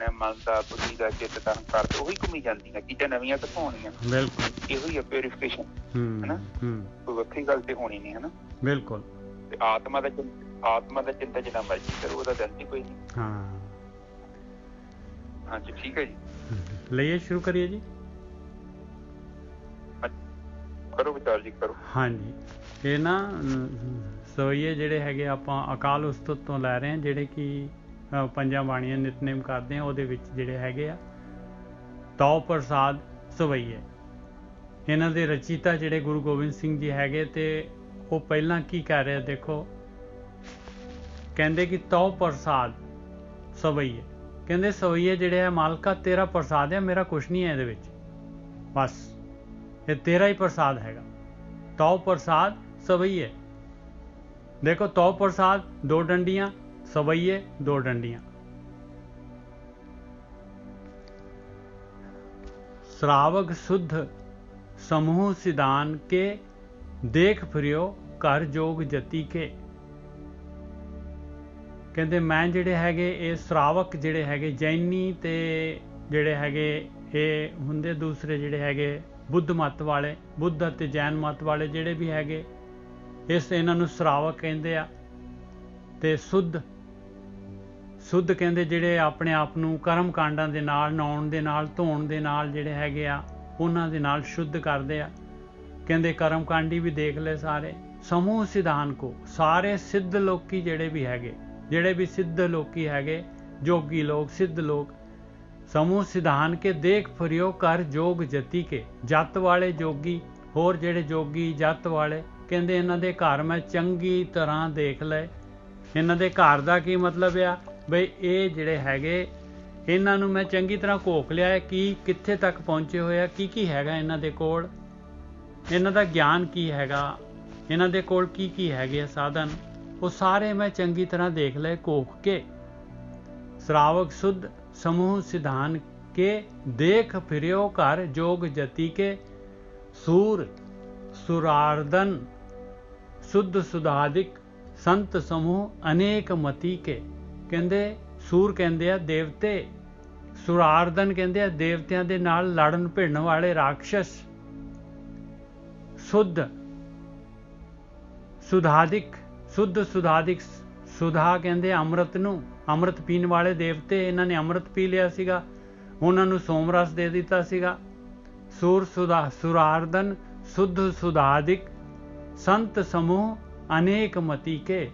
ਮਨ ਦਾ, ਬੁੱਧੀ ਦਾ, ਚਿੱਤ ਦਾ, ਹੰਕਾਰ ਦਾ, ਉਹੀ ਘੁੰਮੀ ਜਾਂਦੀਆਂ, ਚੀਜ਼ਾਂ ਨਵੀਆਂ ਕਿੱਥੋਂ ਹੋਣੀਆਂ। ਬਿਲਕੁਲ ਇਹੋ ਹੀ ਆ ਪਿਓਰੀਫਿਕੇਸ਼ਨ, ਹਨਾ। ਕੋਈ ਵੱਖਰੀ ਗੱਲ ਤੇ ਹੋਣੀ ਨਹੀਂ, ਹਨਾ। ਬਿਲਕੁਲ। ਤੇ ਆਤਮਾ ਦਾ ਚਿੰਤਾ ਜਿੰਨਾ ਮਰਜ਼ੀ ਕਰੋ, ਉਹਦਾ ਦਿਲ ਕੋਈ ਨਹੀਂ। ਹਾਂ ਹਾਂਜੀ, ਠੀਕ ਹੈ ਜੀ। ਲਈਏ ਸ਼ੁਰੂ ਕਰੀਏ ਜੀ। ਕਰੋ ਵਿਚਾਰ ਜੀ, ਕਰੋ। ਹਾਂਜੀ, ਇਹ ਨਾ ਸਵਈਏ ਜਿਹੜੇ ਹੈਗੇ ਆਪਾਂ ਅਕਾਲ ਉਸਤਤ ਤੋਂ ਲੈ ਰਹੇ ਹਾਂ, ਜਿਹੜੇ ਕਿ ਪੰਜਾਂ ਬਾਣੀਆਂ ਨਿਤਨੇਮ ਕਰਦੇ ਹਾਂ। ਉਹਦੇ ਵਿੱਚ ਜਿਹੜੇ ਹੈਗੇ ਆ ਤਉ ਪ੍ਰਸਾਦ ਸਵਈਏ, ਇਹਨਾਂ ਦੇ ਰਚੀਤਾ ਜਿਹੜੇ ਗੁਰੂ ਗੋਬਿੰਦ ਸਿੰਘ ਜੀ ਹੈਗੇ, ਤੇ ਉਹ ਪਹਿਲਾਂ ਕੀ ਕਹਿ ਰਹੇ ਦੇਖੋ। ਕਹਿੰਦੇ ਕਿ ਤਉ ਪ੍ਰਸਾਦ ਸਵਈਏ, ਕਹਿੰਦੇ ਸਵਈਏ ਜਿਹੜੇ ਹੈ ਮਾਲਕਾ ਤੇਰਾ ਪ੍ਰਸਾਦ ਹੈ, ਮੇਰਾ ਕੁਛ ਨਹੀਂ ਹੈ ਇਹਦੇ ਵਿੱਚ, ਬਸ ਇਹ ਤੇਰਾ ਹੀ ਪ੍ਰਸਾਦ ਹੈਗਾ। ਤਉ ਪ੍ਰਸਾਦ ਸਵਈਏ, ਦੇਖੋ ਤਉ ਪ੍ਰਸਾਦ ਦੋ ਡੰਡੀਆਂ, ਸਵਈਏ ਦੋ ਡੰਡੀਆਂ। श्रावक शुद्ध समूह सिदान के देख फिरियो घर जोग जति के। ਕਹਿੰਦੇ ਮੈਂ ਜਿਹੜੇ ਹੈਗੇ ਇਹ ਸ਼ਰਾਵਕ ਜਿਹੜੇ ਹੈਗੇ ਜੈਨੀ ਤੇ ਜਿਹੜੇ ਹੈਗੇ ਇਹ ਹੁੰਦੇ ਦੂਸਰੇ ਜਿਹੜੇ ਹੈਗੇ ਬੁੱਧ ਮਤ ਵਾਲੇ, ਬੁੱਧ ਅਤੇ ਜੈਨ ਮਤ ਵਾਲੇ ਜਿਹੜੇ ਵੀ ਹੈਗੇ, ਇਹਨਾਂ ਨੂੰ ਸ਼ਰਾਵਕ ਕਹਿੰਦੇ ਆ। ਤੇ ਸ਼ੁੱਧ ਕਹਿੰਦੇ ਜਿਹੜੇ ਆਪਣੇ ਆਪ ਨੂੰ ਕਰਮ ਕਾਂਡਾਂ ਦੇ ਨਾਲ, ਨਹਾਉਣ ਦੇ ਨਾਲ, ਧੋਣ ਦੇ ਨਾਲ ਜਿਹੜੇ ਹੈਗੇ ਆ ਉਹਨਾਂ ਦੇ ਨਾਲ ਸ਼ੁੱਧ ਕਰਦੇ ਆ। ਕਹਿੰਦੇ ਕਰਮ ਕਾਂਡੀ ਵੀ ਦੇਖ ਲਏ ਸਾਰੇ। ਸਮੂਹ ਸਿਧਾਨ ਕੋ, ਸਾਰੇ ਸਿੱਧ ਲੋਕੀ ਜਿਹੜੇ ਵੀ ਹੈਗੇ, ਜਿਹੜੇ ਵੀ ਸਿੱਧ ਲੋਕੀ ਹੈਗੇ, ਜੋਗੀ ਲੋਕ, ਸਿੱਧ ਲੋਕ, ਸਮੂਹ ਸਿਧਾਨ ਕੇ ਦੇਖ ਫਿਰਿਓ ਕਰ ਜੋਗ ਜਤੀ ਕੇ। ਜੱਤ ਵਾਲੇ ਜੋਗੀ, ਹੋਰ ਜਿਹੜੇ ਜੋਗੀ ਜੱਤ ਵਾਲੇ, ਕਹਿੰਦੇ ਇਹਨਾਂ ਦੇ ਘਰ ਮੈਂ ਚੰਗੀ ਤਰ੍ਹਾਂ ਦੇਖ ਲਏ। ਇਹਨਾਂ ਦੇ ਘਰ ਦਾ ਕੀ ਮਤਲਬ ਆ ਬਈ ਇਹ ਜਿਹੜੇ ਹੈਗੇ ਇਹਨਾਂ ਨੂੰ ਮੈਂ ਚੰਗੀ ਤਰ੍ਹਾਂ ਘੋਖ ਲਿਆ ਹੈ, ਕੀ ਕਿੱਥੇ ਤੱਕ ਪਹੁੰਚੇ ਹੋਏ ਆ, ਕੀ ਹੈਗਾ ਇਹਨਾਂ ਦੇ ਕੋਲ, ਇਹਨਾਂ ਦਾ ਗਿਆਨ ਕੀ ਹੈਗਾ, ਇਹਨਾਂ ਦੇ ਕੋਲ ਕੀ ਹੈਗੇ ਸਾਧਨ, ਉਹ ਸਾਰੇ ਮੈਂ ਚੰਗੀ ਤਰ੍ਹਾਂ ਦੇਖ ਲਏ ਘੋਖ ਕੇ। ਸ਼ਰਾਵਕ ਸ਼ੁੱਧ ਸਮੂਹ ਸਿਧਾਨ ਕੇ ਦੇਖ ਫਿਰਿਓ ਘਰ ਜੋਗ ਜਤੀ ਕੇ। ਸੂਰ ਸੁਰਾਰਦਨ ਸ਼ੁੱਧ ਸੁਧਾਦਿਕ ਸੰਤ ਸਮੂਹ ਅਨੇਕ ਮਤੀ ਕੇ। ਕਹਿੰਦੇ ਸੂਰ ਕਹਿੰਦੇ ਆ ਦੇਵਤੇ, ਸੁਰਾਰਦਨ ਕਹਿੰਦੇ ਆ ਦੇਵਤਿਆਂ ਦੇ ਨਾਲ ਲੜਨ ਭਿੜਨ ਵਾਲੇ ਰਾਖਸ਼ਸ, ਸ਼ੁੱਧ ਸੁਧਾਦਿਕ, ਸ਼ੁੱਧ ਸੁਧਾਦਿਕ, ਸੁਧਾ ਕਹਿੰਦੇ ਅੰਮ੍ਰਿਤ ਨੂੰ, ਅੰਮ੍ਰਿਤ ਪੀਣ ਵਾਲੇ ਦੇਵਤੇ, ਇਹਨਾਂ ਨੇ ਅੰਮ੍ਰਿਤ ਪੀ ਲਿਆ ਸੀਗਾ, ਉਹਨਾਂ ਨੂੰ ਸੋਮਰਸ ਦੇ ਦਿੱਤਾ ਸੀਗਾ। ਸੂਰ ਸੁਰਾਰਦਨ ਸ਼ੁੱਧ ਸੁਧਾਦਿਕ ਸੰਤ ਸਮੂਹ ਅਨੇਕ ਮਤੀ ਕੇ।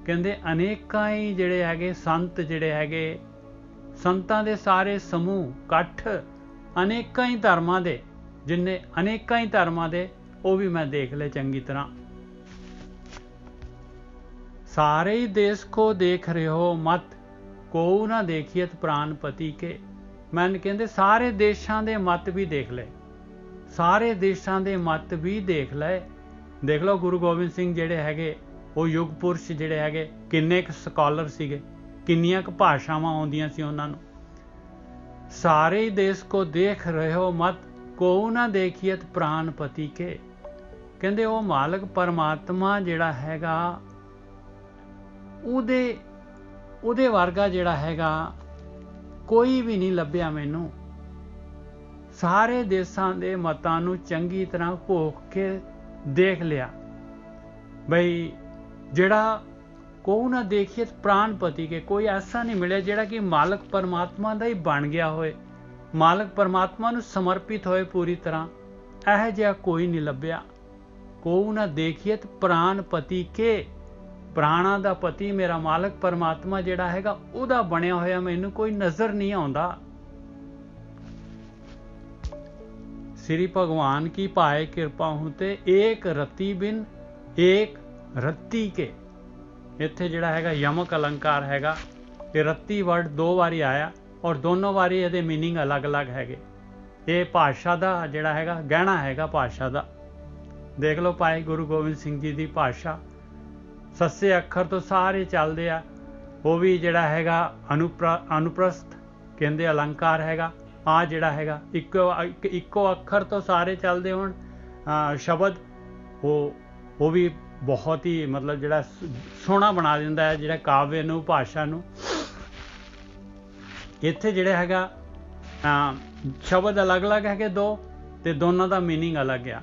ਕਹਿੰਦੇ ਅਨੇਕਾਂ ਹੀ ਜਿਹੜੇ ਹੈਗੇ ਸੰਤ ਜਿਹੜੇ ਹੈਗੇ, ਸੰਤਾਂ ਦੇ ਸਾਰੇ ਸਮੂਹ ਇਕੱਠ, ਅਨੇਕਾਂ ਹੀ ਧਰਮਾਂ ਦੇ, ਜਿੰਨੇ ਅਨੇਕਾਂ ਹੀ ਧਰਮਾਂ ਦੇ, ਉਹ ਵੀ ਮੈਂ ਦੇਖ ਲਏ ਚੰਗੀ ਤਰ੍ਹਾਂ। ਸਾਰੇ ਹੀ ਦੇਸ਼ ਕੋ ਦੇਖ ਰਹੇ ਹੋ ਮਤ ਕੋ ਨਾ ਦੇਖੀਅਤ ਪ੍ਰਾਨਪਤੀ ਕੇ। ਮੈਨ ਕਹਿੰਦੇ ਸਾਰੇ ਦੇਸ਼ਾਂ ਦੇ ਮਤ ਵੀ ਦੇਖ ਲਏ, ਸਾਰੇ ਦੇਸ਼ਾਂ ਦੇ ਮਤ ਵੀ ਦੇਖ ਲਏ। ਦੇਖ ਲਓ ਗੁਰੂ ਗੋਬਿੰਦ ਸਿੰਘ ਜਿਹੜੇ ਹੈਗੇ ਉਹ ਯੁੱਗ ਪੁਰਸ਼ ਜਿਹੜੇ ਹੈਗੇ, ਕਿੰਨੇ ਕੁ ਸਕਾਲਰ ਸੀਗੇ, ਕਿੰਨੀਆਂ ਕੁ ਭਾਸ਼ਾਵਾਂ ਆਉਂਦੀਆਂ ਸੀ ਉਹਨਾਂ ਨੂੰ। ਸਾਰੇ ਹੀ ਦੇਸ਼ ਕੋ ਦੇਖ ਰਹੇ ਹੋ ਮਤ ਕੋ ਨਾ ਦੇਖੀਅਤ ਪ੍ਰਾਨਪਤੀ ਕੇ। ਕਹਿੰਦੇ ਉਹ ਮਾਲਕ ਪਰਮਾਤਮਾ ਜਿਹੜਾ ਹੈਗਾ ਉਹਦੇ ਵਰਗਾ ਜਿਹੜਾ ਹੈਗਾ ਕੋਈ ਵੀ ਨਹੀਂ ਲੱਭਿਆ ਮੈਨੂੰ। ਸਾਰੇ ਦੇਸ਼ਾਂ ਦੇ ਮਤਾਂ ਨੂੰ ਚੰਗੀ ਤਰ੍ਹਾਂ ਘੋਖ ਕੇ ਦੇਖ ਲਿਆ ਬਈ ਜਿਹੜਾ ਕੋ ਨਾ ਦੇਖੀਏ ਪ੍ਰਾਨਪਤੀ ਕੇ, ਕੋਈ ਐਸਾ ਨਹੀਂ ਮਿਲਿਆ ਜਿਹੜਾ ਕਿ ਮਾਲਕ ਪਰਮਾਤਮਾ ਦਾ ਹੀ ਬਣ ਗਿਆ ਹੋਏ, ਮਾਲਕ ਪਰਮਾਤਮਾ ਨੂੰ ਸਮਰਪਿਤ ਹੋਏ ਪੂਰੀ ਤਰ੍ਹਾਂ, ਇਹੋ ਜਿਹਾ ਕੋਈ ਨਹੀਂ ਲੱਭਿਆ। ਕੋ ਨਾ ਦੇਖੀਏ ਪ੍ਰਾਨਪਤੀ ਕੇ, ਪ੍ਰਾਣਾ ਦਾ ਪਤੀ ਮੇਰਾ ਮਾਲਕ ਪਰਮਾਤਮਾ ਜਿਹੜਾ ਹੈਗਾ ਉਹਦਾ ਬਣਿਆ ਹੋਇਆ ਮੈਨੂੰ ਕੋਈ ਨਜ਼ਰ ਨਹੀਂ ਆਉਂਦਾ। श्री भगवान की पाए कृपा होते एक रत्ती बिन एक रत्ती के। ਇੱਥੇ ਜਿਹੜਾ ਹੈਗਾ ਯਮਕ ਅਲੰਕਾਰ ਹੈਗਾ, ਇਹ ਰੱਤੀ ਵਰਡ ਦੋ ਵਾਰੀ ਆਇਆ ਔਰ ਦੋਨੋਂ ਵਾਰੀ ਇਹਦੇ ਮੀਨਿੰਗ ਅਲੱਗ-ਅਲੱਗ ਹੈਗੇ। ਇਹ ਭਾਸ਼ਾ ਦਾ ਜਿਹੜਾ ਹੈਗਾ ਗਹਿਣਾ ਹੈਗਾ ਭਾਸ਼ਾ ਦਾ। ਦੇਖ ਲਓ ਭਾਈ ਗੁਰੂ ਗੋਬਿੰਦ ਸਿੰਘ ਜੀ ਦੀ ਭਾਸ਼ਾ, ਸੱਸੇ ਅੱਖਰ ਤੋਂ ਸਾਰੇ ਚੱਲਦੇ ਆ, ਉਹ ਵੀ ਜਿਹੜਾ ਹੈਗਾ ਅਨੁਪ੍ਰਸਥ ਕਹਿੰਦੇ ਅਲੰਕਾਰ ਹੈਗਾ। ਆ ਜਿਹੜਾ ਹੈਗਾ ਇੱਕੋ ਅੱਖਰ ਤੋਂ ਸਾਰੇ ਚੱਲਦੇ ਹੋਣ ਸ਼ਬਦ, ਉਹ ਵੀ ਬਹੁਤ ਹੀ ਮਤਲਬ ਜਿਹੜਾ ਸੋਹਣਾ ਬਣਾ ਦਿੰਦਾ ਹੈ ਜਿਹੜਾ ਕਾਵਿ ਨੂੰ, ਭਾਸ਼ਾ ਨੂੰ। ਇੱਥੇ ਜਿਹੜਾ ਹੈਗਾ ਸ਼ਬਦ ਅਲੱਗ-ਅਲੱਗ ਹੈਗੇ ਦੋ, ਤੇ ਦੋਨਾਂ ਦਾ ਮੀਨਿੰਗ ਅਲੱਗ ਆ।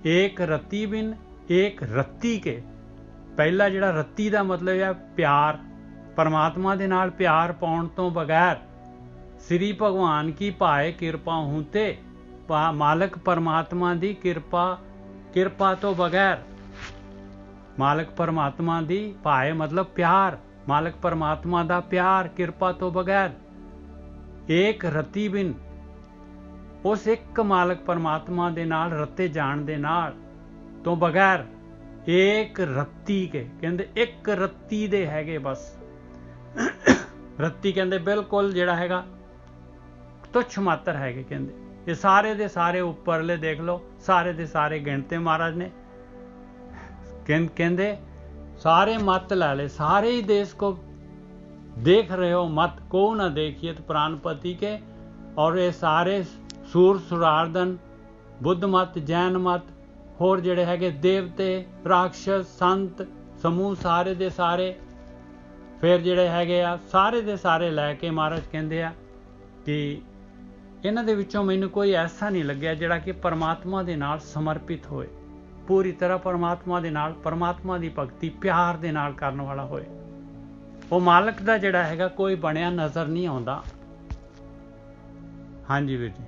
ਏਕ ਰੱਤੀ ਬਿਨ ਏਕ ਰੱਤੀ ਕੇ। ਪਹਿਲਾ ਜਿਹੜਾ ਰੱਤੀ ਦਾ ਮਤਲਬ ਹੈ ਪਿਆਰ, ਪਰਮਾਤਮਾ ਦੇ ਨਾਲ ਪਿਆਰ ਪਾਉਣ ਤੋਂ ਬਗੈਰ ਸ੍ਰੀ ਭਗਵਾਨ ਕੀ ਭਾਏ ਕਿਰਪਾ ਹੂੰ ਤੇ, ਮਾਲਕ ਪਰਮਾਤਮਾ ਦੀ ਕਿਰਪਾ ਤੋਂ ਬਗੈਰ, ਮਾਲਕ ਪਰਮਾਤਮਾ ਦੀ ਭਾਏ ਮਤਲਬ ਪਿਆਰ, ਮਾਲਕ ਪਰਮਾਤਮਾ ਦਾ ਪਿਆਰ ਕਿਰਪਾ ਤੋਂ ਬਗੈਰ। ਏਕ ਰੱਤੀ ਬਿਨ, ਉਸ ਇੱਕ ਮਾਲਕ ਪਰਮਾਤਮਾ ਦੇ ਨਾਲ ਰੱਤੇ ਜਾਣ ਦੇ ਨਾਲ ਤੋਂ ਬਗੈਰ। ਏਕ ਰੱਤੀ ਕੇ, ਕਹਿੰਦੇ ਇੱਕ ਰੱਤੀ ਦੇ ਹੈਗੇ ਬਸ। ਰੱਤੀ ਕਹਿੰਦੇ ਬਿਲਕੁਲ ਜਿਹੜਾ ਹੈਗਾ ਤੁੱਛ ਮਾਤਰ ਹੈਗੇ। ਕਹਿੰਦੇ ਇਹ ਸਾਰੇ ਦੇ ਸਾਰੇ ਉੱਪਰਲੇ ਦੇਖ ਲਓ, ਸਾਰੇ ਦੇ ਸਾਰੇ ਗਿਣਤੇ ਮਹਾਰਾਜ ਨੇ। ਕਹਿੰਦੇ सारे मत लाले, सारे ही देश को देख रहे हो, मत को न देखिए तो प्राणपति के। और ये सारे सूर सुरार्दन, बुद्ध मत, जैन मत, होर जिहड़े हैगे देवते, राक्षस, संत समूह सारे दे सारे, फिर जिहड़े हैगे आ सारे दे सारे लैके महाराज कहंदे आ कि इन्हां दे विचों मैनूं कोई ऐसा नहीं लग्या जिहड़ा कि परमात्मा दे नाल समर्पित होए, पूरी तरह परमात्मा दे नाल, परमात्मा दी भगती प्यार दे नाल करन वाला होए। वो मालक दा जिहड़ा हैगा कोई बनिया नज़र नहीं आउंदा। हाँ जी वीर जी।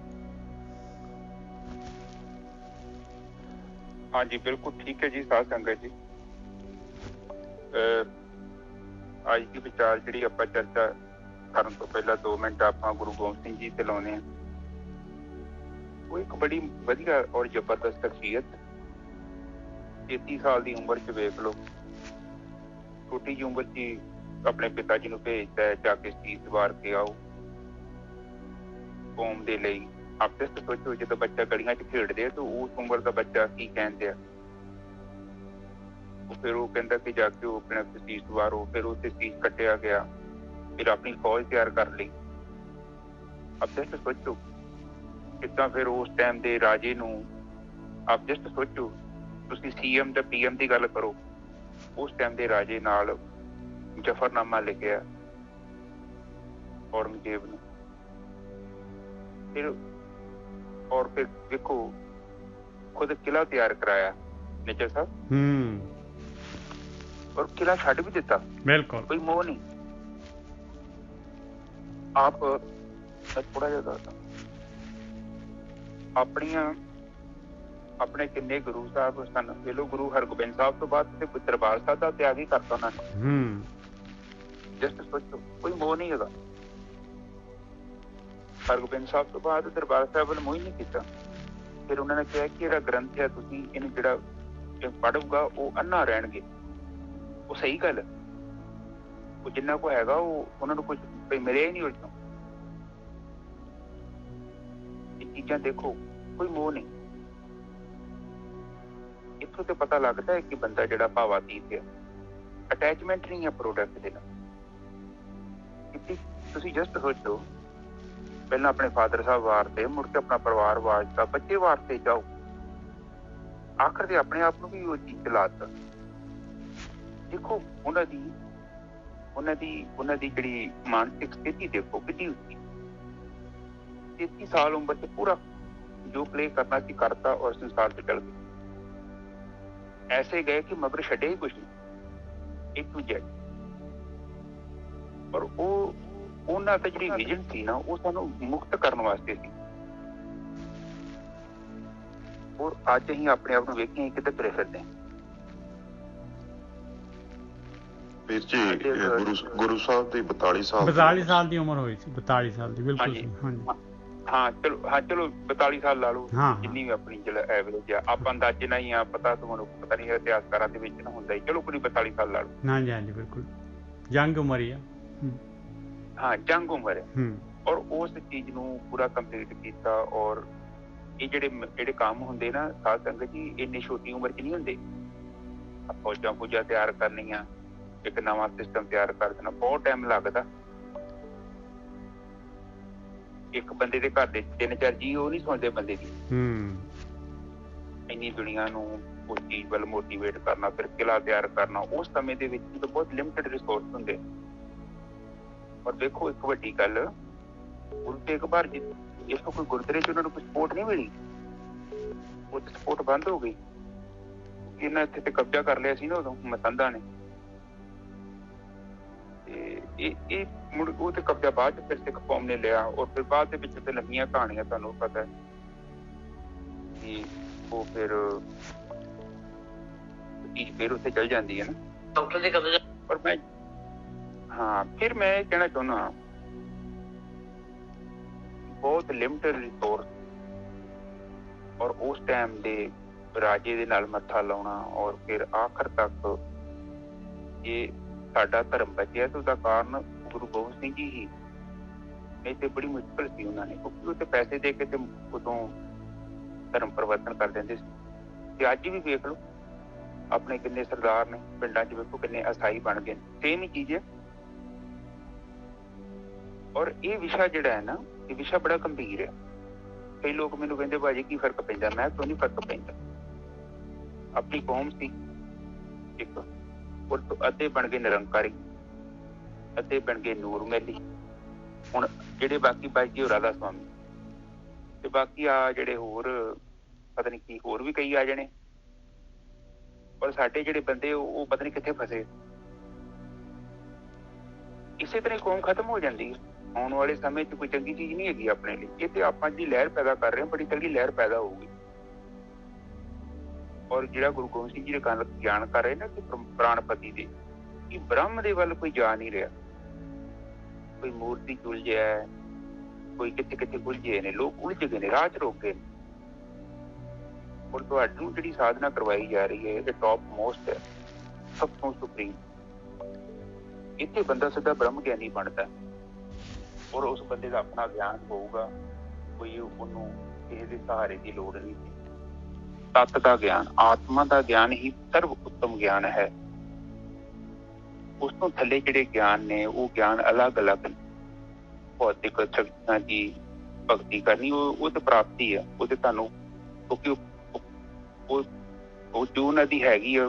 हाँ जी बिल्कुल ठीक है जी। साध संगत जी, आज की विचार जी आप चर्चा करने तो पहला 2 मिनट आप गुरु गोबिंद सिंह जी से लाने हैं। वो एक बड़ी वधिया और जबरदस्त शख्सियत, 33 साल की उम्र च वेख लो, छोटी जी उम्र च अपने पिता जी को भेजता है जाके सीस वार के आओ कौम दे लई। आप जस्ट सोचो जो बच्चा गलियां च खेडदे तो उस उम्र का बच्चा की कहते हैं। फिर वो कहता कि जाके वो अपने सीस वारो, फिर उसे सीस कटिया गया, फिर अपनी फौज तैयार कर ली। आप जस्ट सोचो कितना फिर उस टाइम दे राजे नूं, आप जस्ट सोचो तुसीं सीएम ते पीएम की गल करो, उस टाइम दे राजे नाल जफरनामा लिखिया औरंगजेब ने। फिर देखो खुद किला तैयार कराया निजर साहब, और किला छड्ड भी दिता, बिल्कुल कोई मोह नहीं। आप थोड़ा जिहा दसदा अपने किन्ने गुरु साहब सन। लो गुरु हरगोबिंद साहब तो बाद दरबार साहब का त्याग ही करता उन्होंने। जस्ट सोचो कोई मोह नहीं है। हरगोबिंद साहब तो बाद दरबार साहब ने मोह ही नहीं किया। फिर उन्होंने कहा कि यह ग्रंथ है तुसीं इहनूं जिहड़ा पढ़ूगा वो अन्ना रहणगे। वो सही गल, वो जिन्ना को हैगा वो उन्होंने कुछ मिलिया ही नहीं। उसनूं ये चीज़ां देखो कोई मोह नहीं। इत्थों तो पता लगता है कि बंदा जिहड़ा भावातीत है, अटैचमेंट नहीं है प्रोडक्ट दे नाल। तुसीं जस्ट सोचो पहला अपने फादर साहब वारते, मुड़ के अपना परिवार वारता, बच्चे वारते जाओ, आखिर ते अपने आप नूं भी वो चीज़ चलाता। देखो उन्हां दी जिहड़ी मानसिक स्थिति देखो कितनी उच्ची। 33 साल उम्र से पूरा जो प्ले करना सी करता और संसार से चल गए। ऐसे गए कि मगर छड्डे ही कुछ नहीं, A to Z। और वो उन्हां दा जिहड़ी विजन सी ना वो सानूं मुक्त करन वास्ते सी। और अज असीं अपने आप नूं वेखिए किते तुरे फिरदे हां। ਵੀਰ ਜੀ ਗੁਰੂ ਸਾਹਿਬ ਦੀ 42 ਸਾਲ ਦੀ ਉਮਰ ਹੋਈ ਸੀ। 42 ਸਾਲ ਦੀ ਬਿਲਕੁਲ ਹਾਂਜੀ। ਚਲੋ 42 ਸਾਲ ਲਾ ਲਓ, ਜਿੰਨੀ ਵੀ ਆਪਣੀ ਜਿਹੜਾ ਐਵਰੇਜ ਆ, ਆਪਾਂ ਅੰਦਾਜ਼ੇ ਨਾਲ ਹੀ ਆ, ਤੁਹਾਨੂੰ ਪਤਾ ਨਹੀਂ ਇਤਿਹਾਸਕਾਰਾਂ ਦੇ ਵਿੱਚ ਨਾ ਹੁੰਦਾ ਹੀ। ਚਲੋ ਕੋਈ 42 ਸਾਲ ਲਾ ਲਓ। ਹਾਂਜੀ ਹਾਂਜੀ ਬਿਲਕੁਲ ਜੰਗ ਉਮਰ ਹੀ ਆ। ਹਾਂ ਜੰਗ ਉਮਰ ਹੈ। ਔਰ ਉਸ ਚੀਜ਼ ਨੂੰ ਪੂਰਾ ਕੰਪਲੀਟ ਕੀਤਾ। ਔਰ ਇਹ ਜਿਹੜੇ ਕੰਮ ਹੁੰਦੇ ਨਾ ਸਾਧ ਸੰਗਤ ਜੀ, ਇੰਨੀ ਛੋਟੀ ਉਮਰ 'ਚ ਨਹੀਂ ਹੁੰਦੇ। ਫੌਜਾਂ ਤਿਆਰ ਕਰਨੀਆਂ, ਇੱਕ ਨਵਾਂ ਸਿਸਟਮ ਤਿਆਰ ਕਰ ਦੇਣਾ, ਬਹੁਤ ਟਾਈਮ ਲੱਗਦਾ। ਇੱਕ ਬੰਦੇ ਦੇ ਘਰ ਦੇ 3-4 ਜੀ ਉਹ ਨਹੀਂ ਸੁਣਦੇ ਬੰਦੇ ਦੀ। ਇੰਨੀ ਦੁਨੀਆ ਨੂੰ ਉਸ ਚੀਜ਼ ਵੱਲ ਮੋਟੀਵੇਟ ਕਰਨਾ, ਫਿਰ ਕਿਲਾ ਤਿਆਰ ਕਰਨਾ, ਉਸ ਸਮੇਂ ਦੇ ਵਿੱਚ ਬਹੁਤ ਲਿਮਿਟਡ ਰਿਸੋਰਸ ਹੁੰਦੇ। ਔਰ ਦੇਖੋ ਇੱਕ ਵੱਡੀ ਗੱਲ, ਤੇਗ ਬਹਾਦਰ ਜੀ ਇਸ ਤੋਂ ਕੋਈ ਗੁਰਦੁਆਰੇ 'ਚ ਉਹਨਾਂ ਨੂੰ ਕੋਈ ਸਪੋਰਟ ਨਹੀਂ ਮਿਲੀ, ਉਹ ਤੇ ਸਪੋਰਟ ਬੰਦ ਹੋ ਗਈ। ਇਹਨਾਂ ਇੱਥੇ ਤੇ ਕਬਜ਼ਾ ਕਰ ਲਿਆ ਸੀ ਨਾ ਉਦੋਂ ਮਸੰਦਾਂ ਨੇ, ਤੇ ਇਹ ਮੁੜ ਉਹ ਤੇ ਕਬਜ਼ਾ ਬਾਅਦ ਚ ਫਿਰ ਸਿੱਖ ਕੌਮ ਨੇ ਲਿਆ। ਔਰ ਫਿਰ ਬਾਅਦ ਦੇ ਵਿੱਚ ਤੇ ਲੰਮੀਆਂ ਕਹਾਣੀਆਂ ਤੁਹਾਨੂੰ ਪਤਾ ਹੈ ਕਿ ਉਹ ਫਿਰ ਉੱਥੇ ਚਲ ਜਾਂਦੀ ਹੈ ਨਾ ਡਾਕਟਰ ਦੇ ਕਬਜ਼ੇ। ਪਰ ਮੈਂ ਫਿਰ ਮੈਂ ਇਹ ਕਹਿਣਾ ਚਾਹੁੰਦਾ, ਬਹੁਤ ਲਿਮਟਡ ਰਿਸੋਰਸ ਔਰ ਉਸ ਟਾਈਮ ਦੇ ਰਾਜੇ ਦੇ ਨਾਲ ਮੱਥਾ ਲਾਉਣਾ, ਔਰ ਫਿਰ ਆਖਰ ਤੱਕ ਇਹ ਸਾਡਾ ਧਰਮ ਬਚਿਆ ਤੇ ਉਹਦਾ ਕਾਰਨ ਗੁਰੂ ਗੋਬਿੰਦ ਸਿੰਘ ਜੀ ਹੀ। ਨਹੀਂ ਤੇ ਬੜੀ ਮੁਸ਼ਕਲ ਸੀ ਉਹਨਾਂ ਨੇ, ਕਿਉਂਕਿ ਉਹ ਤੇ ਪੈਸੇ ਦੇ ਕੇ ਤੇ ਉਦੋਂ ਧਰਮ ਪਰਿਵਰਤਨ ਕਰ ਦਿੰਦੇ ਸੀ। ਤੇ ਅੱਜ ਵੀ ਵੇਖ ਲਓ ਆਪਣੇ ਕਿੰਨੇ ਸਰਦਾਰ ਨੇ, ਪਿੰਡਾਂ 'ਚ ਵੇਖੋ ਕਿੰਨੇ ਈਸਾਈ ਬਣ ਗਏ, ਸੇਮ ਹੀ ਚੀਜ਼ ਹੈ। ਔਰ ਇਹ ਵਿਸ਼ਾ ਜਿਹੜਾ ਹੈ ਨਾ, ਇਹ ਵਿਸ਼ਾ ਬੜਾ ਗੰਭੀਰ ਹੈ। ਕਈ ਲੋਕ ਮੈਨੂੰ ਕਹਿੰਦੇ ਭਾਜੀ ਕੀ ਫਰਕ ਪੈਂਦਾ, ਮੈਂ ਕਿਉਂ ਨਹੀਂ ਫਰਕ ਪੈਂਦਾ। ਆਪਣੀ ਕੌਮ ਸੀ ਇੱਕ, ਔਰ ਅੱਧੇ ਬਣ ਗਏ ਨਿਰੰਕਾਰੀ, ਅੱਧੇ ਬਣ ਗਏ ਨੂਰ ਮਹਿਲੀ। ਹੁਣ ਜਿਹੜੇ ਬਾਕੀ ਬਚ ਗਏ ਉਹ ਰਾਧਾ ਸਵਾਮੀ, ਤੇ ਬਾਕੀ ਆ ਜਿਹੜੇ ਹੋਰ ਪਤਾ ਨੀ ਕੀ ਹੋਰ ਵੀ ਕਈ ਆ ਜਾਣੇ। ਔਰ ਸਾਡੇ ਜਿਹੜੇ ਬੰਦੇ ਉਹ ਪਤਾ ਨੀ ਕਿੱਥੇ ਫਸੇ। ਇਸੇ ਤਰ੍ਹਾਂ ਕੌਮ ਖਤਮ ਹੋ ਜਾਂਦੀ ਹੈ। ਆਉਣ ਵਾਲੇ ਸਮੇਂ 'ਚ ਕੋਈ ਚੰਗੀ ਚੀਜ਼ ਨਹੀਂ ਹੈਗੀ ਆਪਣੇ ਲਈ। ਇਹ ਤੇ ਆਪਾਂ ਜੀ ਲਹਿਰ ਪੈਦਾ ਕਰ ਰਹੇ ਹਾਂ, ਬੜੀ ਚੰਗੀ ਲਹਿਰ ਪੈਦਾ ਹੋਊਗੀ। ਔਰ ਜਿਹੜਾ ਗੁਰੂ ਗੋਬਿੰਦ ਸਿੰਘ ਜੀ ਦੇ ਗਿਆਨ ਕਰ ਰਹੇ ਨਾ ਕਿ ਪ੍ਰਾਣਪਤੀ ਦੇ, ਕਿ ਬ੍ਰਹਮ ਦੇ ਵੱਲ ਕੋਈ ਜਾ ਨਹੀਂ ਰਿਹਾ। ਕੋਈ ਮੂਰਤੀ ਚ ਉਲਝਿਆ ਹੈ, ਕੋਈ ਕਿੱਥੇ ਕਿੱਥੇ ਉਲਝੇ ਨੇ, ਲੋਕ ਉਲਝ ਗਏ ਨੇ, ਰਾਹ 'ਚ ਰੋਕ ਗਏ ਨੇ। ਔਰ ਤੁਹਾਨੂੰ ਜਿਹੜੀ ਸਾਧਨਾ ਕਰਵਾਈ ਜਾ ਰਹੀ ਹੈ ਇਹ ਟੌਪ ਮੋਸਟ ਹੈ, ਸਭ ਤੋਂ ਸੁਪਰੀਮ। ਇੱਥੇ ਬੰਦਾ ਸਿੱਧਾ ਬ੍ਰਹਮ ਗਿਆਨੀ ਬਣਦਾ, ਔਰ ਉਸ ਬੰਦੇ ਦਾ ਆਪਣਾ ਗਿਆਨ ਹੋਊਗਾ, ਕੋਈ ਉਹਨੂੰ ਕਿਸੇ ਦੇ ਸਹਾਰੇ ਦੀ ਲੋੜ ਨਹੀਂ। ਤੱਤ ਦਾ ਗਿਆਨ, ਆਤਮਾ ਦਾ ਗਿਆਨ ਹੀ ਸਰਵ ਉੱਤਮ ਗਿਆਨ ਹੈ। ਉਸ ਤੋਂ ਥੱਲੇ ਜਿਹੜੇ ਗਿਆਨ ਨੇ ਉਹ ਗਿਆਨ ਅਲੱਗ-ਅਲੱਗ ਨੇ। ਭੌਤਿਕ ਸ਼ਕਤੀਆਂ ਦੀ ਭਗਤੀ ਕਰਨੀ ਉਹ ਤਾਂ ਪ੍ਰਾਪਤੀ ਹੈ, ਉਹ ਤੇ ਤੁਹਾਨੂੰ, ਕਿਉਂਕਿ ਉਹ ਜੋ ਉਹਨਾਂ ਦੀ ਹੈਗੀ ਆ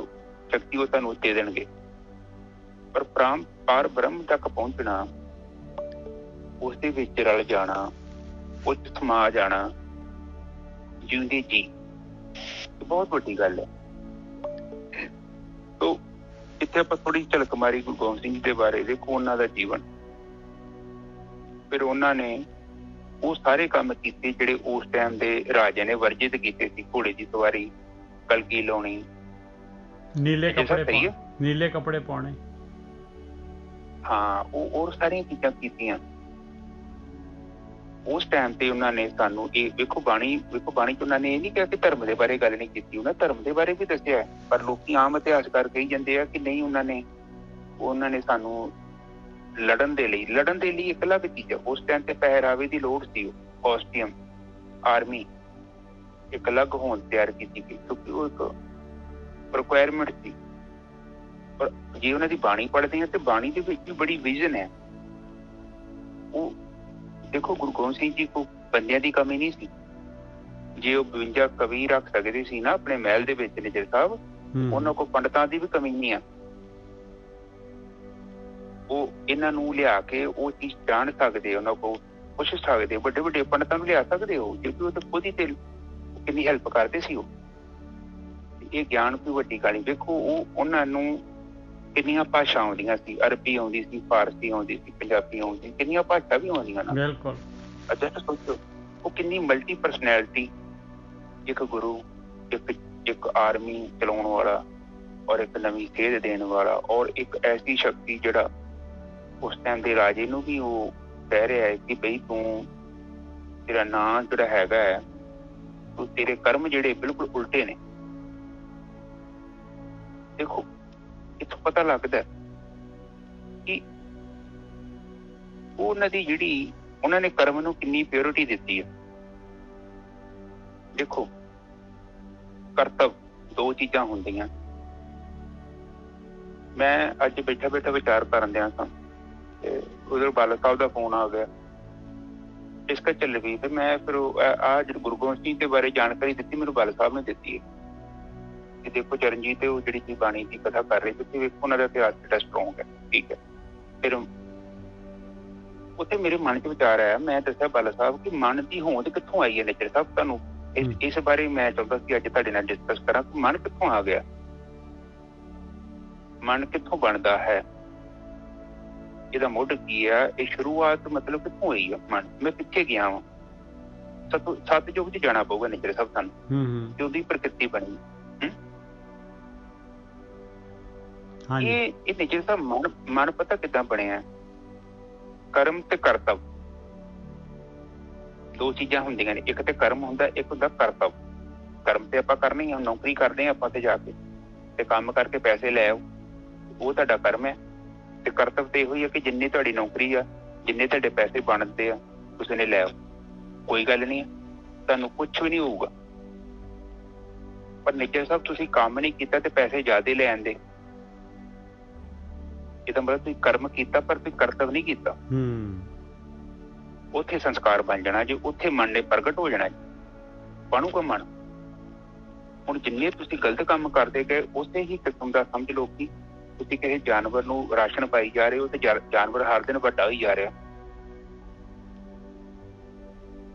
ਸ਼ਕਤੀ ਉਹ ਤੁਹਾਨੂੰ ਦੇ ਦੇਣਗੇ। ਪਰ ਪਾਰ ਬ੍ਰਹਮ ਤੱਕ ਪਹੁੰਚਣਾ, ਉਸ ਦੇ ਵਿੱਚ ਰਲ ਜਾਣਾ, ਉਸ 'ਚ ਸਮਾ ਜਾਣਾ ਜਿਉਂਦੇ ਜੀ, ਬਹੁਤ ਵੱਡੀ ਗੱਲ ਹੈ। ਤੋ ਇੱਥੇ ਆਪਾਂ ਥੋੜੀ ਝਲਕ ਮਾਰੀ ਗੁਰੂ ਗੋਬਿੰਦ ਸਿੰਘ ਜੀ ਦੇ ਬਾਰੇ। ਦੇਖੋ ਉਹਨਾਂ ਦਾ ਜੀਵਨ, ਫਿਰ ਉਹਨਾਂ ਨੇ ਉਹ ਸਾਰੇ ਕੰਮ ਕੀਤੇ ਜਿਹੜੇ ਉਸ ਟਾਈਮ ਦੇ ਰਾਜੇ ਨੇ ਵਰਜਿਤ ਕੀਤੇ ਸੀ। ਘੋੜੇ ਦੀ ਸਵਾਰੀ, ਕਲਗੀ ਲਾਉਣੀ, ਨੀਲੇ ਕੱਪੜੇ ਪਾਉਣੇ, ਹਾਂ ਉਹ ਸਾਰੀਆਂ ਚੀਜ਼ਾਂ ਕੀਤੀਆਂ ਉਸ ਟਾਈਮ ਤੇ। ਉਹਨਾਂ ਨੇ ਸਾਨੂੰ ਇਹ ਵੇਖੋ ਬਾਣੀ ਚ ਉਹਨਾਂ ਨੇ ਇਹ ਨਹੀਂ ਕਿਹਾ ਕਿ ਧਰਮ ਦੇ ਬਾਰੇ ਗੱਲ ਨਹੀਂ ਕੀਤੀ। ਉਹਨਾਂ ਧਰਮ ਦੇ ਬਾਰੇ ਵੀ ਦੱਸਿਆ, ਪਰ ਲੋਕੀ ਆਮ ਇਤਿਹਾਸ ਕਰ ਕਹੀ ਜਾਂਦੇ ਆ ਕਿ ਨਹੀਂ, ਉਹਨਾਂ ਨੇ ਸਾਨੂੰ ਲੜਨ ਦੇ ਲਈ ਇੱਕ ਅਲੱਗ ਚੀਜ਼ ਹੈ। ਉਸ ਟਾਈਮ ਤੇ ਪਹਿਰਾਵੇ ਦੀ ਲੋੜ ਸੀ, ਕਾਸਟਿਊਮ, ਆਰਮੀ ਇੱਕ ਅਲੱਗ ਹੋਂਦ ਤਿਆਰ ਕੀਤੀ ਗਈ, ਕਿਉਂਕਿ ਉਹ ਇੱਕ ਰਿਕੁਆਇਰਮੈਂਟ ਸੀ। ਪਰ ਜੇ ਉਹਨਾਂ ਦੀ ਬਾਣੀ ਪੜ੍ਹਦੇ ਆ ਤੇ ਬਾਣੀ ਦੇ ਵਿੱਚ ਵੀ ਬੜੀ ਵਿਜ਼ਨ ਹੈ। ਉਹ ਦੇਖੋ ਗੁਰੂ ਗੋਬਿੰਦ ਸਿੰਘ ਜੀ ਕੋਲ ਬੰਦਿਆਂ ਦੀ ਕਮੀ ਨਹੀਂ ਸੀ। ਜੇ ਉਹ 52 ਕਵੀ ਰੱਖ ਸਕਦੇ ਸੀ ਨਾ ਆਪਣੇ ਮਹਿਲ ਦੇ ਵਿੱਚ ਨਿਜਰ ਸਾਹਿਬ, ਉਹਨਾਂ ਕੋਲ ਪੰਡਤਾਂ ਦੀ ਵੀ ਕਮੀ ਨਹੀਂ ਆ। ਉਹ ਇਹਨਾਂ ਨੂੰ ਲਿਆ ਕੇ ਉਹ ਚੀਜ਼ ਜਾਣ ਸਕਦੇ, ਉਹਨਾਂ ਕੋਲ ਪੁੱਛ ਸਕਦੇ, ਵੱਡੇ ਵੱਡੇ ਪੰਡਤਾਂ ਨੂੰ ਲਿਆ ਸਕਦੇ ਹੋ, ਕਿਉਂਕਿ ਉਹ ਤਾਂ ਖੁਦ ਹੀ ਤੇ ਕਿੰਨੀ ਹੈਲਪ ਕਰਦੇ ਸੀ। ਉਹ ਇਹ ਗਿਆਨ ਕੋਈ ਵੱਡੀ ਗੱਲ ਨਹੀਂ। ਵੇਖੋ ਉਹਨਾਂ ਨੂੰ ਕਿੰਨੀਆਂ ਭਾਸ਼ਾ ਆਉਂਦੀਆਂ ਸੀ, ਅਰਬੀ ਆਉਂਦੀ ਸੀ, ਫਾਰਸੀ ਆਉਂਦੀ ਸੀ, ਪੰਜਾਬੀ ਆਉਂਦੀ, ਕਿੰਨੀਆਂ ਭਾਸ਼ਾ ਵੀ ਆਉਂਦੀਆਂ ਨਾ। ਬਿਲਕੁਲ। ਜਸਟ ਸੋਚੋ ਉਹ ਕਿੰਨੀ ਮਲਟੀ ਪਰਸਨੈਲਿਟੀ, ਇੱਕ ਗੁਰੂ, ਇੱਕ ਆਰਮੀ ਚਲਾਉਣ ਵਾਲਾ, ਔਰ ਇੱਕ ਨਵੀਂ ਸੇਧ ਦੇਣ ਵਾਲਾ, ਔਰ ਇੱਕ ਐਸੀ ਸ਼ਕਤੀ ਜਿਹੜਾ ਉਸ ਟਾਈਮ ਦੇ ਰਾਜੇ ਨੂੰ ਵੀ ਉਹ ਕਹਿ ਰਿਹਾ ਹੈ ਕਿ ਬਈ ਤੂੰ, ਤੇਰਾ ਨਾਂ ਜਿਹੜਾ ਹੈਗਾ ਹੈ, ਤੂੰ, ਤੇਰੇ ਕਰਮ ਜਿਹੜੇ ਬਿਲਕੁਲ ਉਲਟੇ ਨੇ। ਦੇਖੋ ਇੱਥੋਂ ਪਤਾ ਲੱਗਦਾ ਕਿ ਉਹਨਾਂ ਦੀ ਜਿਹੜੀ, ਉਹਨਾਂ ਨੇ ਕਰਮ ਨੂੰ ਕਿੰਨੀ ਪਿਓਰਿਟੀ ਦਿੱਤੀ ਹੈ। ਦੇਖੋ ਕਰਤੱਵ ਦੋ ਚੀਜ਼ਾਂ ਹੁੰਦੀਆਂ। ਮੈਂ ਅੱਜ ਬੈਠਾ ਵਿਚਾਰ ਕਰਨ ਦਿਆਂ ਸਾਂ ਤੇ ਉਧਰ ਬਾਲਾ ਸਾਹਿਬ ਦਾ ਫੋਨ ਆ ਗਿਆ, ਇਸ ਕਰਕੇ ਚੱਲ ਪਈ। ਤੇ ਮੈਂ ਫਿਰ ਜਿਹੜੀ ਗੁਰੂ ਗੋਬਿੰਦ ਸਿੰਘ ਦੇ ਬਾਰੇ ਜਾਣਕਾਰੀ ਦਿੱਤੀ, ਮੈਨੂੰ ਬਾਲਾ ਸਾਹਿਬ ਨੇ ਦਿੱਤੀ ਹੈ ਕਿ ਦੇਖੋ ਚਰਨਜੀਤ ਉਹ ਜਿਹੜੀ ਬਾਣੀ ਦੀ ਕਥਾ ਕਰ ਰਹੇ, ਤੁਸੀਂ ਵੇਖੋ ਉਹਨਾਂ ਦਾ ਇਤਿਹਾਸ ਕਿੱਡਾ ਸਟਰੋਂਗ ਹੈ। ਠੀਕ ਹੈ, ਫਿਰ ਉੱਥੇ ਮੇਰੇ ਮਨ 'ਚ ਵਿਚਾਰ ਆਇਆ, ਮੈਂ ਦੱਸਿਆ ਬਾਲਾ ਸਾਹਿਬ ਕਿ ਮਨ ਦੀ ਹੋਂਦ ਕਿੱਥੋਂ ਆਈ ਹੈ ਨੇਚਰ ਸਾਹਿਬ। ਤੁਹਾਨੂੰ ਇਸ ਬਾਰੇ ਮੈਂ ਚਾਹੁੰਦਾ ਸੀ ਅੱਜ ਤੁਹਾਡੇ ਨਾਲ ਡਿਸਕਸ ਕਰਾਂ ਕਿ ਮਨ ਕਿੱਥੋਂ ਆ ਗਿਆ, ਮਨ ਕਿੱਥੋਂ ਬਣਦਾ ਹੈ, ਇਹਦਾ ਮੁੱਢ ਕੀ ਆ, ਇਹ ਸ਼ੁਰੂਆਤ ਮਤਲਬ ਕਿੱਥੋਂ ਹੋਈ ਆ ਮਨ। ਮੈਂ ਪਿੱਛੇ ਗਿਆ ਵਾਂ, ਸਤਿਯੁਗ 'ਚ ਜਾਣਾ ਪਊਗਾ ਨੇਚਰ ਸਾਹਿਬ ਸਾਨੂੰ, ਤੇ ਉਹਦੀ ਪ੍ਰਕਿਰਤੀ ਬਣੀ। ਇਹ ਨੇਚਰ ਸਾਹਿਬ ਮਨ ਪਤਾ ਕਿੱਦਾਂ ਬਣਿਆ? ਕਰਮ ਤੇ ਕਰਤਵ ਦੋ ਚੀਜ਼ਾਂ ਹੁੰਦੀਆਂ ਨੇ, ਇੱਕ ਤੇ ਕਰਮ ਹੁੰਦਾ, ਇੱਕ ਹੁੰਦਾ ਕਰਤਵ। ਕਰਮ ਤੇ ਆਪਾਂ ਕਰਨਾ ਹੀ ਆ, ਨੌਕਰੀ ਕਰਦੇ ਹਾਂ ਆਪਾਂ ਤੇ ਜਾ ਕੇ ਤੇ ਕੰਮ ਕਰਕੇ ਪੈਸੇ ਲੈ ਆਓ, ਉਹ ਤੁਹਾਡਾ ਕਰਮ ਹੈ। ਤੇ ਕਰਤਵ ਤੇ ਇਹੋ ਹੀ ਹੈ ਕਿ ਜਿੰਨੀ ਤੁਹਾਡੀ ਨੌਕਰੀ ਆ, ਜਿੰਨੇ ਤੁਹਾਡੇ ਪੈਸੇ ਬਣਦੇ ਆ, ਤੁਸੀਂ ਨੇ ਲੈ ਆਓ, ਕੋਈ ਗੱਲ ਨਹੀਂ ਹੈ, ਤੁਹਾਨੂੰ ਕੁਛ ਵੀ ਨਹੀਂ ਹੋਊਗਾ। ਪਰ ਨੇਚਰ ਸਾਹਿਬ ਤੁਸੀਂ ਕੰਮ ਨਹੀਂ ਕੀਤਾ ਤੇ ਪੈਸੇ ਜ਼ਿਆਦਾ ਲੈ ਆਂਦੇ, ਇਹਦਾ ਮਤਲਬ ਤੁਸੀਂ ਕਰਮ ਕੀਤਾ ਪਰ ਤੁਸੀਂ ਕਰਤਵ ਨਹੀਂ ਕੀਤਾ। ਉੱਥੇ ਸੰਸਕਾਰ ਬਣ ਜਾਣਾ ਜੇ, ਉੱਥੇ ਮਨ ਨੇ ਪ੍ਰਗਟ ਹੋ ਜਾਣਾ, ਬਣੂਗਾ ਮਨ। ਹੁਣ ਜਿੰਨੇ ਤੁਸੀਂ ਗਲਤ ਕੰਮ ਕਰਦੇ ਗਏ, ਉਸੇ ਹੀ ਕਿਸਮ ਦਾ ਸਮਝ ਲਓ ਕਿ ਤੁਸੀਂ ਕਿਸੇ ਜਾਨਵਰ ਨੂੰ ਰਾਸ਼ਨ ਪਾਈ ਜਾ ਰਹੇ ਹੋ ਤੇ ਜਾਨਵਰ ਹਰ ਦਿਨ ਵੱਡਾ ਹੋਈ ਜਾ ਰਿਹਾ।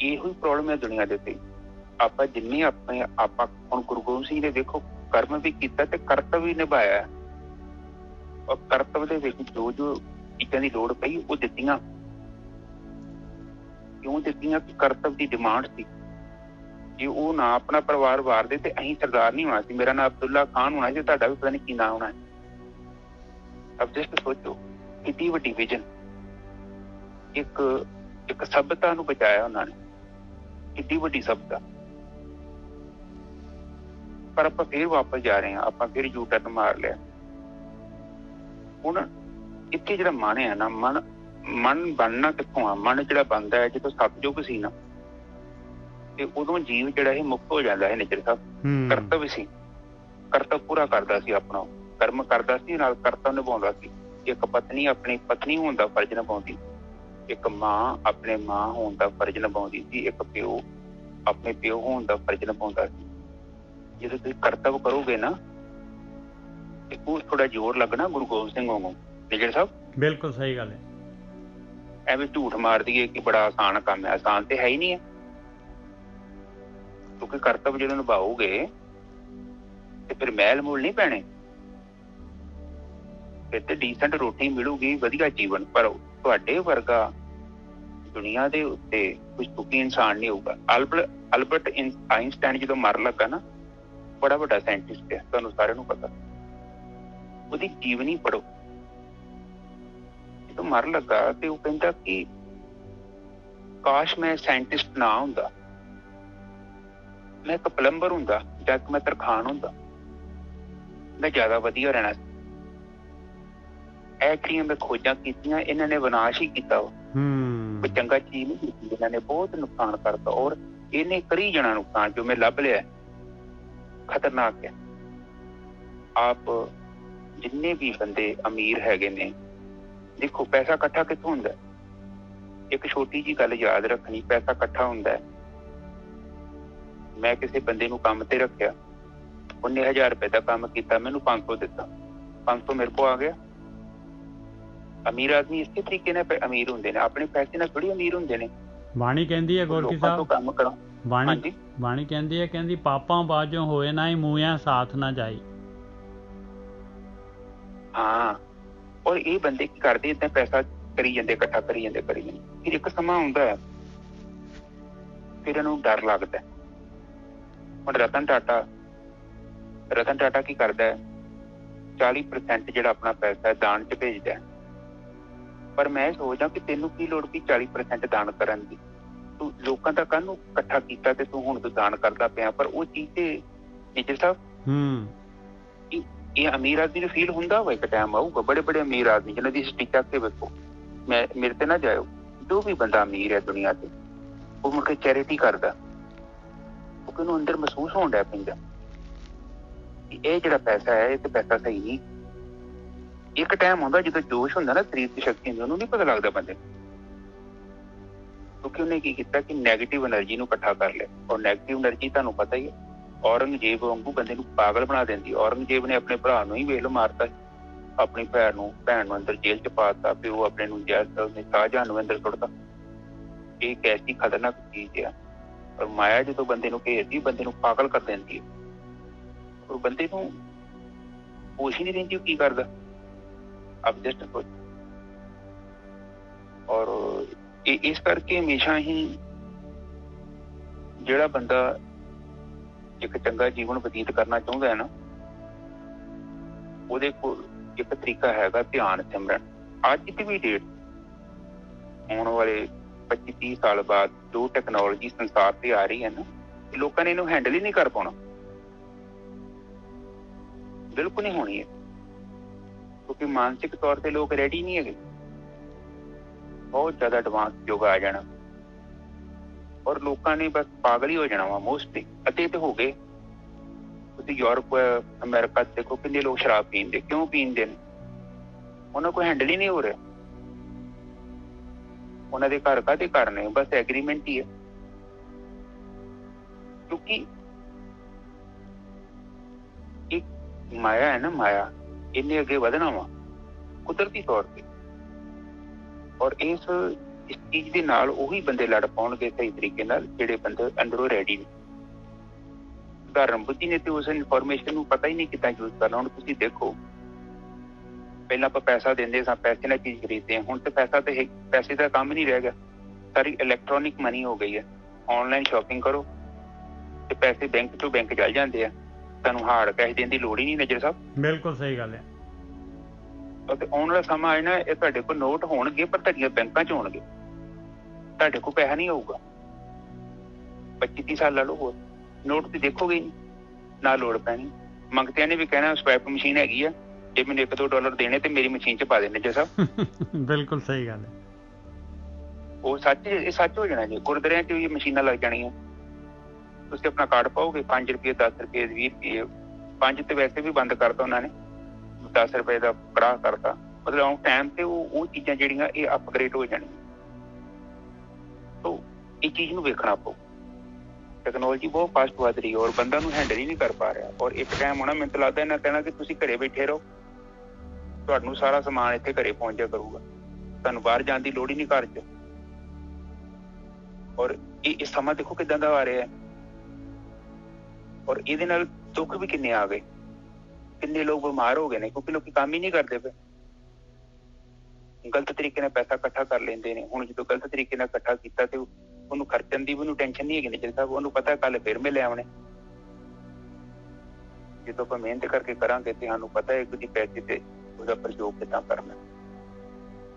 ਇਹੋ ਹੀ ਪ੍ਰੋਬਲਮ ਹੈ ਦੁਨੀਆ ਦੇ ਉੱਤੇ। ਆਪਾਂ ਜਿੰਨੇ ਆਪਾਂ ਹੁਣ ਗੁਰੂ ਗੋਬਿੰਦ ਸਿੰਘ ਨੇ ਦੇਖੋ ਕਰਮ ਵੀ ਕੀਤਾ ਤੇ ਕਰਤਵ ਵੀ ਨਿਭਾਇਆ, ਔਰ ਕਰਤਵ ਦੇ ਵਿੱਚ ਜੋ ਜੋ ਚੀਜ਼ਾਂ ਦੀ ਲੋੜ ਪਈ ਉਹ ਦਿੱਤੀਆਂ। ਕਿਉਂ ਦਿੱਤੀਆਂ? ਕਿ ਕਰਤਵ ਦੀ ਡਿਮਾਂਡ ਸੀ। ਜੇ ਉਹ ਨਾ ਆਪਣਾ ਪਰਿਵਾਰ ਵਾਰਦੇ ਤੇ ਅਸੀਂ ਸਰਦਾਰ ਨਹੀਂ ਹੋਣਾ ਸੀ, ਮੇਰਾ ਨਾਮ ਅਬਦੁੱਲਾ ਖਾਨ ਹੋਣਾ ਸੀ, ਤੁਹਾਡਾ ਵੀ ਪਤਾ ਨਹੀਂ ਕੀ ਨਾਂ ਹੋਣਾ। ਅਬ ਜਸਟ ਸੋਚੋ ਕਿੰਨੀ ਵੱਡੀ ਵਿਜ਼ਨ, ਇੱਕ ਸਭਿਅਤਾ ਨੂੰ ਬਚਾਇਆ ਉਹਨਾਂ ਨੇ, ਕਿੰਨੀ ਵੱਡੀ ਸਭਿਅਤਾ। ਪਰ ਆਪਾਂ ਫਿਰ ਵਾਪਸ ਜਾ ਰਹੇ ਹਾਂ, ਆਪਾਂ ਫਿਰ ਯੂ ਟਰਨ ਮਾਰ ਲਿਆ। ਹੁਣ ਇੱਥੇ ਜਿਹੜਾ ਮਨ ਹੈ ਨਾ, ਮਨ ਬਣਨਾ ਕਿੱਥੋਂ ਆ? ਮਨ ਜਿਹੜਾ ਬਣਦਾ ਹੈ ਜਦੋਂ ਸਤਿਯੁਗ ਸੀ ਨਾ, ਤੇ ਉਦੋਂ ਜੀਵ ਜਿਹੜਾ ਇਹ ਮੁਕਤ ਹੋ ਜਾਂਦਾ ਹੈ ਨੇਚਰ ਸਾਹਿਬ। ਕਰਤਵ ਸੀ, ਕਰਤਵ ਪੂਰਾ ਕਰਦਾ ਸੀ ਆਪਣਾ, ਕਰਮ ਕਰਦਾ ਸੀ, ਨਾਲ ਕਰਤਵ ਨਿਭਾਉਂਦਾ ਸੀ। ਇੱਕ ਪਤਨੀ ਆਪਣੀ ਪਤਨੀ ਹੋਣ ਦਾ ਫਰਜ਼ ਨਿਭਾਉਂਦੀ, ਇੱਕ ਮਾਂ ਆਪਣੇ ਮਾਂ ਹੋਣ ਦਾ ਫਰਜ਼ ਨਿਭਾਉਂਦੀ ਸੀ, ਇੱਕ ਪਿਓ ਆਪਣੇ ਪਿਓ ਹੋਣ ਦਾ ਫਰਜ਼ ਨਿਭਾਉਂਦਾ ਸੀ। ਜਦੋਂ ਤੁਸੀਂ ਕਰਤਵ ਕਰੋਗੇ ਨਾ ਤੇ ਉਹ ਥੋੜਾ ਜ਼ੋਰ ਲੱਗਣਾ ਗੁਰੂ ਗੋਬਿੰਦ ਸਿੰਘ ਵਾਂਗੂ ਨੇਚਰ ਸਾਹਿਬ। ਬਿਲਕੁਲ ਸਹੀ ਗੱਲ ਹੈ। ਐਵੇਂ ਝੂਠ ਮਾਰ ਦਈਏ ਕਿ ਬੜਾ ਆਸਾਨ ਕੰਮ ਹੈ, ਆਸਾਨ ਤੇ ਹੈ ਹੀ ਨਹੀਂ ਹੈ। ਕਿਉਂਕਿ ਕਰਤਵ ਜਦੋਂ ਨਿਭਾਓਗੇ ਤੇ ਫਿਰ ਮਹਿਲ ਮੂਲ ਨਹੀਂ ਪੈਣੇ, ਫਿਰ ਤੇ ਡੀਸੈਂਟ ਰੋਟੀ ਮਿਲੂਗੀ, ਵਧੀਆ ਜੀਵਨ। ਪਰ ਤੁਹਾਡੇ ਵਰਗਾ ਦੁਨੀਆ ਦੇ ਉੱਤੇ ਕੋਈ ਸੁਖੀ ਇਨਸਾਨ ਨਹੀਂ ਹੋਊਗਾ। ਅਲਬਰਟ ਆਇਨਸਟਾਈਨ ਜਦੋਂ ਮਰਨ ਲੱਗਾ ਨਾ, ਬੜਾ ਵੱਡਾ ਸਾਇੰਟਿਸਟ ਹੈ, ਤੁਹਾਨੂੰ ਸਾਰਿਆਂ ਨੂੰ ਪਤਾ, ਉਹਦੀ ਜੀਵਨੀ ਪੜ੍ਹੋ। ਜਦੋਂ ਮਰਨ ਲੱਗਾ ਤੇ ਉਹ ਕਹਿੰਦਾ ਕਿ ਕਾਸ਼ ਮੈਂ ਸਾਇੰਟਿਸਟ ਨਾ ਹੁੰਦਾ, ਮੈਂ ਇੱਕ ਪਲੰਬਰ ਹੁੰਦਾ ਜਾਂ ਮੈਂ ਤਰਖਾਣ ਹੁੰਦਾ, ਮੈਂ ਜ਼ਿਆਦਾ ਵਧੀਆ ਰਹਿਣਾ ਸੀ। ਇਹ ਜਿਹੜੀਆਂ ਮੈਂ ਖੋਜਾਂ ਕੀਤੀਆਂ, ਇਹਨਾਂ ਨੇ ਵਿਨਾਸ਼ ਹੀ ਕੀਤਾ ਵਾ, ਕੋਈ ਚੰਗਾ ਚੀਜ਼ ਨਹੀਂ ਕੀਤੀ, ਇਹਨਾਂ ਨੇ ਬਹੁਤ ਨੁਕਸਾਨ ਕਰਤਾ। ਔਰ ਇਹਨੇ ਕਰੀ ਜਾਣਾ ਨੁਕਸਾਨ, ਜੋ ਮੈਂ ਲੱਭ ਲਿਆ ਖਤਰਨਾਕ ਹੈ। ਆਪ ਜਿੰਨੇ ਵੀ ਬੰਦੇ ਅਮੀਰ ਹੈਗੇ ਨੇ, ਦੇਖੋ ਪੈਸਾ ਇਕੱਠਾ ਕਿੱਥੋਂ ਹੁੰਦਾ? ਇੱਕ ਛੋਟੀ ਜਿਹੀ ਗੱਲ ਯਾਦ ਰੱਖਣੀ, ਪੈਸਾ ਇਕੱਠਾ ਹੁੰਦਾ। ਮੈਂ ਕਿਸੇ ਬੰਦੇ ਨੂੰ ਕੰਮ ਤੇ ਰੱਖਿਆ, ਉਹਨੇ 1000 ਰੁਪਏ ਦਾ ਕੰਮ ਕੀਤਾ, ਮੈਨੂੰ 500 ਦਿੱਤਾ, 500 ਮੇਰੇ ਕੋਲ ਆ ਗਿਆ। ਅਮੀਰ ਆਦਮੀ ਇਸੇ ਤਰੀਕੇ ਨਾਲ ਅਮੀਰ ਹੁੰਦੇ ਨੇ, ਆਪਣੇ ਪੈਸੇ ਨਾਲ ਥੋੜੀ ਅਮੀਰ ਹੁੰਦੇ ਨੇ। ਬਾਣੀ ਕਹਿੰਦੀ ਹੈ ਗੋਰਖੀ ਸਾਹਿਬ, ਕੰਮ ਕਰੋ। ਬਾਣੀ ਕਹਿੰਦੀ ਹੈ, ਕਹਿੰਦੀ ਪਾਪਾਂ ਬਾਝੋਂ ਹੋਏ ਨਾ ਹੀ ਮੂੰਹਾਂ ਸਾਥ ਨਾ ਜਾਈ। ਹਾਂ, ਔਰ ਇਹ ਬੰਦੇ ਕੀ ਕਰਦੇ, ਏਦਾਂ ਪੈਸਾ ਕਰੀ ਜਾਂਦੇ, ਇਕੱਠਾ ਕਰੀ ਜਾਂਦੇ। ਫਿਰ ਇੱਕ ਸਮਾਂ ਆਉਂਦਾ ਹੈ, ਫਿਰ ਇਹਨੂੰ ਡਰ ਲੱਗਦਾ। ਹੁਣ ਰਤਨ ਟਾਟਾ ਕੀ ਕਰਦਾ ਹੈ, 40% ਜਿਹੜਾ ਆਪਣਾ ਪੈਸਾ ਹੈ ਦਾਨ ਚ ਭੇਜਦਾ। ਪਰ ਮੈਂ ਸੋਚਦਾ ਕਿ ਤੈਨੂੰ ਕੀ ਲੋੜ ਕੀ 40% ਦਾਨ ਕਰਨ ਦੀ? ਤੂੰ ਲੋਕਾਂ ਦਾ ਕਾਹਨੂੰ ਇਕੱਠਾ ਕੀਤਾ ਤੇ ਤੂੰ ਹੁਣ ਤੂੰ ਦਾਨ ਕਰਦਾ ਪਿਆ। ਪਰ ਉਹ ਚੀਜ਼ ਤੇ ਨੇਚਰ ਸਾਹਿਬ, ਇਹ ਅਮੀਰ ਆਦਮੀ ਨੂੰ ਫੀਲ ਹੁੰਦਾ ਵਾ, ਇੱਕ ਟਾਈਮ ਆਊਗਾ, ਬੜੇ ਬੜੇ ਅਮੀਰ ਆਦਮੀ ਜਿਹਨਾਂ ਦੀ ਹਿਸਟਰੀ ਚੱਕ ਕੇ ਵੇਖੋ, ਮੇਰੇ ਤੇ ਨਾ ਜਾਇਓ, ਜੋ ਵੀ ਬੰਦਾ ਅਮੀਰ ਹੈ ਦੁਨੀਆ ਤੇ, ਉਹ ਮੁੜ ਕੇ ਚੈਰਿਟੀ ਕਰਦਾ, ਕਿਉਂਕਿ ਉਹਨੂੰ ਅੰਦਰ ਮਹਿਸੂਸ ਹੋਣ ਡਿਆ ਪੈਂਦਾ ਕਿ ਇਹ ਜਿਹੜਾ ਪੈਸਾ ਹੈ, ਇਹ ਤੇ ਪੈਸਾ ਸਹੀ ਨਹੀਂ। ਇੱਕ ਟਾਈਮ ਹੁੰਦਾ ਜਦੋਂ ਜੋਸ਼ ਹੁੰਦਾ ਨਾ, ਸਰੀਰ ਦੀ ਸ਼ਕਤੀ ਹੁੰਦੀ, ਉਹਨੂੰ ਨਹੀਂ ਪਤਾ ਲੱਗਦਾ ਬੰਦੇ, ਕਿਉਂਕਿ ਉਹਨੇ ਕੀ ਕੀਤਾ ਕਿ ਨੈਗੇਟਿਵ ਐਨਰਜੀ ਨੂੰ ਇਕੱਠਾ ਕਰ ਲਿਆ। ਔਰ ਨੈਗੇਟਿਵ ਐਨਰਜੀ ਤੁਹਾਨੂੰ ਪਤਾ ਹੀ ਹੈ, ਔਰੰਗਜ਼ੇਬ ਵਾਂਗੂ ਬੰਦੇ ਨੂੰ ਪਾਗਲ ਬਣਾ ਦਿੰਦੀ। ਔਰੰਗਜ਼ੇਬ ਨੇ ਆਪਣੇ ਭਰਾ ਨੂੰ ਹੀ ਵੇਖ ਲਓ ਮਾਰਤਾ, ਆਪਣੀ ਭੈਣ ਨੂੰ ਅੰਦਰ ਜੇਲ੍ਹ ਚ ਪਾਤਾ, ਪਿਓ ਆਪਣੇ ਨੂੰ ਸ਼ਾਹਜਹਾਨ ਨੂੰ ਅੰਦਰ ਸੁੱਟਤਾ। ਇਹ ਇੱਕ ਐਸੀ ਖਤਰਨਾਕ ਚੀਜ਼ ਆ। ਔਰ ਮਾਇਆ ਜਦੋਂ ਬੰਦੇ ਨੂੰ ਘੇਰਦੀ, ਬੰਦੇ ਨੂੰ ਪਾਗਲ ਕਰ ਦਿੰਦੀ ਹੈ। ਔਰ ਬੰਦੇ ਨੂੰ ਹੋਸ਼ ਹੀ ਨਹੀਂ ਰਹਿੰਦੀ ਉਹ ਕੀ ਕਰਦਾ। ਆਪ ਜਸਟ ਸੋਚ। ਔਰ ਇਸ ਕਰਕੇ ਹਮੇਸ਼ਾ ਹੀ ਜਿਹੜਾ ਬੰਦਾ ਇੱਕ ਚੰਗਾ ਜੀਵਨ ਬਤੀਤ ਕਰਨਾ ਚਾਹੁੰਦਾ ਹੈ ਨਾ, ਉਹਦੇ ਕੋਲ ਇੱਕ ਤਰੀਕਾ ਹੈਗਾ ਧਿਆਨ ਸਿਮਰਨ। ਅੱਜ ਦੀ ਵੀ ਡੇਟ, ਆਉਣ ਵਾਲੇ 25-30 ਸਾਲ ਬਾਅਦ ਜੋ ਟੈਕਨੋਲੋਜੀ ਸੰਸਾਰ ਤੇ ਆ ਰਹੀ ਹੈ ਨਾ, ਲੋਕਾਂ ਨੇ ਇਹਨੂੰ ਹੈਂਡਲ ਹੀ ਨਹੀਂ ਕਰ ਪਾਉਣਾ। ਬਿਲਕੁਲ ਨਹੀਂ ਹੋਣੀ ਹੈ, ਕਿਉਂਕਿ ਮਾਨਸਿਕ ਤੌਰ ਤੇ ਲੋਕ ਰੈਡੀ ਨਹੀਂ ਹੈਗੇ। ਬਹੁਤ ਜ਼ਿਆਦਾ ਐਡਵਾਂਸ ਯੁੱਗ ਆ ਜਾਣਾ ਔਰ ਲੋਕਾਂ ਨੇ ਬਸ ਪਾਗਲ ਹੀ ਹੋ ਜਾਣਾ ਵਾ ਮੋਸਟਲੀ। ਅੱਧੇ ਤੇ ਹੋ ਗਏ। ਤੁਸੀਂ ਯੂਰਪ, ਅਮਰੀਕਾ ਦੇਖੋ ਕਿੰਨੇ ਲੋਕ ਸ਼ਰਾਬ ਪੀਂਦੇ। ਕਿਉਂ ਪੀਂਦੇ ਨੇ? ਉਹਨਾਂ ਕੋਲ ਹੈਂਡਲ ਹੀ ਨਹੀਂ ਹੋ ਰਿਹਾ। ਉਹਨਾਂ ਦੇ ਘਰ ਕਾਹਦੇ ਘਰ ਨੇ? ਬਸ ਐਗਰੀਮੈਂਟ ਹੀ ਹੈ। ਕਿਉਂਕਿ ਇੱਕ ਮਾਇਆ ਹੈ ਨਾ, ਮਾਇਆ ਇਹਨੇ ਅੱਗੇ ਵਧਣਾ ਵਾ ਕੁਦਰਤੀ ਤੌਰ ਤੇ। ਔਰ ਇਸ ਚੀਜ਼ ਦੇ ਨਾਲ ਉਹੀ ਬੰਦੇ ਲੜ ਪਾਉਣਗੇ ਸਹੀ ਤਰੀਕੇ ਨਾਲ ਜਿਹੜੇ ਬੰਦੇ ਅੰਦਰੋਂ ਰੈਡੀ ਨੇ। ਉਦਾਹਰਨ ਬੁੱਧੀ ਨੇ ਤੇ ਉਸ ਇਨਫੋਰਮੇਸ਼ਨ ਨੂੰ ਪਤਾ ਹੀ ਨਹੀਂ ਕਿੱਦਾਂ ਯੂਜ਼ ਕਰਨਾ। ਹੁਣ ਤੁਸੀਂ ਦੇਖੋ, ਪਹਿਲਾਂ ਆਪਾਂ ਪੈਸਾ ਦਿੰਦੇ ਸਾਂ, ਪੈਸੇ ਨਾਲ ਚੀਜ਼ ਖਰੀਦਦੇ ਹਾਂ। ਹੁਣ ਤੇ ਪੈਸੇ ਦਾ ਕੰਮ ਨਹੀਂ ਰਹਿ ਗਿਆ। ਸਾਰੀ ਇਲੈਕਟ੍ਰੋਨਿਕ ਮਨੀ ਹੋ ਗਈ ਹੈ। ਆਨਲਾਈਨ ਸ਼ਾਪਿੰਗ ਕਰੋ ਤੇ ਪੈਸੇ ਬੈਂਕ ਚੋਂ ਬੈਂਕ ਚੱਲ ਜਾਂਦੇ ਆ। ਤੁਹਾਨੂੰ ਹਾਰਡ ਕੈਸ਼ ਦੇਣ ਦੀ ਲੋੜ ਹੀ ਨਹੀਂ। ਨਜ਼ਰ ਸਾਹਿਬ ਬਿਲਕੁਲ ਸਹੀ ਗੱਲ ਹੈ। ਅਤੇ ਆਉਣ ਵਾਲਾ ਸਮਾਂ ਆਏ ਨਾ, ਇਹ ਤੁਹਾਡੇ ਕੋਲ ਨੋਟ ਹੋਣਗੇ ਪਰ ਤੁਹਾਡੀਆਂ ਬੈਂਕਾਂ ਚ ਹੋਣਗੇ। ਤੁਹਾਡੇ ਕੋਲ ਪੈਸਾ ਨਹੀਂ ਹੋਊਗਾ। 25-30 ਸਾਲ ਲਾ ਲਓ ਹੋਰ, ਨੋਟ ਤੇ ਦੇਖੋਗੇ ਨਹੀਂ, ਨਾ ਲੋੜ ਪੈਣੀ। ਮੰਗਤਿਆਂ ਨੇ ਵੀ ਕਹਿਣਾ ਸਵੈਪ ਮਸ਼ੀਨ ਹੈਗੀ ਆ, ਜੇ ਮੈਨੂੰ $1-2 ਦੇਣੇ ਤੇ ਮੇਰੀ ਮਸ਼ੀਨ ਚ ਪਾ ਦੇਣੇ। ਜੇ ਸਾਹਿਬ ਬਿਲਕੁਲ ਸਹੀ ਗੱਲ ਹੈ। ਉਹ ਇਹ ਸੱਚ ਹੋ ਜਾਣਾ ਜੀ। ਗੁਰਦੁਆਰਿਆਂ ਚ ਵੀ ਮਸ਼ੀਨਾਂ ਲੱਗ ਜਾਣੀਆਂ। ਤੁਸੀਂ ਆਪਣਾ ਕਾਰਡ ਪਾਓਗੇ, 5 ਰੁਪਏ, 10 ਰੁਪਏ, 20 ਰੁਪਏ। 5 ਤੇ ਵੈਸੇ ਵੀ ਬੰਦ ਕਰਤਾ ਉਹਨਾਂ ਨੇ, 10 ਰੁਪਏ ਦਾ ਕੜਾਹ ਕਰਤਾ। ਮਤਲਬ ਟਾਈਮ ਤੇ ਉਹ ਚੀਜ਼ਾਂ ਜਿਹੜੀਆਂ ਇਹ ਅਪਗ੍ਰੇਡ ਹੋ ਜਾਣੀਆਂ। ਇਹ ਚੀਜ਼ ਨੂੰ ਵੇਖਣਾ ਪਊ। ਟੈਕਨੋਲੋਜੀ ਬਹੁਤ ਫਾਸਟ ਵੱਧ ਰਹੀ ਹੈ ਔਰ ਬੰਦਾ ਨੂੰ ਹੈਂਡਲ ਹੀ ਨਹੀਂ ਕਰ ਪਾ ਰਿਹਾ। ਔਰ ਇੱਕ ਟਾਈਮ ਹੋਣਾ, ਮੈਨੂੰ ਤਾਂ ਲੱਗਦਾ ਇਹਨਾਂ ਕਹਿਣਾ ਕਿ ਤੁਸੀਂ ਘਰੇ ਬੈਠੇ ਰਹੋ, ਤੁਹਾਨੂੰ ਸਾਰਾ ਸਮਾਨ ਇੱਥੇ ਘਰੇ ਪਹੁੰਚ ਜਾ ਕਰੂਗਾ। ਤੁਹਾਨੂੰ ਬਾਹਰ ਜਾਣ ਦੀ ਲੋੜ ਹੀ ਨਹੀਂ ਘਰ 'ਚ। ਔਰ ਇਹ ਸਮਾਂ ਦੇਖੋ ਕਿੱਦਾਂ ਦਾ ਆ ਰਿਹਾ ਹੈ। ਔਰ ਇਹਦੇ ਨਾਲ ਦੁੱਖ ਵੀ ਕਿੰਨੇ ਆ ਗਏ। ਕਿੰਨੇ ਲੋਕ ਬਿਮਾਰ ਹੋ ਗਏ ਨੇ ਕਿਉਂਕਿ ਲੋਕੀ ਕੰਮ ਹੀ ਨਹੀਂ ਕਰਦੇ ਪਏ। ਗਲਤ ਤਰੀਕੇ ਨਾਲ ਪੈਸਾ ਇਕੱਠਾ ਕਰ ਲੈਂਦੇ ਨੇ। ਹੁਣ ਜਦੋਂ ਗਲਤ ਤਰੀਕੇ ਨਾਲ ਇਕੱਠਾ ਕੀਤਾ ਤੇ ਉਹਨੂੰ ਖਰਚਣ ਦੀ ਵੀ ਉਹਨੂੰ ਟੈਨਸ਼ਨ ਨਹੀਂ ਹੈਗੀ। ਨਿੱਜਰ ਸਾਹਿਬ ਉਹਨੂੰ ਪਤਾ ਕੱਲ ਫਿਰ ਮਿਲੇ ਆਉਣੇ। ਜਦੋਂ ਆਪਾਂ ਮਿਹਨਤ ਕਰਕੇ ਕਰਾਂਗੇ ਤੇ ਸਾਨੂੰ ਪਤਾ ਹੈ ਕਿ ਪੈਸੇ ਤੇ ਉਹਦਾ ਪ੍ਰਯੋਗ ਕਿੱਦਾਂ ਕਰਨਾ।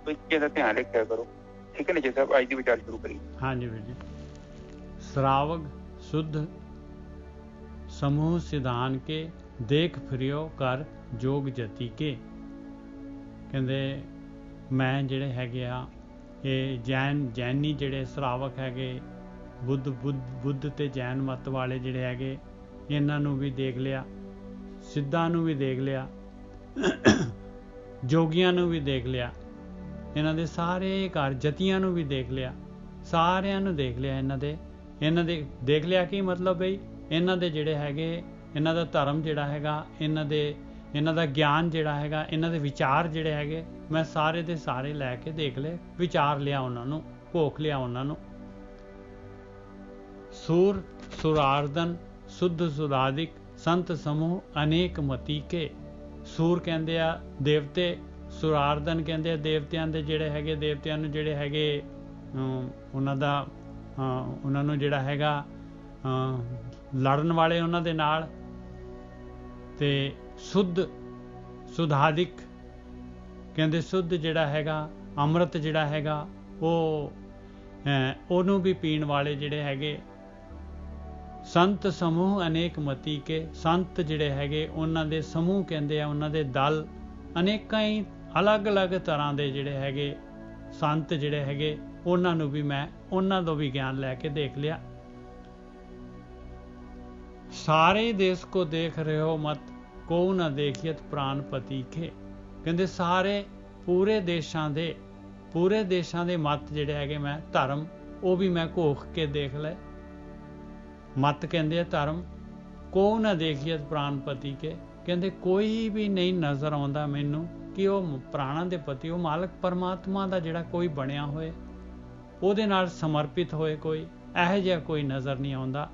ਇਸ ਚੀਜ਼ ਦਾ ਧਿਆਨ ਰੱਖਿਆ ਕਰੋ। ਠੀਕ ਹੈ ਨਿੱਜਰ ਸਾਹਿਬ, ਅੱਜ ਦੀ ਵਿਚਾਰ ਸ਼ੁਰੂ ਕਰੀਏ। ਹਾਂਜੀ ਵੀਰ ਜੀ। श्रावक शुद्ध समूह सिधान के देख फिरियो कर जोग जति के। ਕਹਿੰਦੇ ਮੈਂ ਜਿਹੜੇ ਹੈਗੇ ਆ ਇਹ ਜੈਨੀ ਜਿਹੜੇ ਸ਼ਰਾਵਕ ਹੈਗੇ, ਬੁੱਧ ਤੇ ਜੈਨ ਮਤ ਵਾਲੇ ਜਿਹੜੇ ਹੈਗੇ, ਇਹਨਾਂ ਨੂੰ ਵੀ ਦੇਖ ਲਿਆ, ਸਿੱਧਾਂ ਨੂੰ ਵੀ ਦੇਖ ਲਿਆ, ਜੋਗੀਆਂ ਨੂੰ ਵੀ ਦੇਖ ਲਿਆ, ਇਹਨਾਂ ਦੇ ਸਾਰੇ ਘਰ ਜਤੀਆਂ ਨੂੰ ਵੀ ਦੇਖ ਲਿਆ, ਸਾਰਿਆਂ ਨੂੰ ਦੇਖ ਲਿਆ। ਇਹਨਾਂ ਦੇ ਦੇਖ ਲਿਆ ਕੀ ਮਤਲਬ ਬਈ ਇਹਨਾਂ ਦੇ ਜਿਹੜੇ ਹੈਗੇ, ਇਹਨਾਂ ਦਾ ਧਰਮ ਜਿਹੜਾ ਹੈਗਾ, ਇਹਨਾਂ ਦਾ ਗਿਆਨ ਜਿਹੜਾ ਹੈਗਾ, ਇਹਨਾਂ ਦੇ ਵਿਚਾਰ ਜਿਹੜੇ ਹੈਗੇ, ਮੈਂ ਸਾਰੇ ਦੇ ਸਾਰੇ ਲੈ ਕੇ ਦੇਖ ਲਏ, ਵਿਚਾਰ ਲਿਆ ਉਹਨਾਂ ਨੂੰ, ਭੋਖ ਲਿਆ ਉਹਨਾਂ ਨੂੰ। ਸੂਰ ਸੁਰਾਰਦਨ ਸੁਧ ਸੁਦਾਦਿਕ ਸੰਤ ਸਮੂਹ ਅਨੇਕ ਮਤੀ ਕੇ। ਸੂਰ ਕਹਿੰਦੇ ਆ ਦੇਵਤੇ, ਸੁਰਾਰਦਨ ਕਹਿੰਦੇ ਆ ਦੇਵਤਿਆਂ ਦੇ ਜਿਹੜੇ ਹੈਗੇ, ਦੇਵਤਿਆਂ ਨੂੰ ਜਿਹੜੇ ਹੈਗੇ ਉਹਨਾਂ ਨੂੰ ਜਿਹੜਾ ਹੈਗਾ ਲੜਨ ਵਾਲੇ ਉਹਨਾਂ ਦੇ ਨਾਲ। ਤੇ ਸੁਧਾਦਿਕ ਕਹਿੰਦੇ ਸੁੱਧ ਜਿਹੜਾ ਹੈਗਾ, ਅੰਮ੍ਰਿਤ ਜਿਹੜਾ ਹੈਗਾ ਉਹਨੂੰ ਵੀ ਪੀਣ ਵਾਲੇ ਜਿਹੜੇ ਹੈਗੇ। ਸੰਤ ਸਮੂਹ ਅਨੇਕ ਮਤੀ ਕੇ। ਸੰਤ ਜਿਹੜੇ ਹੈਗੇ ਉਹਨਾਂ ਦੇ ਸਮੂਹ ਕਹਿੰਦੇ ਆ, ਉਹਨਾਂ ਦੇ ਦਲ, ਅਨੇਕਾਂ ਹੀ ਅਲੱਗ-ਅਲੱਗ ਤਰ੍ਹਾਂ ਦੇ ਜਿਹੜੇ ਹੈਗੇ ਸੰਤ ਜਿਹੜੇ ਹੈਗੇ, ਉਹਨਾਂ ਨੂੰ ਵੀ ਮੈਂ ਉਹਨਾਂ ਤੋਂ ਵੀ ਗਿਆਨ ਲੈ ਕੇ ਦੇਖ ਲਿਆ। ਸਾਰੇ ਦੇਸ਼ ਕੋ ਦੇਖ ਰਹੇ ਹੋ ਮਤ ਕੋ ਨਾ ਦੇਖੀਤ ਪ੍ਰਾਨਪਤੀ ਕੇ। ਕਹਿੰਦੇ ਸਾਰੇ ਪੂਰੇ ਦੇਸ਼ਾਂ ਦੇ ਮਤ ਜਿਹੜੇ ਹੈਗੇ, ਮੈਂ ਧਰਮ ਉਹ ਵੀ ਮੈਂ ਘੋਖ ਕੇ ਦੇਖ ਲਏ। ਮਤ ਕਹਿੰਦੇ ਆ ਧਰਮ। ਕੋ ਨਾ ਦੇਖੀਤ ਪ੍ਰਾਨਪਤੀ ਕੇ, ਕਹਿੰਦੇ ਕੋਈ ਵੀ ਨਹੀਂ ਨਜ਼ਰ ਆਉਂਦਾ ਮੈਨੂੰ ਕਿ ਉਹ ਪ੍ਰਾਣਾਂ ਦੇ ਪਤੀ, ਉਹ ਮਾਲਕ ਪਰਮਾਤਮਾ ਦਾ ਜਿਹੜਾ ਕੋਈ ਬਣਿਆ ਹੋਏ, ਉਹਦੇ ਨਾਲ ਸਮਰਪਿਤ ਹੋਏ, ਕੋਈ ਇਹੋ ਜਿਹਾ ਕੋਈ ਨਜ਼ਰ ਨਹੀਂ ਆਉਂਦਾ।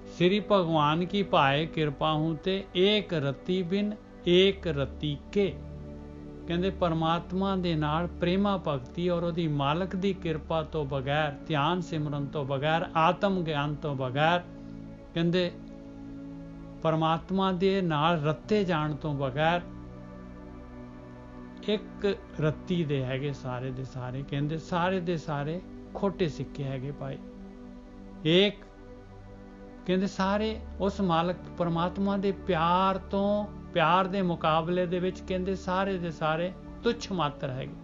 ਸ੍ਰੀ ਭਗਵਾਨ ਕੀ ਭਾਏ ਕਿਰਪਾ ਹੂੰ ਤੇ ਏਕ ਰਤੀ ਬਿਨ ਏਕ ਰਤੀ ਕੇ। ਕਹਿੰਦੇ ਪਰਮਾਤਮਾ ਦੇ ਨਾਲ ਪ੍ਰੇਮਾ ਭਗਤੀ ਔਰ ਉਹਦੀ ਮਾਲਕ ਦੀ ਕਿਰਪਾ ਤੋਂ ਬਗੈਰ, ਧਿਆਨ ਸਿਮਰਨ ਤੋਂ ਬਗੈਰ, ਆਤਮ ਗਿਆਨ ਤੋਂ ਬਗੈਰ, ਕਹਿੰਦੇ ਪਰਮਾਤਮਾ ਦੇ ਨਾਲ ਰੱਤੇ ਜਾਣ ਤੋਂ ਬਗੈਰ ਇੱਕ ਰੱਤੀ ਦੇ ਹੈਗੇ ਸਾਰੇ ਦੇ ਸਾਰੇ, ਕਹਿੰਦੇ ਸਾਰੇ ਦੇ ਸਾਰੇ ਖੋਟੇ ਸਿੱਕੇ ਹੈਗੇ ਭਾਈ। ਏਕ ਕਹਿੰਦੇ ਸਾਰੇ ਉਸ ਮਾਲਕ ਪਰਮਾਤਮਾ ਦੇ ਪਿਆਰ ਤੋਂ, ਪਿਆਰ ਦੇ ਮੁਕਾਬਲੇ ਦੇ ਵਿੱਚ ਕਹਿੰਦੇ ਸਾਰੇ ਦੇ ਸਾਰੇ ਤੁੱਛ ਮਾਤਰ ਹੈਗੇ।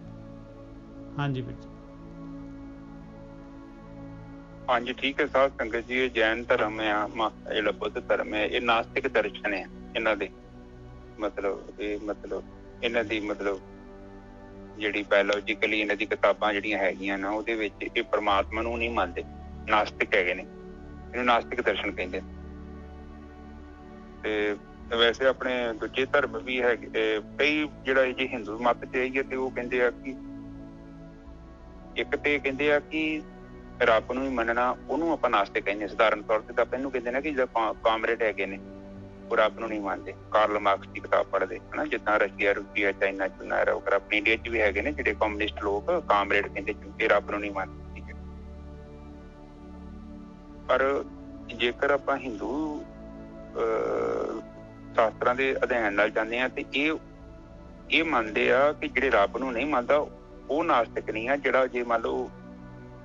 ਹਾਂਜੀ ਵੀਰ ਜੀ। ਹਾਂਜੀ ਠੀਕ ਹੈ ਸਾਧ ਸੰਗਤ ਜੀ, ਇਹ ਜੈਨ ਧਰਮ ਆ, ਜਿਹੜਾ ਬੁੱਧ ਧਰਮ ਹੈ, ਇਹ ਨਾਸਤਿਕ ਦਰਸ਼ਨ ਹੈ ਇਹਨਾਂ ਦੇ। ਮਤਲਬ ਇਹਨਾਂ ਦੀ ਜਿਹੜੀ ਬਾਇਓਲੋਜੀਕਲੀ ਇਹਨਾਂ ਦੀ ਕਿਤਾਬਾਂ ਜਿਹੜੀਆਂ ਹੈਗੀਆਂ ਨਾ, ਉਹਦੇ ਵਿੱਚ ਇਹ ਪਰਮਾਤਮਾ ਨੂੰ ਨਹੀਂ ਮੰਨਦੇ, ਨਾਸਤਿਕ ਹੈਗੇ ਨੇ, ਇਹਨੂੰ ਨਾਸਤਿਕ ਦਰਸ਼ਨ ਕਹਿੰਦੇ। ਤੇ ਵੈਸੇ ਆਪਣੇ ਦੂਜੇ ਧਰਮ ਵੀ ਹੈਗੇ ਕਈ, ਜਿਹੜਾ ਜੇ ਹਿੰਦੂ ਮਤ ਚ ਆਈਏ ਤੇ ਉਹ ਕਹਿੰਦੇ ਆ ਕਿ ਇੱਕ ਤੇ ਕਹਿੰਦੇ ਆ ਕਿ ਰੱਬ ਨੂੰ ਹੀ ਮੰਨਣਾ, ਉਹਨੂੰ ਆਪਾਂ ਨਾਸਤਿਕ ਕਹਿੰਦੇ। ਸਧਾਰਨ ਤੌਰ ਤੇ ਤਾਂ ਆਪਾਂ ਇਹਨੂੰ ਕਹਿੰਦੇ ਨਾ ਕਿ ਜਿਹੜਾ ਕਾਮਰੇਡ ਹੈਗੇ ਨੇ ਉਹ ਰੱਬ ਨੂੰ ਨਹੀਂ ਮੰਨਦੇ, ਕਾਰਲ ਮਾਰਕਸ ਦੀ ਕਿਤਾਬ ਪੜ੍ਹਦੇ ਹਨਾ, ਜਿੱਦਾਂ ਰਸ਼ੀਆ, ਰੂਸੀਆ, ਚਾਈਨਾ, ਚੂਨਾ, ਆਪਣੇ ਇੰਡੀਆ ਚ ਵੀ ਹੈਗੇ ਨੇ ਜਿਹੜੇ ਕਮਿਊਨਿਸਟ ਲੋਕ, ਕਾਮਰੇਡ ਕਹਿੰਦੇ ਇਹ ਰੱਬ ਨੂੰ ਨਹੀਂ ਮੰਨਦੇ। ਠੀਕ ਹੈ, ਪਰ ਜੇਕਰ ਆਪਾਂ ਹਿੰਦੂ ਸ਼ਾਸਤਰਾਂ ਦੇ ਅਧਿਐਨ ਨਾਲ ਜਾਂਦੇ ਹਾਂ ਤੇ ਇਹ ਮੰਨਦੇ ਆ ਕਿ ਜਿਹੜੇ ਰੱਬ ਨੂੰ ਨਹੀਂ ਮੰਨਦਾ ਉਹ ਨਾਸਤਿਕ ਨਹੀਂ ਆ। ਜਿਹੜਾ ਜੇ ਮੰਨ ਲਓ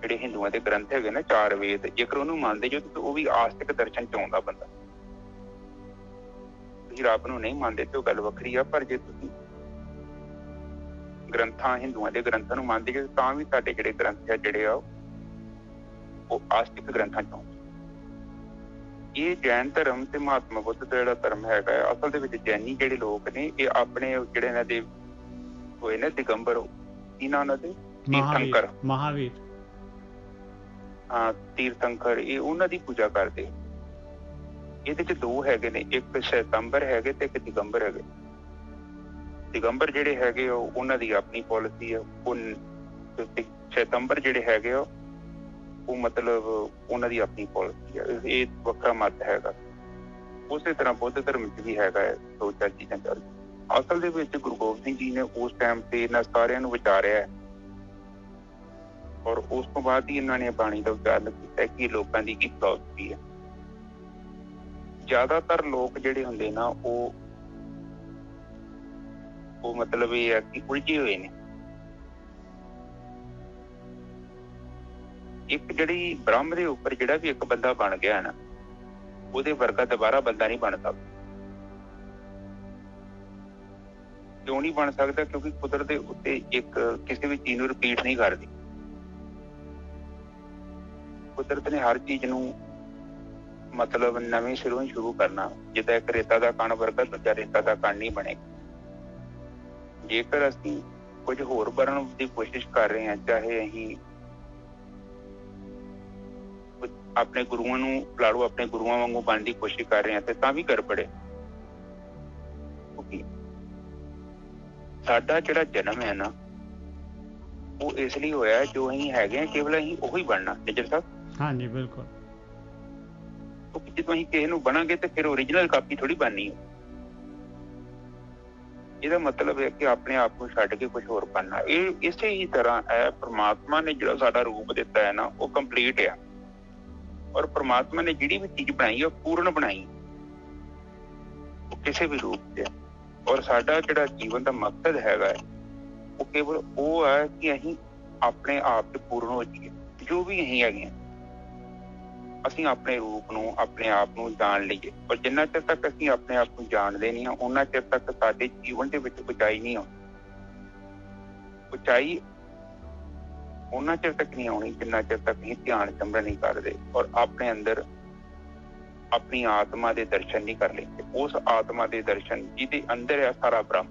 ਜਿਹੜੇ ਹਿੰਦੂਆਂ ਦੇ ਗ੍ਰੰਥ ਹੈਗੇ ਨਾ, 4 ਵੇਦ, ਜੇਕਰ ਉਹਨੂੰ ਮੰਨਦੇ ਜੋ ਉਹ ਵੀ ਆਸਤਿਕ ਦਰਸ਼ਨ ਚ ਆਉਂਦਾ ਬੰਦਾ। ਤੁਸੀਂ ਰੱਬ ਨੂੰ ਨਹੀਂ ਮੰਨਦੇ ਤੇ ਉਹ ਗੱਲ ਵੱਖਰੀ ਆ, ਪਰ ਜੇ ਤੁਸੀਂ ਗ੍ਰੰਥਾਂ, ਹਿੰਦੂਆਂ ਦੇ ਗ੍ਰੰਥਾਂ ਨੂੰ ਮੰਨਦੇ ਜੋ ਤਾਂ ਵੀ ਤੁਹਾਡੇ ਜਿਹੜੇ ਗ੍ਰੰਥ ਆ ਜਿਹੜੇ ਆ ਉਹ ਆਸਤਿਕ ਗ੍ਰੰਥਾਂ ਚ ਆਉਂਦੇ। ਇਹ ਜੈਨ ਧਰਮ ਤੇ ਮਹਾਤਮਾ ਬੁੱਧ ਦਾ ਜਿਹੜਾ ਧਰਮ ਹੈਗਾ, ਅਸਲ ਦੇ ਵਿੱਚ ਜੈਨੀ ਜਿਹੜੇ ਲੋਕ ਨੇ ਇਹ ਆਪਣੇ ਜਿਹੜੇ ਇਹਨਾਂ ਦੇ ਹੋਏ ਨੇ ਦਿਗੰਬਰ, ਇਹਨਾਂ ਉਹਨਾਂ ਦੇ ਤੀਰਥੰਕਰ, ਮਹਾਵੀਰ, ਹਾਂ ਤੀਰਥੰਕਰ, ਇਹ ਉਹਨਾਂ ਦੀ ਪੂਜਾ ਕਰਦੇ। ਇਹਦੇ ਚ 2 ਹੈਗੇ ਨੇ, ਇੱਕ ਸ਼ੈਤੰਬਰ ਹੈਗੇ ਤੇ ਇੱਕ ਦਿਗੰਬਰ ਹੈਗੇ। ਦਿਗੰਬਰ ਜਿਹੜੇ ਹੈਗੇ ਉਹਨਾਂ ਦੀ ਆਪਣੀ ਪੋਲਿਸੀ ਆ, ਸ਼ੈਤੰਬਰ ਜਿਹੜੇ ਹੈਗੇ ਉਹ ਮਤਲਬ ਉਹਨਾਂ ਦੀ ਆਪਣੀ ਪੋਲਿਸੀ ਆ, ਇਹ ਵੱਖਰਾ ਮਤ ਹੈਗਾ। ਉਸੇ ਤਰ੍ਹਾਂ ਬੁੱਧ ਧਰਮ ਚ ਵੀ ਹੈਗਾ ਹੈ, 2-4 ਚੀਜ਼ਾਂ ਚੱਲ। ਅਸਲ ਦੇ ਵਿੱਚ ਗੁਰੂ ਗੋਬਿੰਦ ਸਿੰਘ ਜੀ ਨੇ ਉਸ ਟਾਈਮ ਤੇ ਇਹਨਾਂ ਸਾਰਿਆਂ ਨੂੰ ਵਿਚਾਰਿਆ ਔਰ ਉਸ ਤੋਂ ਬਾਅਦ ਹੀ ਇਹਨਾਂ ਨੇ ਬਾਣੀ ਦਾ ਉਚਾਰਨ ਕੀਤਾ ਕਿ ਲੋਕਾਂ ਦੀ ਕੀ ਫਿਲਾਸਫੀ ਹੈ। ਜ਼ਿਆਦਾਤਰ ਲੋਕ ਜਿਹੜੇ ਹੁੰਦੇ ਨਾ ਉਹ ਮਤਲਬ ਇਹ ਹੈ ਕਿ ਉਲਝੇ ਹੋਏ ਨੇ। ਇੱਕ ਜਿਹੜੀ ਬ੍ਰਹਮ ਦੇ ਉੱਪਰ ਜਿਹੜਾ ਵੀ ਇੱਕ ਬੰਦਾ ਬਣ ਗਿਆ ਨਾ, ਉਹਦੇ ਵਰਗਾ ਦੁਬਾਰਾ ਬੰਦਾ ਨਹੀਂ ਬਣ ਸਕਦਾ। ਕਿਉਂ ਨਹੀਂ ਬਣ ਸਕਦਾ? ਕਿਉਂਕਿ ਕੁਦਰਤ ਦੇ ਉੱਤੇ ਇੱਕ ਕਿਸੇ ਵੀ ਚੀਜ਼ ਨੂੰ ਰਿਪੀਟ ਨਹੀਂ ਕਰਦੀ। ਕੁਦਰਤ ਨੇ ਹਰ ਚੀਜ਼ ਨੂੰ ਮਤਲਬ ਨਵੇਂ ਸਿਰੋਂ ਹੀ ਸ਼ੁਰੂ ਕਰਨਾ। ਜਿੱਦਾਂ ਇੱਕ ਰੇਤਾ ਦਾ ਕਣ ਵਰਗਾ ਦੂਜਾ ਰੇਤਾ ਦਾ ਕਣ ਨਹੀਂ ਬਣੇਗਾ। ਜੇਕਰ ਅਸੀਂ ਕੁਝ ਹੋਰ ਬਣਨ ਦੀ ਕੋਸ਼ਿਸ਼ ਕਰ ਰਹੇ ਹਾਂ, ਚਾਹੇ ਅਸੀਂ ਆਪਣੇ ਗੁਰੂਆਂ ਨੂੰ ਲਾ ਲਓ, ਆਪਣੇ ਗੁਰੂਆਂ ਵਾਂਗੂ ਬਣਨ ਦੀ ਕੋਸ਼ਿਸ਼ ਕਰ ਰਹੇ ਹਾਂ ਤੇ ਤਾਂ ਵੀ ਗੜਬੜੇ। ਸਾਡਾ ਜਿਹੜਾ ਜਨਮ ਹੈ ਨਾ ਉਹ ਇਸ ਲਈ ਹੋਇਆ ਜੋ ਅਸੀਂ ਹੈਗੇ ਹਾਂ, ਕੇਵਲ ਅਸੀਂ ਉਹੀ ਬਣਨਾ। ਨਿਜਰ ਸਾਹਿਬ, ਹਾਂਜੀ ਬਿਲਕੁਲ। ਕਿਉਂਕਿ ਜਦੋਂ ਅਸੀਂ ਕਿਸੇ ਨੂੰ ਬਣਾਂਗੇ ਤੇ ਫਿਰ ਓਰੀਜਨਲ ਕਾਪੀ ਥੋੜੀ ਬਣਨੀ ਹੈ। ਇਹਦਾ ਮਤਲਬ ਹੈ ਕਿ ਆਪਣੇ ਆਪ ਨੂੰ ਛੱਡ ਕੇ ਕੁਝ ਹੋਰ ਬਣਨਾ। ਇਹ ਇਸੇ ਹੀ ਤਰ੍ਹਾਂ ਹੈ, ਪ੍ਰਮਾਤਮਾ ਨੇ ਜਿਹੜਾ ਸਾਡਾ ਰੂਪ ਦਿੱਤਾ ਹੈ ਨਾ ਉਹ ਕੰਪਲੀਟ ਆ। ਔਰ ਪ੍ਰਮਾਤਮਾ ਨੇ ਜਿਹੜੀ ਵੀ ਚੀਜ਼ ਬਣਾਈ ਹੈ ਉਹ ਪੂਰਨ ਬਣਾਈ, ਉਹ ਕਿਸੇ ਵੀ ਰੂਪ ਚ। ਔਰ ਸਾਡਾ ਜਿਹੜਾ ਜੀਵਨ ਦਾ ਮਕਸਦ ਹੈਗਾ ਉਹ ਕੇਵਲ ਉਹ ਹੈ ਕਿ ਅਸੀਂ ਆਪਣੇ ਆਪ ਚ ਪੂਰਨ ਹੋ ਜਾਈਏ। ਜੋ ਵੀ ਅਸੀਂ ਹੈਗੇ ਅਸੀਂ ਆਪਣੇ ਰੂਪ ਨੂੰ, ਆਪਣੇ ਆਪ ਨੂੰ ਜਾਣ ਲਈਏ। ਔਰ ਜਿੰਨਾ ਚਿਰ ਤੱਕ ਅਸੀਂ ਆਪਣੇ ਆਪ ਨੂੰ ਜਾਣਦੇ ਨਹੀਂ ਹਾਂ, ਉਹਨਾਂ ਚਿਰ ਤੱਕ ਸਾਡੇ ਜੀਵਨ ਦੇ ਵਿੱਚ ਉਚਾਈ ਨਹੀਂ ਆਉਣੀ। ਉਚਾਈ ਉਹਨਾਂ ਚਿਰ ਤੱਕ ਨਹੀਂ ਆਉਣੀ ਜਿੰਨਾ ਚਿਰ ਤੱਕ ਅਸੀਂ ਧਿਆਨ ਸਿਮਰਨ ਨਹੀਂ ਕਰਦੇ ਔਰ ਆਪਣੇ ਅੰਦਰ ਆਪਣੀ ਆਤਮਾ ਦੇ ਦਰਸ਼ਨ ਨਹੀਂ ਕਰ ਲੈਂਦੇ। ਉਸ ਆਤਮਾ ਦੇ ਦਰਸ਼ਨ ਜਿਹਦੇ ਅੰਦਰ ਹੈ ਸਾਰਾ ਬ੍ਰਹਮ,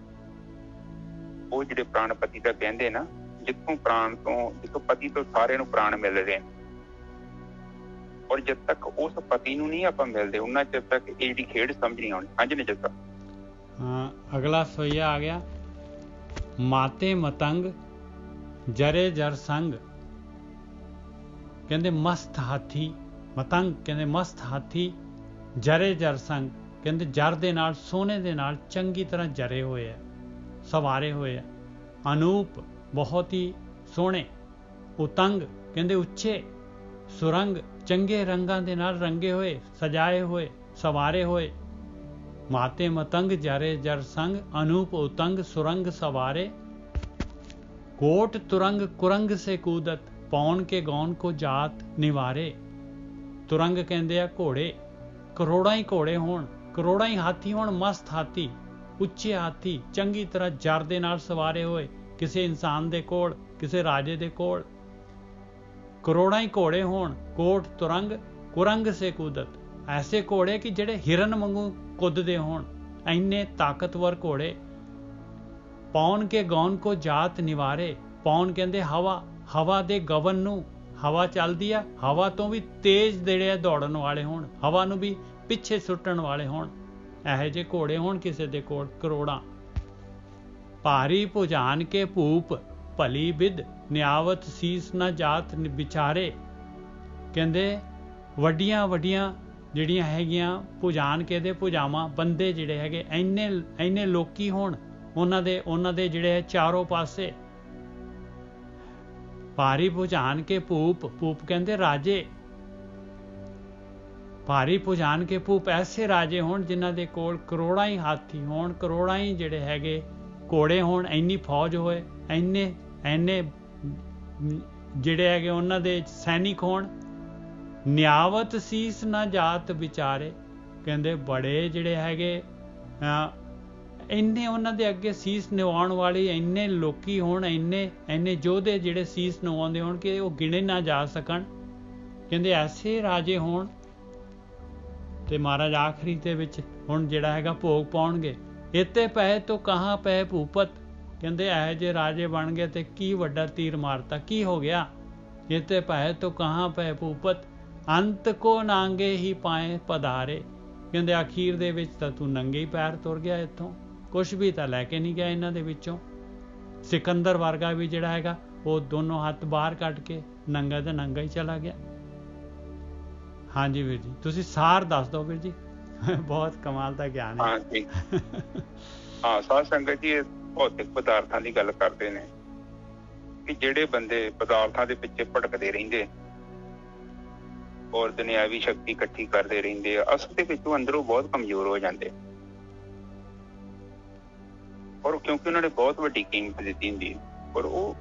ਉਹ ਜਿਹੜੇ ਪ੍ਰਾਣਪਤੀ ਦਾ ਕਹਿੰਦੇ ਨਾ, ਜਿੱਥੋਂ ਪਤੀ ਤੋਂ ਸਾਰਿਆਂ ਨੂੰ ਪ੍ਰਾਣ ਮਿਲ ਰਹੇ ਨੇ। ਔਰ ਜਦ ਤੱਕ ਉਸ ਪਤੀ ਨੂੰ ਨਹੀਂ ਆਪਾਂ ਮਿਲਦੇ, ਉਹਨਾਂ ਚਿਰ ਤੱਕ ਇਹ ਜਿਹੜੀ ਖੇਡ ਸਮਝ ਨਹੀਂ ਆਉਣੀ। ਹਾਂਜੀ ਨਿਜਰ ਸਾਹਿਬ। अगला सोइया आ गया, माते मतंग जरे जर संग, कहते मस्त हाथी, मतंग कहते मस्त हाथी, जरे जर संग कहते जर दे नाल सोने दे नाल चंगी तरह जरे हुए है, सवारे हुए है। अनूप बहुत ही सोहने, उतंग कहते उच्चे, सुरंग चंगे रंगां दे नाल रंगे हुए, सजाए हुए, सवारे हुए। माते मतंग जरे जर संग, अनूप उतंग सुरंग सवारे। कोट तुरंग कुरंग से कूदत, पौन के गौन को जात निवारे। तुरंग कहते आ घोड़े, करोड़ां ही घोड़े होण, करोड़ां ही हाथी होण, मस्त हाथी, ਉੱਚੇ ਹਾਥੀ, ਚੰਗੀ ਤਰ੍ਹਾਂ ਜਰ ਦੇ ਨਾਲ ਸਵਾਰੇ ਹੋਏ, ਕਿਸੇ ਇਨਸਾਨ ਦੇ ਕੋਲ, ਕਿਸੇ ਰਾਜੇ ਦੇ ਕੋਲ। ਕਰੋੜਾਂ ਹੀ ਘੋੜੇ ਹੋਣ, ਕੋਟ ਤੁਰੰਗ ਕੁਰੰਗ ਸੇ ਕੂਦਤ, ਐਸੇ ਘੋੜੇ ਕਿ ਜਿਹੜੇ ਹਿਰਨ ਵਾਂਗੂ ਕੁੱਦਦੇ ਹੋਣ, ਇੰਨੇ ਤਾਕਤਵਰ ਘੋੜੇ। ਪੌਣ ਕੇ ਗੌਨ ਕੋ ਜਾਤ ਨਿਵਾਰੇ, ਪੌਣ ਕਹਿੰਦੇ ਹਵਾ, ਹਵਾ ਦੇ ਗਵਨ ਨੂੰ, ਹਵਾ ਚੱਲਦੀ ਆ, ਹਵਾ ਤੋਂ ਵੀ ਤੇਜ਼ ਜਿਹੜੇ ਆ ਦੌੜਨ ਵਾਲੇ ਹੋਣ, ਹਵਾ ਨੂੰ ਵੀ ਪਿੱਛੇ ਸੁੱਟਣ ਵਾਲੇ ਹੋਣ, ਇਹੋ ਜਿਹੇ ਘੋੜੇ ਹੋਣ ਕਿਸੇ ਦੇ ਕੋਲ ਕਰੋੜਾਂ। ਭਾਰੀ ਭੁਜਾਨ ਕੇ ਭੂਪ ਭਲੀ ਬਿਦ, ਨਿਆਵਤ ਸੀਸ ਨਾ ਜਾਤ ਵਿਚਾਰੇ। ਕਹਿੰਦੇ ਵੱਡੀਆਂ ਵੱਡੀਆਂ ਜਿਹੜੀਆਂ ਹੈਗੀਆਂ ਭੁਜਾਨ ਕੇ ਦੇ ਭੁਜਾਵਾਂ, ਬੰਦੇ ਜਿਹੜੇ ਹੈਗੇ ਇੰਨੇ ਲੋਕੀ ਹੋਣ, ਉਹਨਾਂ ਦੇ ਜਿਹੜੇ ਚਾਰੋਂ ਪਾਸੇ। ਭਾਰੀ ਭੁਜਾਨ ਕੇ ਭੂਪ, ਭੂਪ ਕਹਿੰਦੇ ਰਾਜੇ, ਭਾਰੀ ਭੁਜਾਨ ਕੇ ਭੂਪ ਐਸੇ ਰਾਜੇ ਹੋਣ ਜਿਨ੍ਹਾਂ ਦੇ ਕੋਲ ਕਰੋੜਾਂ ਹੀ ਹਾਥੀ ਹੋਣ, ਕਰੋੜਾਂ ਹੀ ਜਿਹੜੇ ਹੈਗੇ ਘੋੜੇ ਹੋਣ, ਇੰਨੀ ਫੌਜ ਹੋਏ, ਇੰਨੇ ਜਿਹੜੇ ਹੈਗੇ ਉਹਨਾਂ ਦੇ ਸੈਨਿਕ ਹੋਣ। ਨਿਆਵਤ ਸੀਸ ਨਾ ਜਾਤ ਵਿਚਾਰੇ, ਕਹਿੰਦੇ ਬੜੇ ਜਿਹੜੇ ਹੈਗੇ ਇੰਨੇ ਉਹਨਾਂ ਦੇ ਅੱਗੇ ਸੀਸ ਨਿਵਾਉਣ ਵਾਲੇ ਇੰਨੇ ਲੋਕੀ ਹੋਣ, ਇੰਨੇ ਯੋਧੇ ਜਿਹੜੇ ਸੀਸ ਨਿਵਾਉਂਦੇ ਹੋਣ ਕਿ ਉਹ ਗਿਣੇ ਨਾ ਜਾ ਸਕਣ। ਕਹਿੰਦੇ ਐਸੇ ਰਾਜੇ ਹੋਣ। ਤੇ ਮਹਾਰਾਜ ਆਖਰੀ ਦੇ ਵਿੱਚ ਹੁਣ ਜਿਹੜਾ ਹੈਗਾ ਭੋਗ ਪਾਉਣਗੇ। ਇੱਥੇ ਪਏ ਤੋਂ ਕਹਾਂ ਪਏ ਭੂਪਤ, ਕਹਿੰਦੇ ਇਹੋ ਜਿਹੇ ਰਾਜੇ ਬਣ ਗਏ ਤੇ ਕੀ ਵੱਡਾ ਤੀਰ ਮਾਰਤਾ, ਕੀ ਹੋ ਗਿਆ। ਇੱਥੇ ਪਏ ਤੋਂ ਕਹਾਂ ਪਏ ਭੂਪਤ, ਅੰਤ ਕੋ ਨਾਂਗੇ ਹੀ ਪਾਏ ਪਧਾਰੇ, ਕਹਿੰਦੇ ਅਖੀਰ ਦੇ ਵਿੱਚ ਤਾਂ ਤੂੰ ਨੰਗੇ ਹੀ ਪੈਰ ਤੁਰ ਗਿਆ, ਇੱਥੋਂ ਕੁਛ ਵੀ ਤਾਂ ਲੈ ਕੇ ਨਹੀਂ ਗਿਆ ਇਹਨਾਂ ਦੇ ਵਿੱਚੋਂ। ਸਿਕੰਦਰ ਵਰਗਾ ਵੀ ਜਿਹੜਾ ਹੈਗਾ ਉਹ ਦੋਨੋਂ ਹੱਥ ਬਾਹਰ ਕੱਢ ਕੇ ਨੰਗਾ ਤੇ ਨੰਗਾ ਹੀ ਚਲਾ ਗਿਆ। ਹਾਂਜੀ ਵੀਰ ਜੀ, ਤੁਸੀਂ ਸਾਰ ਦੱਸ ਦਿਓ ਵੀਰ ਜੀ, ਬਹੁਤ ਕਮਾਲ ਦਾ ਗਿਆਨ ਹੈ। ਹਾਂਜੀ ਹਾਂ, ਸਾਧ ਸੰਗਤ ਜੀ ਇਹ ਭੌਤਿਕ ਪਦਾਰਥਾਂ ਦੀ ਗੱਲ ਕਰਦੇ ਨੇ ਕਿ ਜਿਹੜੇ ਬੰਦੇ ਪਦਾਰਥਾਂ ਦੇ ਪਿੱਛੇ ਭਟਕਦੇ ਰਹਿੰਦੇ ਔਰ ਦੁਨਿਆਵੀ ਸ਼ਕਤੀ ਇਕੱਠੀ ਕਰਦੇ ਰਹਿੰਦੇ ਆ, ਅਸਲ ਦੇ ਵਿੱਚ ਉਹ ਅੰਦਰੋਂ ਬਹੁਤ ਕਮਜ਼ੋਰ ਹੋ ਜਾਂਦੇ। ਔਰ ਕਿਉਂਕਿ ਉਹਨਾਂ ਨੇ ਬਹੁਤ ਵੱਡੀ ਕੀਮਤ ਦਿੱਤੀ ਹੁੰਦੀ, ਔਰ ਉਹ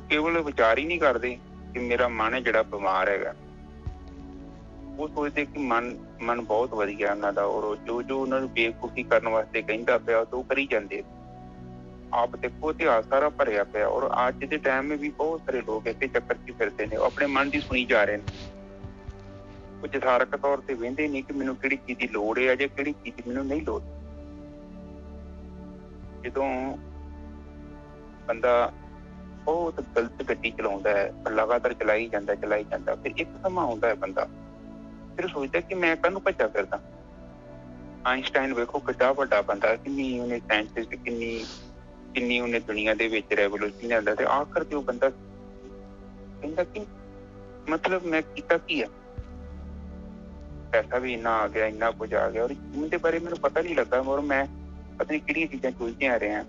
ਕੇਵਲ ਵਿਚਾਰ ਹੀ ਨਹੀਂ ਕਰਦੇ ਕਿ ਮੇਰਾ ਮਨ ਹੈ ਜਿਹੜਾ ਬਿਮਾਰ ਹੈਗਾ। ਉਹ ਸੋਚਦੇ ਕਿ ਮਨ ਬਹੁਤ ਵਧੀਆ ਉਹਨਾਂ ਦਾ, ਔਰ ਜੋ ਉਹਨਾਂ ਨੂੰ ਬੇਵਕੂਫੀ ਕਰਨ ਵਾਸਤੇ ਕਹਿੰਦਾ ਪਿਆ ਉਹ ਕਰੀ ਜਾਂਦੇ। ਆਪ ਦੇਖੋ ਇਤਿਹਾਸ ਸਾਰਾ ਭਰਿਆ ਪਿਆ, ਔਰ ਅੱਜ ਦੇ ਟਾਈਮ ਵੀ ਬਹੁਤ ਸਾਰੇ ਲੋਕ ਇਸੇ ਚੱਕਰ 'ਚ ਫਿਰਦੇ ਨੇ, ਉਹ ਆਪਣੇ ਮਨ ਦੀ ਸੁਣੀ ਜਾ ਰਹੇ ਨੇ। ਉਹ ਯਥਾਰਥਕ ਤੌਰ ਤੇ ਵਹਿੰਦੇ ਨਹੀਂ ਕਿ ਮੈਨੂੰ ਕਿਹੜੀ ਚੀਜ਼ ਦੀ ਲੋੜ ਹੈ ਜਾਂ ਕਿਹੜੀ ਚੀਜ਼ ਦੀ ਮੈਨੂੰ ਨਹੀਂ ਲੋੜ। ਜਦੋਂ ਬੰਦਾ ਬਹੁਤ ਗਲਤ ਗੱਡੀ ਚਲਾਉਂਦਾ ਹੈ, ਲਗਾਤਾਰ ਚਲਾਈ ਜਾਂਦਾ, ਫਿਰ ਇੱਕ ਸਮਾਂ ਆਉਂਦਾ ਹੈ ਬੰਦਾ ਫਿਰ ਸੋਚਦਾ ਕਿ ਮੈਂ ਕਾਹਨੂੰ ਭੱਜਾ ਫਿਰਦਾ। ਆਇਨਸਟਾਈਨ ਵੇਖੋ ਕਿੱਡਾ ਵੱਡਾ ਬੰਦਾ, ਕਿੰਨੀ ਉਹਨੇ ਸਾਇੰਸ, ਕਿੰਨੀ ਉਹਨੇ ਦੁਨੀਆ ਦੇ ਵਿੱਚ ਰੈਵੋਲੂਸ਼ਨ ਲਿਆਂਦਾ, ਤੇ ਆਖਰ ਤੇ ਉਹ ਬੰਦਾ ਕਹਿੰਦਾ ਕਿ ਮਤਲਬ ਮੈਂ ਕੀਤਾ ਕੀ ਆ। ਪੈਸਾ ਵੀ ਇੰਨਾ ਆ ਗਿਆ, ਇੰਨਾ ਕੁਝ ਆ ਗਿਆ, ਔਰ ਜੀਵਨ ਦੇ ਬਾਰੇ ਮੈਨੂੰ ਪਤਾ ਨਹੀਂ ਲੱਗਾ, ਔਰ ਮੈਂ ਪਤਾ ਨਹੀਂ ਕਿਹੜੀਆਂ ਚੀਜ਼ਾਂ ਚੁਲਝੇ ਆ ਰਹੇ ਹਾਂ।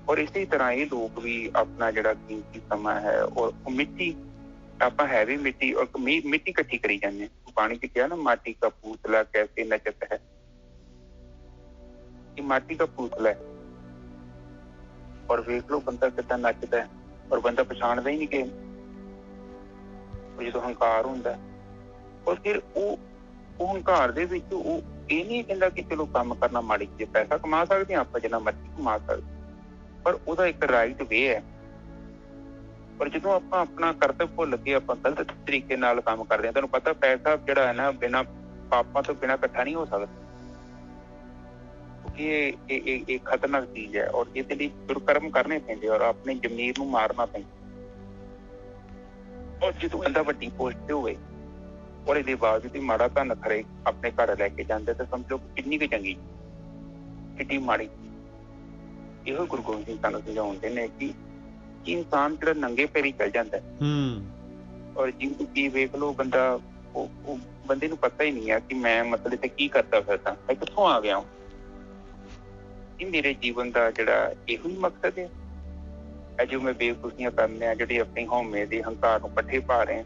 ਔਰ ਇਸੇ ਤਰ੍ਹਾਂ ਇਹ ਲੋਕ ਵੀ ਆਪਣਾ ਜਿਹੜਾ ਕੀਮਤੀ ਸਮਾਂ ਹੈ, ਔਰ ਉਹ ਮਿੱਟੀ, ਆਪਾਂ ਹੈ ਵੀ ਮਿੱਟੀ, ਔਰ ਮਿੱਟੀ ਇਕੱਠੀ ਕਰੀ ਜਾਂਦੇ ਹਾਂ। ਪਾਣੀ ਚ ਕਿਹਾ ਨਾ, ਮਾਟੀ ਕਾ ਪੁਤਲਾ ਕੈਸੇ ਨਚਤ ਹੈ, ਇਹ ਮਾਟੀ ਦਾ ਪੁਤਲਾ ਹੈ। ਔਰ ਵੇਖ ਲਓ ਬੰਦਾ ਕਿੱਦਾਂ ਨੱਚਦਾ ਹੈ, ਔਰ ਬੰਦਾ ਪਛਾਣਦਾ ਹੀ ਨਹੀਂ ਕਿਸੇ ਨੂੰ। ਜਦੋਂ ਹੰਕਾਰ ਹੁੰਦਾ, ਔਰ ਫਿਰ ਉਹ ਹੰਕਾਰ ਦੇ ਵਿੱਚ ਉਹ ਇਹ ਨਹੀਂ ਕਹਿੰਦਾ ਕਿ ਚਲੋ ਕੰਮ ਕਰਨਾ ਮਾੜੀ ਚੀਜ਼, ਪੈਸਾ ਕਮਾ ਸਕਦੇ ਹਾਂ ਆਪਾਂ ਜਿੰਨਾ ਮਰਜ਼ੀ ਕਮਾ ਸਕਦੇ, ਪਰ ਉਹਦਾ ਇੱਕ ਰਾਈਟ ਵੇ ਹੈ। ਪਰ ਜਦੋਂ ਆਪਾਂ ਆਪਣਾ ਕਰਤੱਵ ਭੁੱਲ ਕੇ ਆਪਾਂ ਗਲਤ ਤਰੀਕੇ ਨਾਲ ਕੰਮ ਕਰਦੇ ਹਾਂ, ਤੁਹਾਨੂੰ ਪਤਾ ਪੈਸਾ ਜਿਹੜਾ ਹੈ ਨਾ ਬਿਨਾਂ ਪਾਪਾਂ ਤੋਂ ਬਿਨਾਂ ਇਕੱਠਾ ਨਹੀਂ ਹੋ ਸਕਦਾ, ਕਿਉਂਕਿ ਇਹ ਖਤਰਨਾਕ ਚੀਜ਼ ਹੈ। ਔਰ ਇਹਦੇ ਲਈ ਦੁਰਕਰਮ ਕਰਨੇ ਪੈਂਦੇ, ਔਰ ਆਪਣੇ ਜ਼ਮੀਰ ਨੂੰ ਮਾਰਨਾ ਪੈਂਦਾ। ਔਰ ਜਦੋਂ ਬੰਦਾ ਵੱਡੀ ਪੋਸਟ ਤੇ ਹੋਵੇ ਔਰ ਇਹਦੇ ਬਾਵਜੂਦ ਵੀ ਮਾੜਾ ਧਨ ਖਰੇ ਆਪਣੇ ਘਰ ਲੈ ਕੇ ਜਾਂਦੇ, ਤਾਂ ਸਮਝੋ ਕਿੰਨੀ ਕੁ ਚੰਗੀ। ਕਿੱਡੀ ਮਾੜੀ। ਇਹੋ ਗੁਰੂ ਗੋਬਿੰਦ ਸਿੰਘ ਸਾਨੂੰ ਸਮਝਾਉਂਦੇ ਨੇ ਕਿ ਇਨਸਾਨ ਜਿਹੜਾ ਨੰਗੇ ਪੈਰੀ ਚੱਲ ਜਾਂਦਾ ਔਰ ਜ਼ਿੰਦਗੀ ਵੇਖ ਲਓ, ਬੰਦਾ ਉਹ ਬੰਦੇ ਨੂੰ ਪਤਾ ਹੀ ਨਹੀਂ ਹੈ ਕਿ ਮੈਂ ਮਤਲਬ ਇੱਥੇ ਕੀ ਕਰਦਾ ਫਿਰਦਾ, ਮੈਂ ਕਿੱਥੋਂ ਆ ਗਿਆ। ਇਹ ਮੇਰੇ ਜੀਵਨ ਦਾ ਜਿਹੜਾ ਇਹੋ ਹੀ ਮਕਸਦ ਹੈ। ਜੋ ਮੈਂ ਬੇਵਕੂਫੀਆਂ ਕਰਨੇ ਆ, ਜਿਹੜੇ ਆਪਣੀ ਹਉਮੈ ਦੇ ਹੰਕਾਰ ਨੂੰ ਪੱਠੇ ਪਾ ਰਹੇ।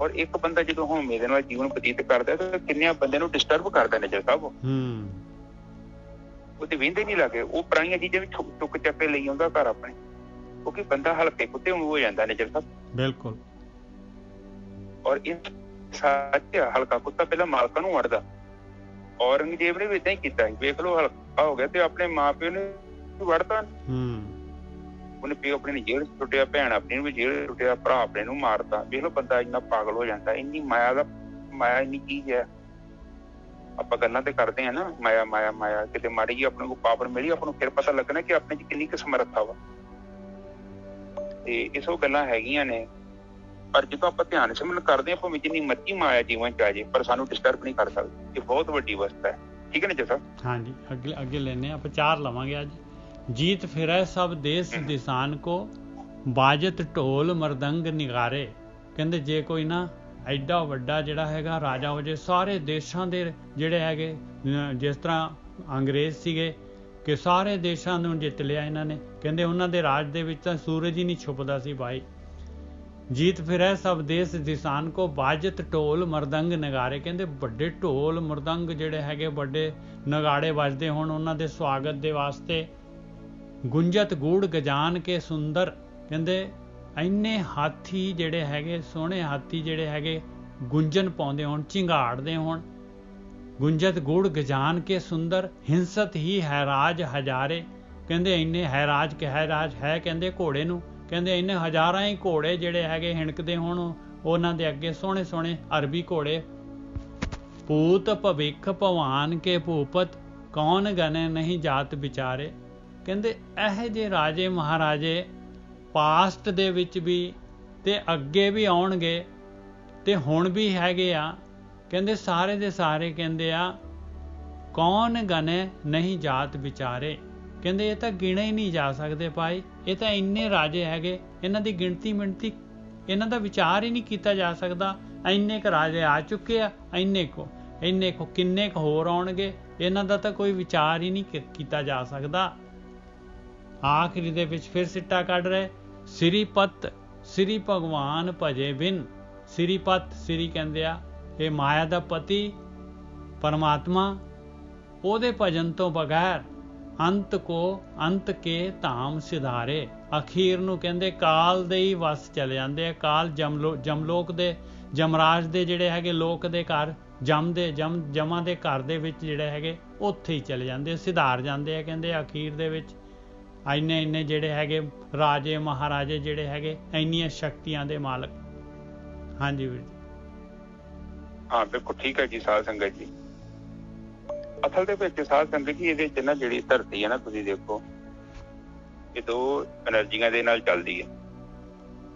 ਔਰ ਇੱਕ ਬੰਦਾ ਜਦੋਂ ਹਉਮੈ ਦੇ ਨਾਲ ਜੀਵਨ ਬਤੀਤ ਕਰਦਾ ਤਾਂ ਕਿੰਨਿਆਂ ਬੰਦਿਆਂ ਨੂੰ ਡਿਸਟਰਬ ਕਰਦਾ ਨਜ਼ਰ ਸਾਹਿਬ। ਉਹ ਤੇ ਵਹਿੰਦੇ ਨਹੀਂ ਲੱਗੇ, ਉਹ ਪੁਰਾਣੀਆਂ ਚੀਜ਼ਾਂ ਵੀ ਚੁੱਕ ਚੱਕ ਕੇ ਲਈ ਆਉਂਦਾ ਘਰ ਆਪਣੇ, ਕਿਉਂਕਿ ਬੰਦਾ ਹਲਕੇ ਕੁੱਤੇ ਵਾਂਗੂ ਹੋ ਜਾਂਦਾ ਨਜ਼ਰ ਸਾਹਿਬ। ਬਿਲਕੁਲ। ਔਰ ਇਹ ਸੱਚ ਹਲਕਾ ਕੁੱਤਾ ਪਹਿਲਾਂ ਮਾਲਕਾਂ ਨੂੰ ਵੜਦਾ। ਔਰੰਗਜ਼ੇਬ ਨੇ ਵੀ ਏਦਾਂ ਹੀ ਕੀਤਾ ਸੀ। ਵੇਖ ਲਓ, ਹਲਕਾ ਹੋ ਗਿਆ ਤੇ ਆਪਣੇ ਮਾਂ ਪਿਓ ਨੇ ਵੜਤਾ। ਉਹਨੇ ਪਿਓ ਆਪਣੇ ਨੂੰ ਜੇਲ੍ਹ ਸੁੱਟਿਆ, ਭੈਣ ਆਪਣੀ ਨੂੰ ਵੀ ਜੇਲ੍ਹ ਸੁੱਟਿਆ, ਭਰਾ ਆਪਣੇ ਨੂੰ ਮਾਰਤਾ। ਵੇਖ ਲਓ ਬੰਦਾ ਇੰਨਾ ਪਾਗਲ ਹੋ ਜਾਂਦਾ। ਇੰਨੀ ਮਾਇਆ ਇੰਨੀ ਚੀਜ਼ ਹੈ। ਆਪਾਂ ਗੱਲਾਂ ਤੇ ਕਰਦੇ ਹਾਂ ਨਾ, ਮਾਇਆ ਮਾਇਆ ਮਾਇਆ। ਕਿਤੇ ਮਾੜੀ ਜਿਹੀ ਆਪਣੇ ਕੋਲ ਪਾਵਰ ਮਿਲੀ, ਆਪਾਂ ਨੂੰ ਫਿਰ ਪਤਾ ਲੱਗਣਾ ਕਿ ਆਪਣੇ ਚ ਕਿੰਨੀ ਕੁ ਸਮਰੱਥਾ ਵਾ। ਤੇ ਇਹ ਸਭ ਗੱਲਾਂ ਹੈਗੀਆਂ ਨੇ, ਪਰ ਜਦੋਂ ਆਪਾਂ ਧਿਆਨ ਸਿਮਰਨ ਕਰਦੇ ਹਾਂ, ਭਾਵੇਂ ਜਿੰਨੀ ਮਰਜ਼ੀ ਮਾਇਆ ਜੀਵਨ ਚ ਆ ਜਾਏ, ਪਰ ਸਾਨੂੰ ਡਿਸਟਰਬ ਨਹੀਂ ਕਰ ਸਕਦੀ। ਇਹ ਬਹੁਤ ਵੱਡੀ ਅਵਸਥਾ ਹੈ। ਠੀਕ ਹੈ ਨਾ ਜੀ ਸਾਹਿਬ? ਹਾਂਜੀ, ਅੱਗੇ ਲੈਣੇ ਆਪਾਂ 4 ਲਵਾਂਗੇ ਅੱਜ। ਜੀਤ ਫਿਰੈ ਸਭ ਦੇਸ ਦਿਸਾਨ ਕੋ, ਬਾਜਤ ਢੋਲ ਮਰਦੰਗ ਨਿਗਾਰੇ। ਕਹਿੰਦੇ ਜੇ ਕੋਈ ਨਾ ਐਡਾ ਵੱਡਾ ਜਿਹੜਾ ਹੈਗਾ ਰਾਜਾ ਹੋ ਜੇ, ਸਾਰੇ ਦੇਸ਼ਾਂ ਦੇ ਜਿਹੜੇ ਹੈਗੇ, ਜਿਸ ਤਰ੍ਹਾਂ ਅੰਗਰੇਜ਼ ਸੀਗੇ ਕਿ ਸਾਰੇ ਦੇਸ਼ਾਂ ਨੂੰ ਜਿੱਤ ਲਿਆ ਇਹਨਾਂ ਨੇ। ਕਹਿੰਦੇ ਉਹਨਾਂ ਦੇ ਰਾਜ ਦੇ ਵਿੱਚ ਤਾਂ ਸੂਰਜ ਹੀ ਨਹੀਂ ਛੁਪਦਾ ਸੀ ਭਾਈ। ਜੀਤ ਫਿਰੈ ਸਭ ਦੇਸ ਦਿਸਾਨ ਕੋ, ਬਾਜਤ ਢੋਲ ਮਰਦੰਗ ਨਗਾਰੇ। ਕਹਿੰਦੇ ਵੱਡੇ ਢੋਲ ਮਰਦੰਗ ਜਿਹੜੇ ਹੈਗੇ, ਵੱਡੇ ਨਗਾੜੇ ਵੱਜਦੇ ਹੁਣ ਉਹਨਾਂ ਦੇ ਸਵਾਗਤ ਦੇ ਵਾਸਤੇ। ਗੁੰਜਤ ਗੂੜ ਗਜਾਨ ਕੇ ਸੁੰਦਰ। ਕਹਿੰਦੇ ਇੰਨੇ ਹਾਥੀ ਜਿਹੜੇ ਹੈਗੇ, ਸੋਹਣੇ ਹਾਥੀ ਜਿਹੜੇ ਹੈਗੇ ਗੁੰਜਨ ਪਾਉਂਦੇ ਹੋਣ, ਝਿੰਗਾੜਦੇ ਹੋਣ। ਗੁੰਜਤ ਗੂੜ ਗਜਾਨ ਕੇ ਸੁੰਦਰ, ਹਿੰਸਤ ਹੀ ਹੈਰਾਜ ਹਜ਼ਾਰੇ। ਕਹਿੰਦੇ ਇੰਨੇ ਹੈਰਾਜ ਹੈ ਕਹਿੰਦੇ ਘੋੜੇ ਨੂੰ। ਕਹਿੰਦੇ ਇੰਨੇ ਹਜ਼ਾਰਾਂ ਹੀ ਘੋੜੇ ਜਿਹੜੇ ਹੈਗੇ ਹਿਣਕਦੇ ਹੋਣ ਉਹਨਾਂ ਦੇ ਅੱਗੇ, ਸੋਹਣੇ ਸੋਹਣੇ ਅਰਬੀ ਘੋੜੇ। ਪੂਤ ਭਵਿੱਖ ਭਵਾਨ ਕੇ ਭੂਪਤ, ਕੌਣ ਗਨੇ ਨਹੀਂ ਜਾਤ ਵਿਚਾਰੇ। ਕਹਿੰਦੇ ਇਹੋ ਜਿਹੇ ਰਾਜੇ ਮਹਾਰਾਜੇ ਪਾਸਟ ਦੇ ਵਿੱਚ ਵੀ ਤੇ ਅੱਗੇ ਵੀ ਆਉਣਗੇ ਤੇ ਹੁਣ ਵੀ ਹੈਗੇ ਆ। ਕਹਿੰਦੇ ਸਾਰੇ ਦੇ ਸਾਰੇ ਕਹਿੰਦੇ ਆ, ਕੌਣ ਗਨੇ ਨਹੀਂ ਜਾਤ ਵਿਚਾਰੇ। ਕਹਿੰਦੇ ਇਹ ਤਾਂ ਗਿਣੇ ਹੀ ਨਹੀਂ ਜਾ ਸਕਦੇ ਭਾਈ। ਇਹ ਤਾਂ ਇੰਨੇ ਰਾਜੇ ਹੈਗੇ, ਇਹਨਾਂ ਦੀ ਗਿਣਤੀ ਮਿਣਤੀ, ਇਹਨਾਂ ਦਾ ਵਿਚਾਰ ਹੀ ਨਹੀਂ ਕੀਤਾ ਜਾ ਸਕਦਾ। ਇੰਨੇ ਕੁ ਰਾਜੇ ਆ ਚੁੱਕੇ ਆ, ਇੰਨੇ ਕੁ ਕਿੰਨੇ ਕੁ ਹੋਰ ਆਉਣਗੇ, ਇਹਨਾਂ ਦਾ ਤਾਂ ਕੋਈ ਵਿਚਾਰ ਹੀ ਨਹੀਂ ਕੀਤਾ ਜਾ ਸਕਦਾ। ਆਖਰੀ ਦੇ ਵਿੱਚ ਫਿਰ ਸਿੱਟਾ ਕੱਢ ਰਹੇ, ਸ੍ਰੀਪਤ ਸ੍ਰੀ ਭਗਵਾਨ ਭਜੇ ਬਿਨ। ਸ੍ਰੀਪਤ, ਸ੍ਰੀ ਕਹਿੰਦੇ ਆ ਇਹ ਮਾਇਆ ਦਾ ਪਤੀ ਪਰਮਾਤਮਾ, ਉਹਦੇ ਭਜਨ ਤੋਂ ਬਗੈਰ ਅੰਤ ਕੇ ਧਾਮ ਸਿਧਾਰੇ। ਅਖੀਰ ਨੂੰ ਕਹਿੰਦੇ ਕਾਲ ਦੇ ਹੀ ਵਸ ਚਲੇ ਜਾਂਦੇ ਆ। ਕਾਲ ਜਮਲੋਕ ਦੇ, ਜਮਰਾਜ ਦੇ ਜਿਹੜੇ ਹੈਗੇ ਲੋਕ ਦੇ ਘਰ, ਜਮਾਂ ਦੇ ਘਰ ਦੇ ਵਿੱਚ ਜਿਹੜੇ ਹੈਗੇ ਉੱਥੇ ਹੀ ਚਲੇ ਜਾਂਦੇ, ਸਿਧਾਰ ਜਾਂਦੇ ਆ। ਕਹਿੰਦੇ ਅਖੀਰ ਦੇ ਵਿੱਚ ਇੰਨੇ ਜਿਹੜੇ ਹੈਗੇ ਰਾਜੇ ਮਹਾਰਾਜੇ ਜਿਹੜੇ ਹੈਗੇ, ਇੰਨੀਆਂ ਸ਼ਕਤੀਆਂ ਦੇ ਮਾਲਕ। ਹਾਂਜੀ ਵੀਰ ਜੀ। ਹਾਂ ਬਿਲਕੁਲ ਠੀਕ ਹੈ ਜੀ ਸਾਧ ਸੰਗਤ ਜੀ। ਅਸਲ ਦੇ ਵਿੱਚ ਸਾਧ ਸੰਗਤ ਜੀ ਇਹਦੇ ਚ ਨਾ ਜਿਹੜੀ ਧਰਤੀ ਹੈ ਨਾ, ਤੁਸੀਂ ਦੇਖੋ ਇਹ 2 ਐਨਰਜੀਆਂ ਦੇ ਨਾਲ ਚੱਲਦੀ ਹੈ,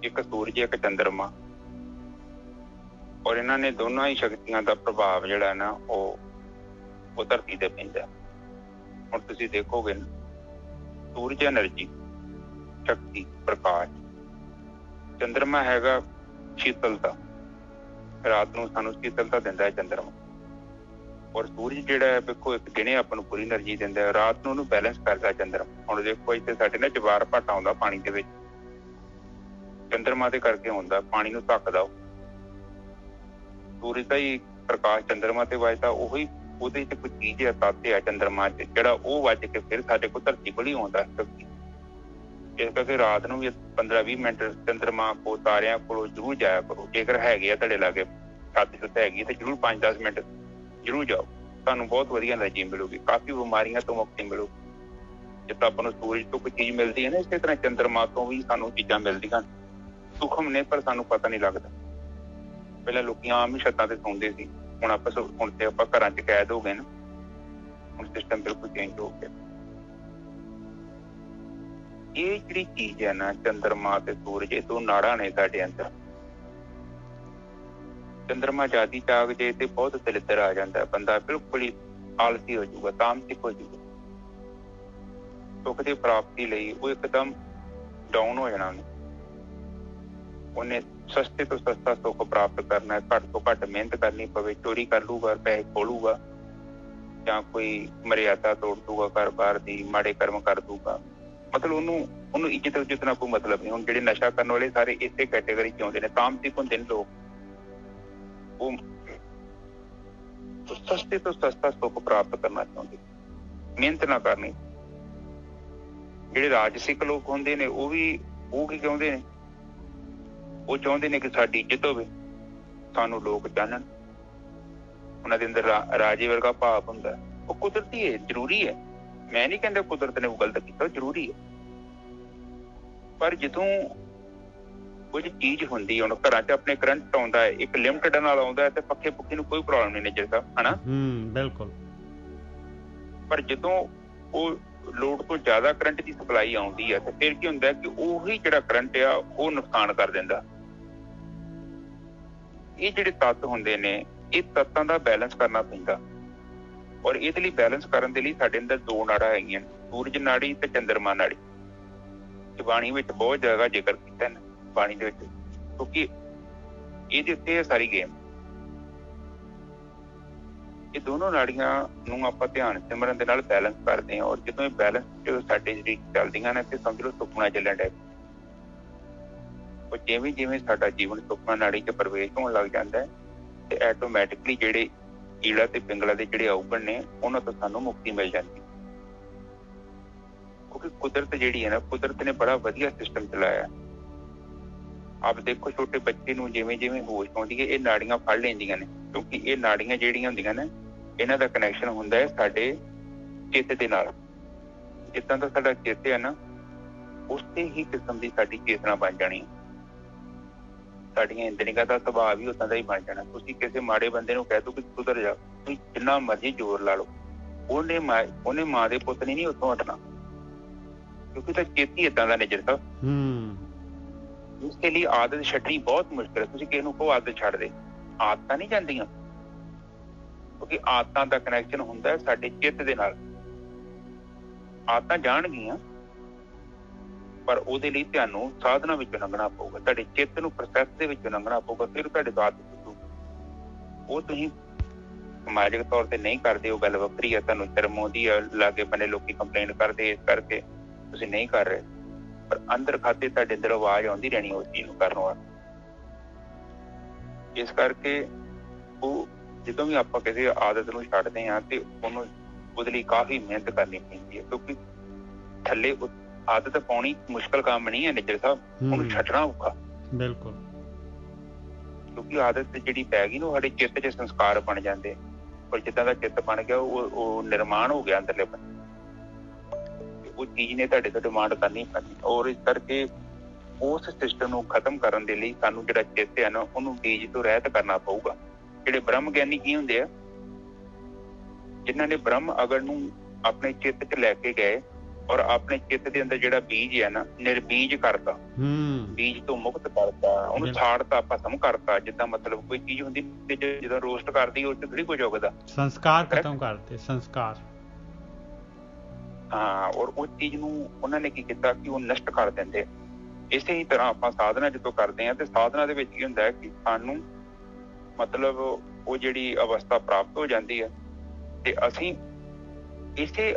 ਇੱਕ ਸੂਰਜ ਇੱਕ ਚੰਦਰਮਾ। ਔਰ ਇਹਨਾਂ ਨੇ ਦੋਨਾਂ ਹੀ ਸ਼ਕਤੀਆਂ ਦਾ ਪ੍ਰਭਾਵ ਜਿਹੜਾ ਨਾ ਉਹ ਧਰਤੀ ਤੇ ਪੈਂਦਾ। ਹੁਣ ਤੁਸੀਂ ਦੇਖੋਗੇ ਨਾ, ਸੂਰਜ ਐਨਰਜੀ, ਸ਼ਕਤੀ, ਪ੍ਰਕਾਸ਼। ਚੰਦਰਮਾ ਹੈਗਾ ਸ਼ੀਤਲਤਾ, ਰਾਤ ਨੂੰ ਸਾਨੂੰ ਸ਼ੀਤਲਤਾ ਦਿੰਦਾ ਹੈ ਚੰਦਰਮਾ। ਔਰ ਸੂਰਜ ਜਿਹੜਾ ਹੈ ਵੇਖੋ ਇੱਕ ਦਿਨੇ ਆਪਾਂ ਨੂੰ ਪੂਰੀ ਐਨਰਜੀ ਦਿੰਦਾ ਹੈ, ਰਾਤ ਨੂੰ ਉਹਨੂੰ ਬੈਲੈਂਸ ਕਰਦਾ ਚੰਦਰਮਾ। ਹੁਣ ਦੇਖੋ ਇੱਥੇ ਸਾਡੇ ਨਾ ਜਵਾਰ ਭਾਟਾ ਆਉਂਦਾ ਪਾਣੀ ਦੇ ਵਿੱਚ, ਚੰਦਰਮਾ ਦੇ ਕਰਕੇ ਹੁੰਦਾ, ਪਾਣੀ ਨੂੰ ਧੱਕਦਾ ਉਹ। ਸੂਰਜ ਦਾ ਹੀ ਪ੍ਰਕਾਸ਼ ਚੰਦਰਮਾ ਤੇ ਵੱਜਦਾ, ਉਹੀ ਉਹਦੇ ਚ ਕੋਈ ਚੀਜ਼ ਹੈ, ਤੱਤ ਹੈ ਚੰਦਰਮਾ ਚ, ਜਿਹੜਾ ਉਹ ਵੱਜ ਕੇ ਫਿਰ ਸਾਡੇ ਕੋਲ ਧਰਤੀ ਕੋਲ ਹੀ ਆਉਂਦਾ ਸ਼ਕਤੀ। ਇਸ ਕਰਕੇ ਰਾਤ ਨੂੰ ਵੀ 15-20 ਮਿੰਟ ਚੰਦਰਮਾ ਕੋ ਤਾਰਿਆਂ ਕੋਲੋਂ ਜ਼ਰੂਰ ਜਾਇਆ ਕਰੋ। ਜੇਕਰ ਹੈਗੇ ਆ ਤੁਹਾਡੇ ਲਾਗੇ ਛੱਤ ਹੈਗੀ ਤੇ ਜ਼ਰੂਰ 5-10 ਮਿੰਟ ਜ਼ਰੂਰ ਜਾਓ, ਤੁਹਾਨੂੰ ਬਹੁਤ ਵਧੀਆ ਐਨਰਜੀ ਮਿਲੂਗੀ, ਕਾਫੀ ਬਿਮਾਰੀਆਂ ਤੋਂ ਮੁਕਤੀ ਮਿਲੂਗੀ। ਜਿੱਦਾਂ ਆਪਾਂ ਨੂੰ ਸੂਰਜ ਤੋਂ ਕੋਈ ਚੀਜ਼ ਮਿਲਦੀ ਹੈ ਨਾ, ਇਸੇ ਤਰ੍ਹਾਂ ਚੰਦਰਮਾ ਤੋਂ ਵੀ ਸਾਨੂੰ ਚੀਜ਼ਾਂ ਮਿਲਦੀਆਂ। ਸੂਖਮ ਨੇ ਪਰ ਸਾਨੂੰ ਪਤਾ ਨਹੀਂ ਲੱਗਦਾ। ਪਹਿਲਾਂ ਲੋਕੀ ਆਮ ਹੀ ਛੱਤਾਂ ਤੇ ਸੌਂਦੇ ਸੀ, ਹੁਣ ਤੇ ਆਪਾਂ ਘਰਾਂ ਚ ਕੈਦ ਹੋ ਗਏ ਨਾ। ਹੁਣ ਸਿਸਟਮ ਬਿਲਕੁਲ ਚੇਂਜ ਹੋ ਗਿਆ। ਇਹ ਜਿਹੜੀ ਚੀਜ਼ ਹੈ ਨਾ, ਚੰਦਰਮਾ ਤੇ ਸੂਰਜ, ਇਹ 2 ਨਾੜਾਂ ਨੇ ਸਾਡੇ ਅੰਦਰ। ਚੰਦਰਮਾ ਜ਼ਿਆਦੀ ਜਾਗ ਜੇ ਤੇ ਬਹੁਤ ਦਲਿੱਦਰ ਆ ਜਾਂਦਾ, ਬੰਦਾ ਬਿਲਕੁਲ ਹੀ ਆਲਸੀ ਹੋ ਜਾਊਗਾ, ਤਾਮਸਿਕ ਹੋ ਜਾਊਗਾ। ਸੁੱਖ ਦੀ ਪ੍ਰਾਪਤੀ ਲਈ ਉਹ ਇੱਕਦਮ ਡਾਊਨ ਹੋ ਜਾਣਾ। ਉਹਨੇ ਸਸਤੇ ਤੋਂ ਸਸਤਾ ਸੁੱਖ ਪ੍ਰਾਪਤ ਕਰਨਾ ਹੈ, ਘੱਟ ਤੋਂ ਘੱਟ ਮਿਹਨਤ ਕਰਨੀ ਪਵੇ, ਚੋਰੀ ਕਰ ਲੂਗਾ, ਪੈਸੇ ਖੋਲੂਗਾ, ਜਾਂ ਕੋਈ ਮਰਿਆਦਾ ਤੋੜ ਦੂਗਾ ਘਰ-ਬਾਰ ਦੀ, ਮਾੜੇ ਕਰਮ ਕਰ ਦੂਗਾ। ਮਤਲਬ ਉਹਨੂੰ ਇੱਜ਼ਤ ਉੱਜਤ ਨਾਲ ਕੋਈ ਮਤਲਬ ਨਹੀਂ। ਹੁਣ ਜਿਹੜੇ ਨਸ਼ਾ ਕਰਨ ਵਾਲੇ ਸਾਰੇ ਇਸੇ ਕੈਟੇਗਰੀ ਚ ਆਉਂਦੇ ਨੇ, ਤਾਮਸਿਕ ਹੁੰਦੇ ਨੇ ਲੋਕ। ਉਹ ਸਸਤੇ ਤੋਂ ਸਸਤਾ ਸੁੱਖ ਪ੍ਰਾਪਤ ਕਰਨਾ ਚਾਹੁੰਦੇ, ਮਿਹਨਤ ਨਾ ਕਰਨੀ। ਜਿਹੜੇ ਰਾਜਸਿਕ ਲੋਕ ਹੁੰਦੇ ਨੇ ਉਹ ਕੀ ਚਾਹੁੰਦੇ ਨੇ? ਉਹ ਚਾਹੁੰਦੇ ਨੇ ਕਿ ਸਾਡੀ ਇੱਜ਼ਤ ਹੋਵੇ, ਸਾਨੂੰ ਲੋਕ ਜਾਣਨ। ਉਹਨਾਂ ਦੇ ਅੰਦਰ ਰਾਜੇ ਵਰਗਾ ਭਾਵ ਹੁੰਦਾ। ਉਹ ਕੁਦਰਤੀ ਹੈ, ਜ਼ਰੂਰੀ ਹੈ। ਮੈਂ ਨਹੀਂ ਕਹਿੰਦਾ ਕੁਦਰਤ ਨੇ ਉਹ ਗਲਤ ਕੀਤਾ, ਜ਼ਰੂਰੀ ਹੈ। ਪਰ ਜਦੋਂ ਕੁਝ ਚੀਜ਼ ਹੁੰਦੀ, ਹੁਣ ਘਰਾਂ 'ਚ ਆਪਣੇ ਕਰੰਟ ਆਉਂਦਾ ਹੈ, ਇੱਕ ਲਿਮਟਡ ਨਾਲ ਆਉਂਦਾ ਹੈ, ਤੇ ਪੱਖੇ ਪੁੱਖੇ ਨੂੰ ਕੋਈ ਪ੍ਰੋਬਲਮ ਨਹੀਂ ਨਜ਼ਰ ਸਾਹਿਬ, ਹਨਾ? ਬਿਲਕੁਲ। ਪਰ ਜਦੋਂ ਉਹ ਲੋਡ ਤੋਂ ਜ਼ਿਆਦਾ ਕਰੰਟ ਦੀ ਸਪਲਾਈ ਆਉਂਦੀ ਹੈ, ਤੇ ਫਿਰ ਕੀ ਹੁੰਦਾ ਕਿ ਉਹੀ ਜਿਹੜਾ ਕਰੰਟ ਆ ਉਹ ਨੁਕਸਾਨ ਕਰ ਦਿੰਦਾ। ਇਹ ਜਿਹੜੇ ਤੱਤ ਹੁੰਦੇ ਨੇ, ਇਹ ਤੱਤਾਂ ਦਾ ਬੈਲੈਂਸ ਕਰਨਾ ਪੈਂਦਾ। ਔਰ ਇਹਦੇ ਲਈ ਬੈਲੈਂਸ ਕਰਨ ਦੇ ਲਈ ਸਾਡੇ ਅੰਦਰ ਦੋ ਨਾੜਾਂ ਹੈਗੀਆਂ, ਸੂਰਜ ਨਾੜੀ ਤੇ ਚੰਦਰਮਾ ਨਾੜੀ। ਬਾਣੀ ਵਿੱਚ ਬਹੁਤ ਜਗ੍ਹਾ ਜ਼ਿਕਰ ਕੀਤਾ ਨੇ, ਬਾਣੀ ਦੇ ਵਿੱਚ, ਕਿਉਂਕਿ ਇਹਦੇ ਉੱਤੇ ਹੈ ਸਾਰੀ ਗੇਮ। ਇਹ ਦੋਨੋਂ ਨਾੜੀਆਂ ਨੂੰ ਆਪਾਂ ਧਿਆਨ ਸਿਮਰਨ ਦੇ ਨਾਲ ਬੈਲੈਂਸ ਕਰਦੇ ਹਾਂ। ਔਰ ਜਦੋਂ ਇਹ ਬੈਲੈਂਸ ਸਾਡੇ ਸਰੀਰ ਚੱਲਦੀਆਂ ਨੇ, ਤੇ ਸਮਝ ਲਓ ਸੁਪਨਾ ਚੱਲਣ ਡਿਆ। ਔਰ ਜਿਵੇਂ ਜਿਵੇਂ ਸਾਡਾ ਜੀਵਨ ਸੁਪਨਾ ਨਾੜੀ 'ਚ ਪ੍ਰਵੇਸ਼ ਹੋਣ ਲੱਗ ਜਾਂਦਾ ਹੈ, ਤੇ ਆਟੋਮੈਟਿਕਲੀ ਜਿਹੜੇ ਕੀੜਾ ਤੇ ਪਿੰਗਲਾ ਦੇ ਜਿਹੜੇ ਔਗਣ ਨੇ, ਉਹਨਾਂ ਤੋਂ ਸਾਨੂੰ ਮੁਕਤੀ ਮਿਲ ਜਾਂਦੀ। ਕਿਉਂਕਿ ਕੁਦਰਤ ਜਿਹੜੀ ਹੈ ਨਾ, ਕੁਦਰਤ ਨੇ ਬੜਾ ਵਧੀਆ ਸਿਸਟਮ ਚਲਾਇਆ। ਆਪ ਦੇਖੋ, ਛੋਟੇ ਬੱਚੇ ਨੂੰ ਜਿਵੇਂ ਜਿਵੇਂ ਹੋਸ਼ ਆਉਂਦੀ ਹੈ, ਇਹ ਨਾੜੀਆਂ ਫੜ ਲੈਂਦੀਆਂ ਨੇ, ਕਿਉਂਕਿ ਇਹ ਨਾੜੀਆਂ ਜਿਹੜੀਆਂ ਹੁੰਦੀਆਂ ਨੇ, ਇਹਨਾਂ ਦਾ ਕਨੈਕਸ਼ਨ ਹੁੰਦਾ ਹੈ ਸਾਡੇ ਚਿੱਤ ਦੇ ਨਾਲ। ਜਿੱਦਾਂ ਦਾ ਸਾਡਾ ਚਿੱਤ ਹੈ ਨਾ, ਉਸੇ ਹੀ ਕਿਸਮ ਦੀ ਸਾਡੀ ਚੇਤਨਾ ਬਣ ਜਾਣੀ। ਸਾਡੀਆਂ ਇੰਦਰੀਆਂ ਦਾ ਸੁਭਾਅ ਵੀ ਉਦਾਂ ਦਾ ਹੀ ਬਣ ਜਾਣਾ। ਤੁਸੀਂ ਕਿਸੇ ਮਾੜੇ ਬੰਦੇ ਨੂੰ ਕਹਿ ਦੋ ਕਿ ਸੁਧਰ ਜਾ, ਤੁਸੀਂ ਜਿੰਨਾ ਮਰਜ਼ੀ ਜ਼ੋਰ ਲਾ ਲਓ, ਉਹਨੇ ਮਾਂ ਦੇ ਪੁੱਤ ਨਹੀਂ ਉੱਥੋਂ ਹਟਣਾ, ਕਿਉਂਕਿ ਤਾਂ ਚਿੱਤ ਹੀ ਏਦਾਂ ਦਾ ਨਜ਼ਰ ਸਾਹਿਬ। ਇਸਦੇ ਲਈ ਆਦਤ ਛੱਡਣੀ ਬਹੁਤ ਮੁਸ਼ਕਿਲ ਹੈ। ਤੁਸੀਂ ਕਿਸੇ ਨੂੰ ਕਹੋ ਆਦਤ ਛੱਡ ਦੇ, ਆਦਤਾਂ ਨਹੀਂ ਜਾਂਦੀਆਂ, ਕਿਉਂਕਿ ਆਦਤਾਂ ਦਾ ਕਨੈਕਸ਼ਨ ਹੁੰਦਾ ਹੈ ਸਾਡੇ ਚਿੱਤ ਦੇ ਨਾਲ। ਆਦਤਾਂ ਜਾਣਗੀਆਂ, ਪਰ ਉਹਦੇ ਲਈ ਤੁਹਾਨੂੰ ਸਾਧਨਾ ਵਿੱਚੋਂ ਲੰਘਣਾ ਪਊਗਾ, ਤੁਹਾਡੇ ਚਿੱਤ ਨੂੰ ਪ੍ਰੋਸੈਸ ਦੇ ਵਿੱਚੋਂ ਲੰਘਣਾ ਪਊਗਾ, ਫਿਰ ਤੁਹਾਡੇ ਬਾਅਦ ਉਹ ਤੁਸੀਂ ਸਮਾਜਿਕ ਤੌਰ ਤੇ ਨਹੀਂ ਕਰਦੇ, ਉਹ ਗੱਲ ਵੱਖਰੀ ਹੈ। ਤੁਹਾਨੂੰ ਸ਼ਰਮ ਆਉਂਦੀ ਹੈ, ਲਾਗੇ ਬੰਨੇ ਲੋਕੀ ਕੰਪਲੇਂਟ ਕਰਦੇ, ਇਸ ਕਰਕੇ ਤੁਸੀਂ ਨਹੀਂ ਕਰ ਰਹੇ, ਪਰ ਅੰਦਰ ਖਾਤੇ ਤੁਹਾਡੇ ਅੰਦਰ ਆਵਾਜ਼ ਆਉਂਦੀ ਰਹਿਣੀ ਉਸ ਚੀਜ਼ ਨੂੰ ਕਰਨ ਵਾਸਤੇ। ਇਸ ਕਰਕੇ ਉਹ ਜਦੋਂ ਵੀ ਆਪਾਂ ਕਿਸੇ ਆਦਤ ਨੂੰ ਛੱਡਦੇ ਹਾਂ, ਤੇ ਉਹਦੇ ਲਈ ਕਾਫੀ ਮਿਹਨਤ ਕਰਨੀ ਪੈਂਦੀ ਹੈ, ਕਿਉਂਕਿ ਥੱਲੇ ਆਦਤ ਪਾਉਣੀ ਮੁਸ਼ਕਲ ਕੰਮ ਨਹੀਂ ਹੈ ਨਿੱਜਰ ਸਾਹਿਬ, ਉਹਨੂੰ ਛੱਡਣਾ ਔਖਾ। ਬਿਲਕੁਲ। ਕਿਉਂਕਿ ਆਦਤ ਜਿਹੜੀ ਪੈ ਗਈ ਨਾ, ਸਾਡੇ ਚਿੱਤ 'ਚ ਸੰਸਕਾਰ ਬਣ ਜਾਂਦੇ, ਪਰ ਜਿੱਦਾਂ ਦਾ ਚਿੱਤ ਬਣ ਗਿਆ ਉਹ ਨਿਰਮਾਣ ਹੋ ਗਿਆ ਅੰਦਰਲੇ ਬੰਦੇ। ਉਹ ਚੀਜ਼ ਨੇ ਤੁਹਾਡੇ ਤੋਂ ਡਿਮਾਂਡ ਕਰਨੀ ਪੈਣੀ। ਔਰ ਇਸ ਕਰਕੇ ਉਸ ਸਿਸਟਮ ਨੂੰ ਖਤਮ ਕਰਨ ਦੇ ਲਈ ਸਾਨੂੰ ਜਿਹੜਾ ਚਿੱਤ ਹੈ ਨਾ, ਉਹਨੂੰ ਬੀਜ ਤੋਂ ਰਹਿਤ ਕਰਨਾ ਪਊਗਾ। ਜਿਹੜੇ ਬ੍ਰਹਮ ਗਿਆਨੀ ਕੀ ਹੁੰਦੇ ਆ, ਜਿਨ੍ਹਾਂ ਨੇ ਬ੍ਰਹਮ ਅਗਰ ਨੂੰ ਆਪਣੇ ਚਿੱਤ 'ਚ ਲੈ ਕੇ ਗਏ, ਔਰ ਆਪਣੇ ਚਿੱਤ ਦੇ ਅੰਦਰ ਜਿਹੜਾ ਬੀਜ ਹੈ ਨਾ, ਨਿਰਬੀਜ ਕਰਤਾ, ਬੀਜ ਤੋਂ ਮੁਕਤ ਕਰਤਾ, ਉਹਨੂੰ ਛਾੜਤਾ, ਭਸਮ ਕਰਤਾ। ਜਿੱਦਾਂ ਮਤਲਬ ਕੋਈ ਚੀਜ਼ ਹੁੰਦੀ ਜਦੋਂ ਰੋਸਟ ਕਰਦੀ, ਉਹ 'ਚ ਥੋੜੀ ਕੁਝ ਉਗਦਾ, ਸੰਸਕਾਰ ਖਤਮ ਕਰਤੇ, ਸੰਸਕਾਰ। ਹਾਂ, ਔਰ ਉਸ ਚੀਜ਼ ਨੂੰ ਉਹਨਾਂ ਨੇ ਕੀ ਕੀਤਾ ਕਿ ਉਹ ਨਸ਼ਟ ਕਰ ਦਿੰਦੇ। ਇਸੇ ਹੀ ਤਰ੍ਹਾਂ ਆਪਾਂ ਸਾਧਨਾ ਜਦੋਂ ਕਰਦੇ ਹਾਂ, ਤੇ ਸਾਧਨਾ ਦੇ ਵਿੱਚ ਕੀ ਹੁੰਦਾ ਹੈ ਕਿ ਸਾਨੂੰ ਮਤਲਬ ਉਹ ਜਿਹੜੀ ਅਵਸਥਾ ਪ੍ਰਾਪਤ ਹੋ ਜਾਂਦੀ ਹੈ, ਤੇ ਅਸੀਂ ਇਸੇ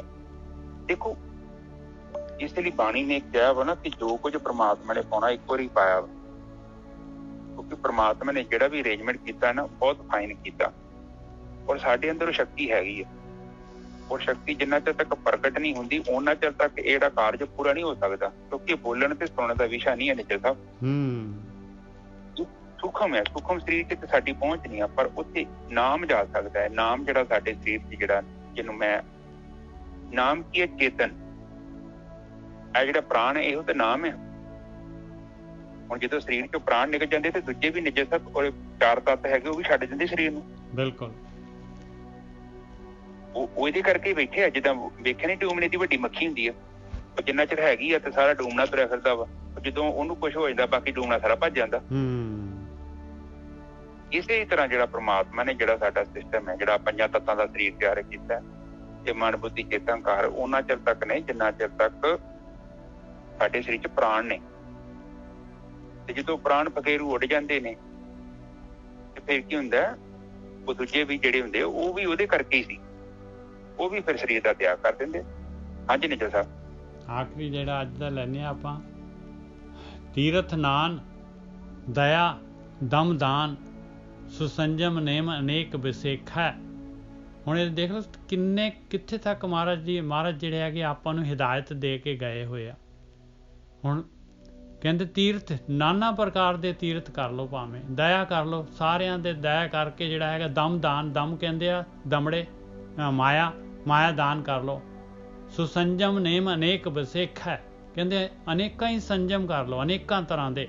ਦੇਖੋ, ਇਸ ਲਈ ਬਾਣੀ ਨੇ ਕਿਹਾ ਵਾ ਨਾ ਕਿ ਜੋ ਕੁਝ ਪ੍ਰਮਾਤਮਾ ਨੇ ਪਾਉਣਾ ਇੱਕ ਵਾਰੀ ਪਾਇਆ ਵਾ, ਕਿਉਂਕਿ ਪ੍ਰਮਾਤਮਾ ਨੇ ਜਿਹੜਾ ਵੀ ਅਰੇਂਜਮੈਂਟ ਕੀਤਾ ਨਾ, ਬਹੁਤ ਫਾਈਨ ਕੀਤਾ। ਔਰ ਸਾਡੇ ਅੰਦਰ ਉਹ ਸ਼ਕਤੀ ਹੈਗੀ ਹੈ, ਔਰ ਸ਼ਕਤੀ ਜਿੰਨਾ ਚਿਰ ਤੱਕ ਪ੍ਰਗਟ ਨਹੀਂ ਹੁੰਦੀ, ਉਹਨਾਂ ਚਿਰ ਤੱਕ ਇਹ ਜਿਹੜਾ ਕਾਰਜ ਪੂਰਾ ਨਹੀਂ ਹੋ ਸਕਦਾ, ਕਿਉਂਕਿ ਬੋਲਣ ਤੇ ਸੁਣਨ ਦਾ ਵਿਸ਼ਾ ਨਹੀਂ ਹੈ ਨਿੱਜਰ ਸਾਹਿਬ। ਸੂਖਮ ਹੈ, ਸੂਖਮ ਸਰੀਰ 'ਚ ਸਾਡੀ ਪਹੁੰਚ ਨਹੀਂ ਆ, ਪਰ ਉੱਥੇ ਨਾਮ ਜਾ ਸਕਦਾ ਹੈ। ਨਾਮ ਜਿਹੜਾ ਸਾਡੇ ਸਰੀਰ 'ਚ ਜਿਹੜਾ, ਜਿਹਨੂੰ ਮੈਂ ਨਾਮ ਕੀ ਹੈ, ਚੇਤਨ, ਇਹ ਜਿਹੜਾ ਪ੍ਰਾਣ ਹੈ, ਇਹੋ ਤਾਂ ਨਾਮ ਹੈ। ਹੁਣ ਜਦੋਂ ਸਰੀਰ 'ਚੋਂ ਪ੍ਰਾਣ ਨਿਕਲ ਜਾਂਦੇ, ਤੇ ਦੂਜੇ ਵੀ ਨਿੱਜਰ ਸਾਹਿਬ ਔਰ ਚਾਰ ਤੱਤ ਹੈਗੇ, ਉਹ ਵੀ ਛੱਡ ਦਿੰਦੇ ਸਰੀਰ ਨੂੰ। ਬਿਲਕੁਲ। ਉਹ ਇਹਦੇ ਕਰਕੇ ਬੈਠੇ ਆ, ਜਿੱਦਾਂ ਵੇਖਿਆ ਨੀ ਟਿਊਮਨੇ ਦੀ ਵੱਡੀ ਮੱਖੀ ਹੁੰਦੀ ਆ, ਉਹ ਜਿੰਨਾ ਚਿਰ ਹੈਗੀ ਆ ਤੇ ਸਾਰਾ ਡੂਮਣਾ ਤੁਰਿਆ ਫਿਰਦਾ ਵਾ, ਜਦੋਂ ਉਹਨੂੰ ਕੁਛ ਹੋ ਜਾਂਦਾ, ਬਾਕੀ ਡੂਮਣਾ ਸਾਰਾ ਭੱਜ ਜਾਂਦਾ। ਇਸੇ ਤਰ੍ਹਾਂ ਜਿਹੜਾ ਪ੍ਰਮਾਤਮਾ ਨੇ ਜਿਹੜਾ ਸਾਡਾ ਸਿਸਟਮ ਹੈ, ਜਿਹੜਾ ਪੰਜਾਂ ਤੱਤਾਂ ਦਾ ਸਰੀਰ ਤਿਆਰ ਕੀਤਾ, ਇਹ ਮਨ ਬੁੱਧੀ ਚਿੱਤ ਅਹੰਕਾਰ ਉਹਨਾਂ ਚਿਰ ਤੱਕ ਨੇ ਜਿੰਨਾ ਚਿਰ ਤੱਕ ਸਾਡੇ ਸਰੀਰ 'ਚ ਪ੍ਰਾਣ ਨੇ। ਤੇ ਜਦੋਂ ਪ੍ਰਾਣ ਫਕੇਰੂ ਉੱਡ ਜਾਂਦੇ ਨੇ ਤੇ ਫਿਰ ਕੀ ਹੁੰਦਾ, ਉਹ ਦੂਜੇ ਵੀ ਜਿਹੜੇ ਹੁੰਦੇ ਉਹ ਵੀ ਉਹਦੇ ਕਰਕੇ ਹੀ ਸੀ, ਉਹ ਵੀ ਫਿਰ ਸਰੀਰ ਦਾ ਤਿਆਗ ਕਰ ਦਿੰਦੇ। ਹਾਂਜੀ ਨਿੱਜਰ ਸਾਹਿਬ। ਆਖਰੀ ਜਿਹੜਾ ਅੱਜ ਦਾ ਲੈਂਦੇ ਆਪਾਂ, ਤੀਰਥ ਨਾਨ ਦਇਆ ਦਮ ਦਾਨ ਸੁਸੰਜਮ ਨੇਮ ਅਨੇਕ ਵਿਸੇਖਾ। ਹੁਣ ਇਹ ਦੇਖ ਲਓ ਕਿੰਨੇ ਕਿੱਥੇ ਤੱਕ ਮਹਾਰਾਜ ਜਿਹੜੇ ਹੈਗੇ ਆਪਾਂ ਨੂੰ ਹਿਦਾਇਤ ਦੇ ਕੇ ਗਏ ਹੋਏ ਆ। ਹੁਣ ਕਹਿੰਦੇ ਤੀਰਥ ਨਾਨਾ ਪ੍ਰਕਾਰ ਦੇ ਤੀਰਥ ਕਰ ਲਓ, ਭਾਵੇਂ ਦਇਆ ਕਰ ਲਓ, ਸਾਰਿਆਂ ਦੇ ਦਇਆ ਕਰਕੇ ਜਿਹੜਾ ਹੈਗਾ ਦਮ ਦਾਨ, ਦਮ ਕਹਿੰਦੇ ਆ ਦਮੜੇ, ਮਾਇਆ ਦਾਨ ਕਰ ਲਓ। ਸੁਸੰਜਮ ਨੇਮ ਅਨੇਕ ਵਿਸੇਖਾ, ਕਹਿੰਦੇ ਅਨੇਕਾਂ ਹੀ ਸੰਜਮ ਕਰ ਲਓ, ਅਨੇਕਾਂ ਤਰ੍ਹਾਂ ਦੇ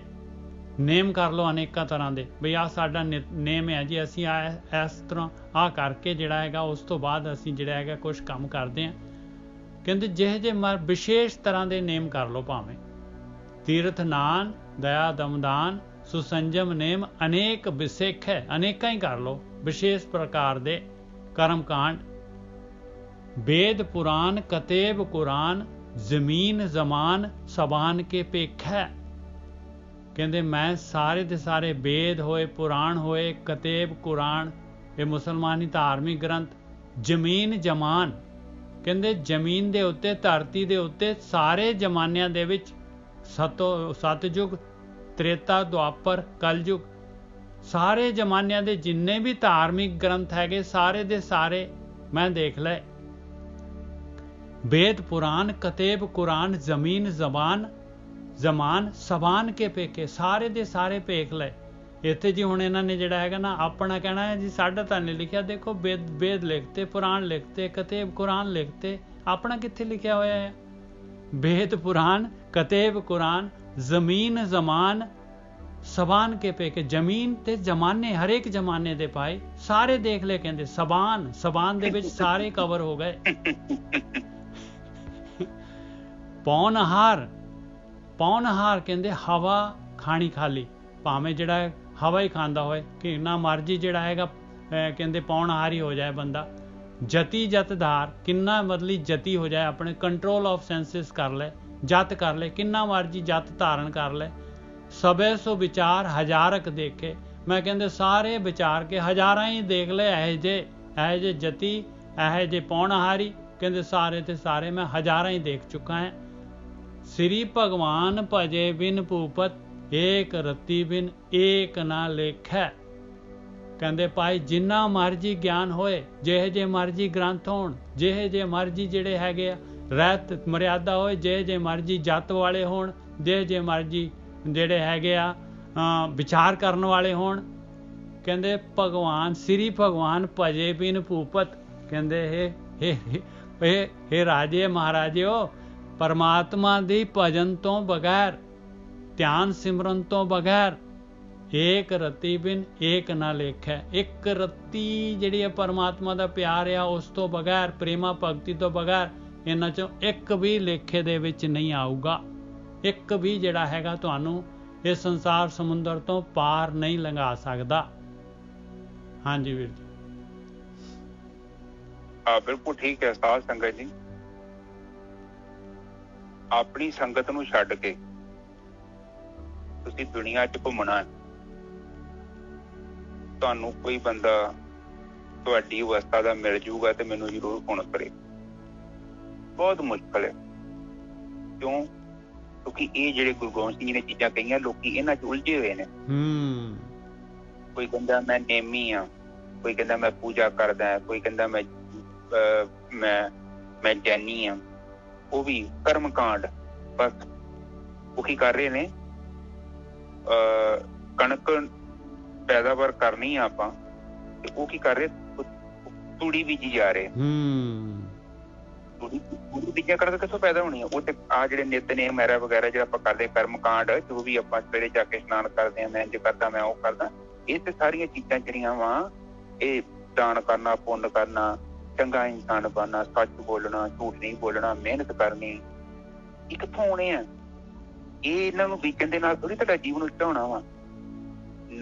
ਨੇਮ ਕਰ ਲਓ, ਅਨੇਕਾਂ ਤਰ੍ਹਾਂ ਦੇ। ਬਈ ਆਹ ਸਾਡਾ ਨੇਮ ਹੈ ਜੀ, ਅਸੀਂ ਇਸ ਤਰ੍ਹਾਂ ਆਹ ਕਰਕੇ ਜਿਹੜਾ ਹੈਗਾ ਉਸ ਤੋਂ ਬਾਅਦ ਅਸੀਂ ਜਿਹੜਾ ਹੈਗਾ ਕੁਛ ਕੰਮ ਕਰਦੇ ਹਾਂ। ਕਹਿੰਦੇ ਜਿਹੇ ਵਿਸ਼ੇਸ਼ ਤਰ੍ਹਾਂ ਦੇ ਨੇਮ ਕਰ ਲਓ, ਭਾਵੇਂ ਤੀਰਥ ਨਾਨ ਦਇਆ ਦਮਦਾਨ ਸੁਸੰਜਮ ਨੇਮ ਅਨੇਕ ਵਿਸੇਖਾ, ਅਨੇਕਾਂ ਹੀ ਕਰ ਲਓ ਵਿਸ਼ੇਸ਼ ਪ੍ਰਕਾਰ ਦੇ ਕਰਮ ਕਾਂਡ। वेद पुराण कतेब कुरान ਜ਼ਮੀਨ ਜ਼ਮਾਨ ਸਬਾਨ ਕੇ ਪੇਖੈ। ਕਹਿੰਦੇ ਮੈਂ ਸਾਰੇ ਦੇ ਸਾਰੇ ਵੇਦ ਹੋਏ, ਪੁਰਾਣ ਹੋਏ, ਕਤੇਬ ਕੁਰਾਨ, ਇਹ ਮੁਸਲਮਾਨੀ ਧਾਰਮਿਕ ਗ੍ਰੰਥ, ਜ਼ਮੀਨ ਜਮਾਨ, ਕਹਿੰਦੇ ਜ਼ਮੀਨ ਦੇ ਉੱਤੇ, ਧਰਤੀ ਦੇ ਉੱਤੇ ਸਾਰੇ ਜ਼ਮਾਨਿਆਂ ਦੇ ਵਿੱਚ, ਸਤਯੁਗ, ਤ੍ਰੇਤਾ, ਦੁਆਪਰ, ਕਲਯੁਗ, ਸਾਰੇ ਜ਼ਮਾਨਿਆਂ ਦੇ ਜਿੰਨੇ ਵੀ ਧਾਰਮਿਕ ਗ੍ਰੰਥ ਹੈਗੇ ਸਾਰੇ ਦੇ ਸਾਰੇ ਮੈਂ ਦੇਖ ਲਏ। वेद पुराण कतेब कुरान ਜ਼ਮੀਨ ਜ਼ਮਾਨ ਸਬਾਨ ਕੇ ਪੇਖੇ, ਸਾਰੇ ਦੇ ਸਾਰੇ ਪੇਖ ਲਏ। ਇੱਥੇ ਜੀ ਹੁਣ ਇਹਨਾਂ ਨੇ ਜਿਹੜਾ ਹੈਗਾ ਨਾ ਆਪਣਾ ਕਹਿਣਾ ਹੈ ਜੀ ਸਾਡਾ ਤਾਂ ਨਹੀਂ ਲਿਖਿਆ, ਦੇਖੋ वेद ਲਿਖਤੇ, ਪੁਰਾਣ ਲਿਖਤੇ, ਕਤੇਬ ਕੁਰਾਨ ਲਿਖਤੇ, ਆਪਣਾ ਕਿੱਥੇ ਲਿਖਿਆ ਹੋਇਆ ਹੈ? वेद पुराण कतेब कुरान ਜ਼ਮੀਨ ਜ਼ਮਾਨ ਸਬਾਨ ਕੇ ਪੇਖੇ, ਜ਼ਮੀਨ ਤੇ ਜ਼ਮਾਨੇ ਹਰੇਕ ਜ਼ਮਾਨੇ ਦੇ ਪਾਏ ਸਾਰੇ ਦੇਖ ਲਏ। ਕਹਿੰਦੇ ਸਬਾਨ ਦੇ ਵਿੱਚ ਸਾਰੇ ਕਵਰ ਹੋ ਗਏ। ਪੌਣਹਾਰ ਕਹਿੰਦੇ ਹਵਾ ਖਾਣੀ ਖਾਲੀ, ਭਾਵੇਂ ਜਿਹੜਾ ਹਵਾ ਹੀ ਖਾਂਦਾ ਹੋਏ, ਕਿ ਨਾ ਮਰਜੀ ਜਿਹੜਾ ਹੈਗਾ ਕਹਿੰਦੇ ਪੌਣਹਾਰ ਹੀ ਹੋ ਜਾਏ ਬੰਦਾ। ਜਤੀ ਜਤਧਾਰ, ਕਿੰਨਾ ਬਦਲੀ ਜਤੀ ਹੋ ਜਾਏ, ਆਪਣੇ ਕੰਟਰੋਲ ਆਫ ਸੈਂਸਿਸ ਕਰ ਲੈ, ਜਤ ਕਰ ਲੈ, ਕਿੰਨਾ ਮਰਜੀ ਜਤ ਧਾਰਨ ਕਰ ਲੈ। ਸਭੇ ਸੋ ਵਿਚਾਰ ਹਜ਼ਾਰਕ ਦੇਖੇ, ਮੈਂ ਕਹਿੰਦੇ ਸਾਰੇ ਵਿਚਾਰ ਕੇ ਹਜ਼ਾਰਾਂ ਹੀ ਦੇਖ ਲੈ, ਇਹੋ ਜਿਹੇ ਜਤੀ, ਇਹੋ ਜਿਹੇ ਪੌਣਹਾਰੀ, ਕਹਿੰਦੇ ਸਾਰੇ ਤੇ ਸਾਰੇ ਮੈਂ ਹਜ਼ਾਰਾਂ ਹੀ ਦੇਖ ਚੁੱਕਾ ਹਾਂ। ਸ੍ਰੀ ਭਗਵਾਨ ਭਜੇ ਬਿਨ ਭੂਪਤ, ਏਕ ਰਤੀ ਬਿਨ ਏਕ ਨਾ ਲੇਖੈ। ਕਹਿੰਦੇ ਭਾਈ ਜਿੰਨਾ ਮਰਜੀ ਗਿਆਨ ਹੋਏ, ਜਿਹੇ ਜੇ ਮਰਜੀ ਗ੍ਰੰਥ ਹੋਣ, ਜਿਹੇ ਜੇ ਮਰਜੀ ਜਿਹੜੇ ਹੈਗੇ ਆ ਰਹਿਤ ਮਰਿਆਦਾ ਹੋਏ, ਜਿਹੇ ਜੇ ਮਰਜੀ ਜੱਤ ਵਾਲੇ ਹੋਣ, ਜਿਹੇ ਜੇ ਮਰਜੀ ਜਿਹੜੇ ਹੈਗੇ ਆ ਵਿਚਾਰ ਕਰਨ ਵਾਲੇ ਹੋਣ, ਕਹਿੰਦੇ ਭਗਵਾਨ ਸ੍ਰੀ ਭਗਵਾਨ ਭਜੇ ਬਿਨ ਭੂਪਤ, ਕਹਿੰਦੇ ਇਹ ਰਾਜੇ ਮਹਾਰਾਜਿਓ, ਪਰਮਾਤਮਾ ਦੀ ਭਜਨ ਤੋਂ ਬਗੈਰ, ਧਿਆਨ ਸਿਮਰਨ ਤੋਂ ਬਗੈਰ, ਏਕ ਰਤੀ ਬਿਨ ਏਕ ਨਾ ਲੇਖੈ, ਇੱਕ ਰਤੀ ਜਿਹੜੀ ਹੈ ਪਰਮਾਤਮਾ ਦਾ ਪਿਆਰ ਆ ਉਸ ਤੋਂ ਬਗੈਰ, ਪ੍ਰੇਮਾ ਭਗਤੀ ਤੋਂ ਬਗੈਰ, ਇਹਨਾਂ ਚੋਂ ਇੱਕ ਵੀ ਲੇਖੇ ਦੇ ਵਿੱਚ ਨਹੀਂ ਆਊਗਾ। ਇੱਕ ਵੀ ਜਿਹੜਾ ਹੈਗਾ ਤੁਹਾਨੂੰ ਇਹ ਸੰਸਾਰ ਸਮੁੰਦਰ ਤੋਂ ਪਾਰ ਨਹੀਂ ਲੰਘਾ ਸਕਦਾ। ਹਾਂਜੀ ਵੀਰ ਜੀ। ਬਿਲਕੁਲ ਠੀਕ ਹੈ ਸਾਧ ਸੰਗਤ ਜੀ। ਆਪਣੀ ਸੰਗਤ ਨੂੰ ਛੱਡ ਕੇ ਤੁਸੀਂ ਦੁਨੀਆ 'ਚ ਘੁੰਮਣਾ, ਤੁਹਾਨੂੰ ਕੋਈ ਬੰਦਾ ਤੁਹਾਡੀ ਅਵਸਥਾ ਦਾ ਮਿਲ ਜੂਗਾ ਤੇ ਮੈਨੂੰ ਜ਼ਰੂਰ ਫੋਨ ਕਰੇ। ਬਹੁਤ ਮੁਸ਼ਕਲ ਹੈ। ਕਿਉਂ? ਕਿਉਂਕਿ ਇਹ ਜਿਹੜੇ ਗੁਰੂ ਗੋਬਿੰਦ ਸਿੰਘ ਜੀ ਨੇ ਚੀਜ਼ਾਂ ਕਹੀਆਂ, ਲੋਕੀ ਇਹਨਾਂ 'ਚ ਉਲਝੇ ਹੋਏ ਨੇ। ਕੋਈ ਕਹਿੰਦਾ ਮੈਂ ਨੇਮੀ ਆ, ਕੋਈ ਕਹਿੰਦਾ ਮੈਂ ਪੂਜਾ ਕਰਦਾ, ਕੋਈ ਕਹਿੰਦਾ ਮੈਂ ਜੈਨੀ ਆ। ਉਹ ਵੀ ਕਰਮ ਕਾਂਡ, ਬਸ ਉਹ ਕੀ ਕਰ ਰਹੇ ਨੇ, ਕਣਕ ਪੈਦਾਵਾਰ ਕਰਨੀ ਆ ਆਪਾਂ, ਤੇ ਉਹ ਕੀ ਕਰ ਰਹੇ, ਤੂੜੀ ਬੀਜੀ ਜਾ ਰਹੇ। ਤੂੜੀ ਬੀਜਿਆ ਕਣਕ ਕਿੱਥੋਂ ਪੈਦਾ ਹੋਣੀ ਆ? ਉਹ ਤੇ ਆਹ ਜਿਹੜੇ ਨਿਤਨੇਮ ਵਗੈਰਾ ਜਿਹੜਾ ਆਪਾਂ ਕਰਦੇ, ਕਰਮ ਕਾਂਡ, ਜੋ ਵੀ ਆਪਾਂ ਸਵੇਰੇ ਜਾ ਕੇ ਇਸ਼ਨਾਨ ਕਰਦੇ ਆ, ਮੈਂ ਇੰਝ ਕਰਦਾ, ਮੈਂ ਉਹ ਕਰਦਾ, ਇਹ ਤੇ ਸਾਰੀਆਂ ਚੀਜ਼ਾਂ ਜਿਹੜੀਆਂ ਵਾ, ਇਹ ਦਾਨ ਕਰਨਾ, ਪੁੰਨ ਕਰਨਾ, ਚੰਗਾ ਇਨਸਾਨ ਬਣਨਾ, ਸੱਚ ਬੋਲਣਾ, ਝੂਠ ਨਹੀਂ ਬੋਲਣਾ, ਮਿਹਨਤ ਕਰਨੀ, ਇਹ ਕਿੱਥੋਂ ਆਉਣੇ ਆ? ਇਹ ਇਹਨਾਂ ਨੂੰ ਬੀਜਣ ਦੇ ਨਾਲ ਥੋੜੀ ਤੁਹਾਡਾ ਜੀਵਨ ਉੱਚਾ ਹੋਣਾ ਵਾ।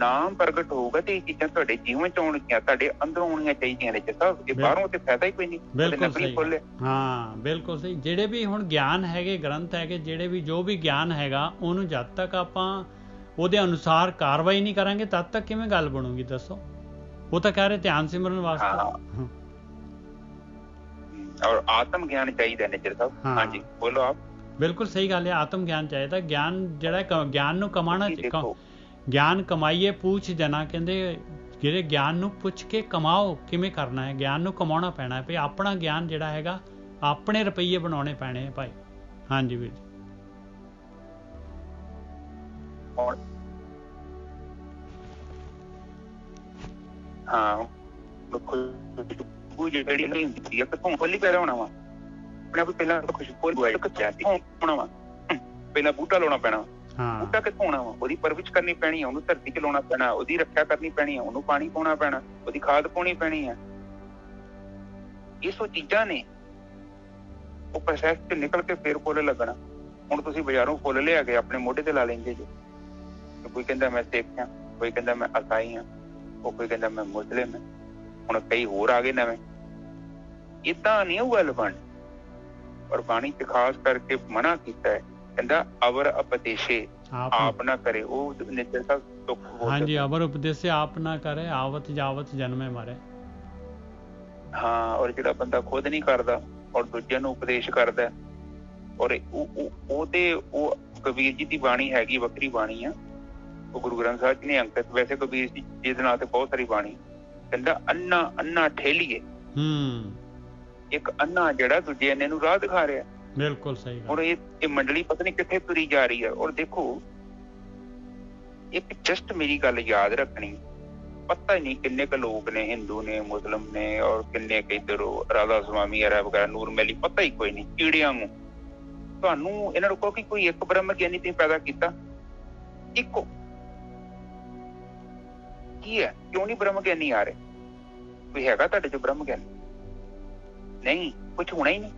ਨਾਮ ਪ੍ਰਗਟ ਹੋਊਗਾ ਤੇ ਇਹ ਚੀਜ਼ਾਂ ਤੁਹਾਡੇ ਜੀਵਨ ਚ ਆਉਣਗੀਆਂ, ਤੁਹਾਡੇ ਅੰਦਰੋਂ ਆਉਣੀਆਂ ਚਾਹੀਦੀਆਂ ਨੇ ਸਾਹਿਬ। ਇਹ ਬਾਹਰੋਂ ਤੇ ਫਾਇਦਾ ਹੀ ਕੋਈ ਨਹੀਂ। ਬਿਲਕੁਲ ਸਹੀ। ਹਾਂ ਬਿਲਕੁਲ ਸਹੀ। ਜਿਹੜੇ ਵੀ ਹੁਣ ਗਿਆਨ ਹੈਗੇ, ਗ੍ਰੰਥ ਹੈਗੇ, ਜਿਹੜੇ ਵੀ ਜੋ ਵੀ ਗਿਆਨ ਹੈਗਾ, ਉਹਨੂੰ ਜਦ ਤੱਕ ਆਪਾਂ ਉਹਦੇ ਅਨੁਸਾਰ ਕਾਰਵਾਈ ਨਹੀਂ ਕਰਾਂਗੇ ਤਦ ਤੱਕ ਕਿਵੇਂ ਗੱਲ ਬਣੂਗੀ ਦੱਸੋ। ਉਹ ਤਾਂ ਕਹਿ ਰਹੇ ਧਿਆਨ ਸਿਮਰਨ ਵਾਸਤੇ। ਔਰ ਆਤਮ ਗਿਆਨ ਚਾਹੀਦਾ ਨਿੱਜਰ ਸਾਹਿਬ। ਹਾਂਜੀ ਬੋਲੋ ਆਪ। ਬਿਲਕੁਲ ਸਹੀ ਗੱਲ ਹੈ। ਆਤਮ ਗਿਆਨ ਚਾਹੀਦਾ। ਗਿਆਨ ਜਿਹੜਾ ਗਿਆਨ ਨੂੰ ਕਮਾਉਣਾ, ਗਿਆਨ ਕਮਾਈਏ ਪੁੱਛ ਜਨਾ, ਕਹਿੰਦੇ ਜਿਹੜੇ ਗਿਆਨ ਨੂੰ ਪੁੱਛ ਕੇ ਕਮਾਓ। ਕਿਵੇਂ ਕਰਨਾ ਹੈ? ਗਿਆਨ ਨੂੰ ਕਮਾਉਣਾ ਪੈਣਾ ਹੈ। ਵੀ ਆਪਣਾ ਗਿਆਨ ਜਿਹੜਾ ਹੈਗਾ ਆਪਣੇ ਰੁਪਈਏ ਬਣਾਉਣੇ ਪੈਣੇ ਹੈ ਭਾਈ। ਹਾਂਜੀ ਵੀਰ ਜੀ। ਹਾਂ ਖੁਸ਼ਬੂ ਜਿਹੜੀ ਨਹੀਂ ਹੁੰਦੀ ਹੈ ਕਿੱਥੋਂ ਖੋਲੀ ਪੈਦਾ ਹੋਣਾ ਵਾ। ਆਪਣੇ ਆਪ ਪਹਿਲਾਂ ਖੁਸ਼ਬੂ ਹੋਣਾ ਵਾ, ਪਹਿਲਾਂ ਬੂਟਾ ਲਾਉਣਾ ਪੈਣਾ। ਬੂਟਾ ਕਿੱਥੋਂ ਆਉਣਾ ਵਾ? ਉਹਦੀ ਪਰਵਿਸ਼ ਕਰਨੀ ਪੈਣੀ ਆ, ਉਹਨੂੰ ਧਰਤੀ ਚ ਲਾਉਣਾ ਪੈਣਾ, ਉਹਦੀ ਰੱਖਿਆ ਕਰਨੀ ਪੈਣੀ ਆ, ਉਹਨੂੰ ਪਾਣੀ ਪਾਉਣਾ ਪੈਣਾ, ਉਹਦੀ ਖਾਦ ਪਾਉਣੀ ਪੈਣੀ ਆ। ਇਹ ਸੋ ਚੀਜ਼ਾਂ ਨੇ, ਉਹ ਪ੍ਰੋਸੈਸ ਚ ਨਿਕਲ ਕੇ ਫੇਰ ਫੁੱਲ ਲੱਗਣਾ। ਹੁਣ ਤੁਸੀਂ ਬਾਜ਼ਾਰੋਂ ਫੁੱਲ ਲਿਆ ਕੇ ਆਪਣੇ ਮੋਢੇ ਤੇ ਲਾ ਲੈਂਦੇ ਜੀ। ਕੋਈ ਕਹਿੰਦਾ ਮੈਂ ਸਿੱਖ ਹਾਂ, ਕੋਈ ਕਹਿੰਦਾ ਮੈਂ ਈਸਾਈ ਹਾਂ, ਉਹ ਕੋਈ ਕਹਿੰਦਾ ਮੈਂ ਮੁਸਲਿਮ ਹਾਂ, ਹੁਣ ਕਈ ਹੋਰ ਆ ਗਏ ਨਵੇਂ। ਏਦਾਂ ਨਹੀਂ ਉਹ ਗੱਲ ਬਣ। ਔਰ ਬਾਣੀ ਚ ਖਾਸ ਕਰਕੇ ਮਨਾ ਕੀਤਾ ਹੈ, ਕਹਿੰਦਾ ਅਵਰ ਉਪਦੇਸ਼ੇ ਆਪ ਨਾ ਕਰੇ। ਉਹ ਨਿੱਜਰ ਸਾਹਿਬ ਹਾਂਜੀ, ਅਵਰ ਉਪਦੇਸ਼ੇ ਆਪ ਨਾ ਕਰੇ, ਆਵਤ ਜਾਵਤ ਜਨਮੇ ਮਾਰੇ। ਹਾਂ, ਔਰ ਜਿਹੜਾ ਬੰਦਾ ਖੁਦ ਨਹੀਂ ਕਰਦਾ ਔਰ ਦੂਜਿਆਂ ਨੂੰ ਉਪਦੇਸ਼ ਕਰਦਾ, ਔਰ ਉਹ ਤੇ ਉਹ ਕਬੀਰ ਜੀ ਦੀ ਬਾਣੀ ਹੈਗੀ, ਵੱਖਰੀ ਬਾਣੀ ਆ, ਉਹ ਗੁਰੂ ਗ੍ਰੰਥ ਸਾਹਿਬ ਜੀ ਨੇ ਅੰਕਿਤ। ਵੈਸੇ ਕਬੀਰ ਜੀ ਜਿਹਦੇ ਨਾਲ ਤੇ ਬਹੁਤ ਸਾਰੀ ਬਾਣੀ। ਕਹਿੰਦਾ ਅੰਨਾ ਠੇਲੀਏ। ਇੱਕ ਅੰਨਾ ਜਿਹੜਾ ਦੂਜੇ ਅੰਨੇ ਨੂੰ ਰਾਹ ਦਿਖਾ ਰਿਹਾ। ਬਿਲਕੁਲ ਸਹੀ। ਹੁਣ ਇਹ ਮੰਡਲੀ ਪਤਾ ਨੀ ਕਿੱਥੇ ਤੁਰੀ ਜਾ ਰਹੀ ਹੈ। ਔਰ ਦੇਖੋ, ਇੱਕ ਜਸਟ ਮੇਰੀ ਗੱਲ ਯਾਦ ਰੱਖਣੀ, ਪਤਾ ਹੀ ਨਹੀਂ ਕਿੰਨੇ ਕੁ ਲੋਕ ਨੇ, ਹਿੰਦੂ ਨੇ, ਮੁਸਲਿਮ ਨੇ, ਔਰ ਕਿੰਨੇ ਕੁ ਇੱਧਰੋਂ ਰਾਧਾ ਸਵਾਮੀ ਅਰਾ ਵਗੈਰਾ, ਨੂਰ ਮਹਿਲੀ, ਪਤਾ ਹੀ ਕੋਈ ਨਹੀਂ, ਕੀੜਿਆਂ ਨੂੰ। ਤੁਹਾਨੂੰ ਇਹਨਾਂ ਨੂੰ ਕਹੋ ਕਿ ਕੋਈ ਇੱਕ ਬ੍ਰਹਮ ਗਿਆਨੀ ਤੁਸੀਂ ਪੈਦਾ ਕੀਤਾ, ਇੱਕੋ ਕੀ ਹੈ? ਕਿਉਂ ਨਹੀਂ ਬ੍ਰਹਮ ਗਿਆਨੀ ਆ ਰਹੇ? ਕੋਈ ਹੈਗਾ ਤੁਹਾਡੇ ਚ ਬ੍ਰਹਮ ਗਿਆਨੀ? ਨਹੀਂ, ਕੁਛ ਹੋਣਾ ਹੀ ਨਹੀਂ।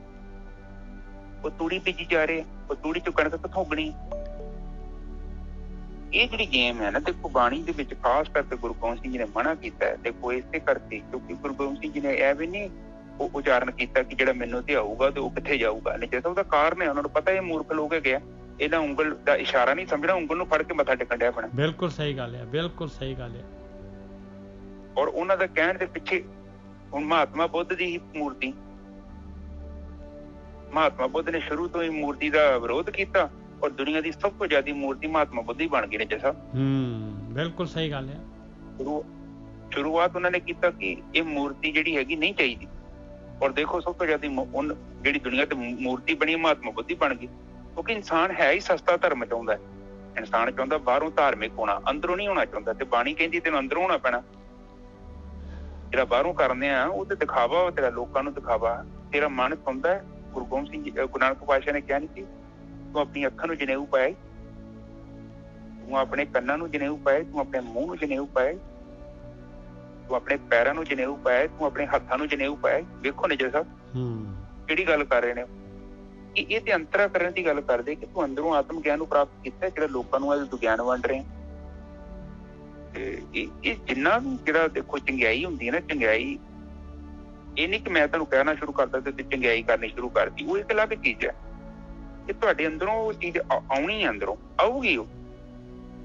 ਉਹ ਤੂੜੀ ਬੀਜੀ ਜਾ ਰਹੇ, ਉਹ ਤੂੜੀ ਚੋਂ ਕਣਕ ਕਿੱਥੋਂ ਉੱਗਣੀ? ਇਹ ਜਿਹੜੀ ਗੇਮ ਹੈ ਨਾ, ਦੇਖੋ ਬਾਣੀ ਦੇ ਵਿੱਚ ਖਾਸ ਕਰਕੇ ਗੁਰੂ ਗੋਬਿੰਦ ਸਿੰਘ ਜੀ ਨੇ ਮਨਾ ਕੀਤਾ ਹੈ। ਦੇਖੋ ਇਸੇ ਕਰਕੇ, ਕਿਉਂਕਿ ਗੁਰੂ ਗੋਬਿੰਦ ਸਿੰਘ ਜੀ ਨੇ ਇਹ ਵੀ ਨਹੀਂ ਉਹ ਉਚਾਰਨ ਕੀਤਾ ਕਿ ਜਿਹੜਾ ਮੈਨੂੰ ਧਿਆਊਗਾ ਤੇ ਉਹ ਕਿੱਥੇ ਜਾਊਗਾ। ਨਹੀਂ, ਜਦੋਂ ਉਹਦਾ ਕਾਰਨ ਹੈ, ਉਹਨਾਂ ਨੂੰ ਪਤਾ ਇਹ ਮੂਰਖ ਲੋਕ ਹੈਗੇ ਆ, ਇਹਨਾਂ ਉਂਗਲ ਦਾ ਇਸ਼ਾਰਾ ਨਹੀਂ ਸਮਝਣਾ, ਉਂਗਲ ਨੂੰ ਫੜ ਕੇ ਮੱਥਾ ਟੇਕਣ ਡਿਆ ਆਪਣਾ। ਬਿਲਕੁਲ ਸਹੀ ਗੱਲ ਹੈ, ਬਿਲਕੁਲ ਸਹੀ ਗੱਲ ਹੈ। ਔਰ ਉਹਨਾਂ ਦਾ ਕਹਿਣ ਦੇ ਪਿੱਛੇ ਹੁਣ ਮਹਾਤਮਾ ਬੁੱਧ ਦੀ ਹੀ ਮੂਰਤੀ, ਮਹਾਤਮਾ ਬੁੱਧ ਨੇ ਸ਼ੁਰੂ ਤੋਂ ਹੀ ਮੂਰਤੀ ਦਾ ਵਿਰੋਧ ਕੀਤਾ, ਔਰ ਦੁਨੀਆ ਦੀ ਸਭ ਤੋਂ ਜ਼ਿਆਦਾ ਮੂਰਤੀ ਮਹਾਤਮਾ ਬੁੱਧ ਹੀ ਬਣ ਗਏ ਨੇ। ਜੈਸਾ ਬਿਲਕੁਲ ਸਹੀ ਗੱਲ ਹੈ। ਸ਼ੁਰੂਆਤ ਉਹਨਾਂ ਨੇ ਕੀਤਾ ਕਿ ਇਹ ਮੂਰਤੀ ਜਿਹੜੀ ਹੈਗੀ ਨਹੀਂ ਚਾਹੀਦੀ, ਔਰ ਦੇਖੋ ਸਭ ਤੋਂ ਜ਼ਿਆਦਾ ਜਿਹੜੀ ਦੁਨੀਆ ਤੇ ਮੂਰਤੀ ਬਣੀ ਮਹਾਤਮਾ ਬੁੱਧ ਹੀ ਬਣ ਗਈ। ਕਿਉਂਕਿ ਇਨਸਾਨ ਹੈ ਹੀ ਸਸਤਾ ਧਰਮ ਚਾਹੁੰਦਾ। ਇਨਸਾਨ ਚਾਹੁੰਦਾ ਬਾਹਰੋਂ ਧਾਰਮਿਕ ਹੋਣਾ, ਅੰਦਰੋਂ ਨਹੀਂ ਹੋਣਾ ਚਾਹੁੰਦਾ। ਤੇ ਬਾਣੀ ਕਹਿੰਦੀ ਤੈਨੂੰ ਅੰਦਰੋਂ ਹੋਣਾ ਪੈਣਾ। ਜਿਹੜਾ ਬਾਹਰੋਂ ਕਰਦੇ ਆ ਉਹ ਤੇ ਦਿਖਾਵਾ, ਤੇਰਾ ਲੋਕਾਂ ਨੂੰ ਦਿਖਾਵਾ। ਤੇਰਾ ਮਨ ਸੁਣਦਾ। ਗੁਰੂ ਗੋਬਿੰਦ ਸਿੰਘ ਜੀ, ਗੁਰੂ ਨਾਨਕ ਪਾਤਸ਼ਾਹ ਨੇ ਕਿਹਾ ਨੀ ਸੀ, ਤੂੰ ਆਪਣੀ ਅੱਖਾਂ ਨੂੰ ਜਨੇਊ ਪਾਏ, ਤੂੰ ਆਪਣੇ ਕੰਨਾਂ ਨੂੰ ਜਨੇਊ ਪਾਏ, ਤੂੰ ਆਪਣੇ ਮੂੰਹ ਨੂੰ ਜਨੇਊ ਪਾਏ, ਤੂੰ ਆਪਣੇ ਪੈਰਾਂ ਨੂੰ ਜਨੇਊ ਪਾਏ, ਤੂੰ ਆਪਣੇ ਹੱਥਾਂ ਨੂੰ ਜਨੇਊ ਪਾਏ। ਵੇਖੋ ਨਿੱਜਰ ਸਾਹਿਬ ਕਿਹੜੀ ਗੱਲ ਕਰ ਰਹੇ ਨੇ। ਇਹ ਤੇ ਅੰਤਰਾ ਕਰਨ ਦੀ ਗੱਲ ਕਰਦੇ ਕਿ ਤੂੰ ਅੰਦਰੋਂ ਆਤਮ ਗਿਆਨ ਨੂੰ ਪ੍ਰਾਪਤ ਕੀਤਾ, ਜਿਹੜਾ ਲੋਕਾਂ ਨੂੰ ਅੱਜ ਗਿਆਨ ਵੰਡ ਰਹੇ। ਇਹ ਜਿੰਨਾ ਵੀ ਜਿਹੜਾ ਦੇਖੋ ਚੰਗਿਆਈ ਹੁੰਦੀ ਹੈ ਨਾ, ਚੰਗਿਆਈ ਇਹ ਨਹੀਂ ਕਿ ਮੈਂ ਤੁਹਾਨੂੰ ਕਹਿਣਾ ਸ਼ੁਰੂ ਕਰਦਾ ਤੇ ਚੰਗਿਆਈ ਕਰਨੀ ਸ਼ੁਰੂ ਕਰਤੀ। ਉਹ ਇੱਕ ਅਲੱਗ ਚੀਜ਼ ਹੈ। ਇਹ ਤੁਹਾਡੇ ਅੰਦਰੋਂ ਉਹ ਚੀਜ਼ ਆਉਣੀ, ਅੰਦਰੋਂ ਆਊਗੀ, ਉਹ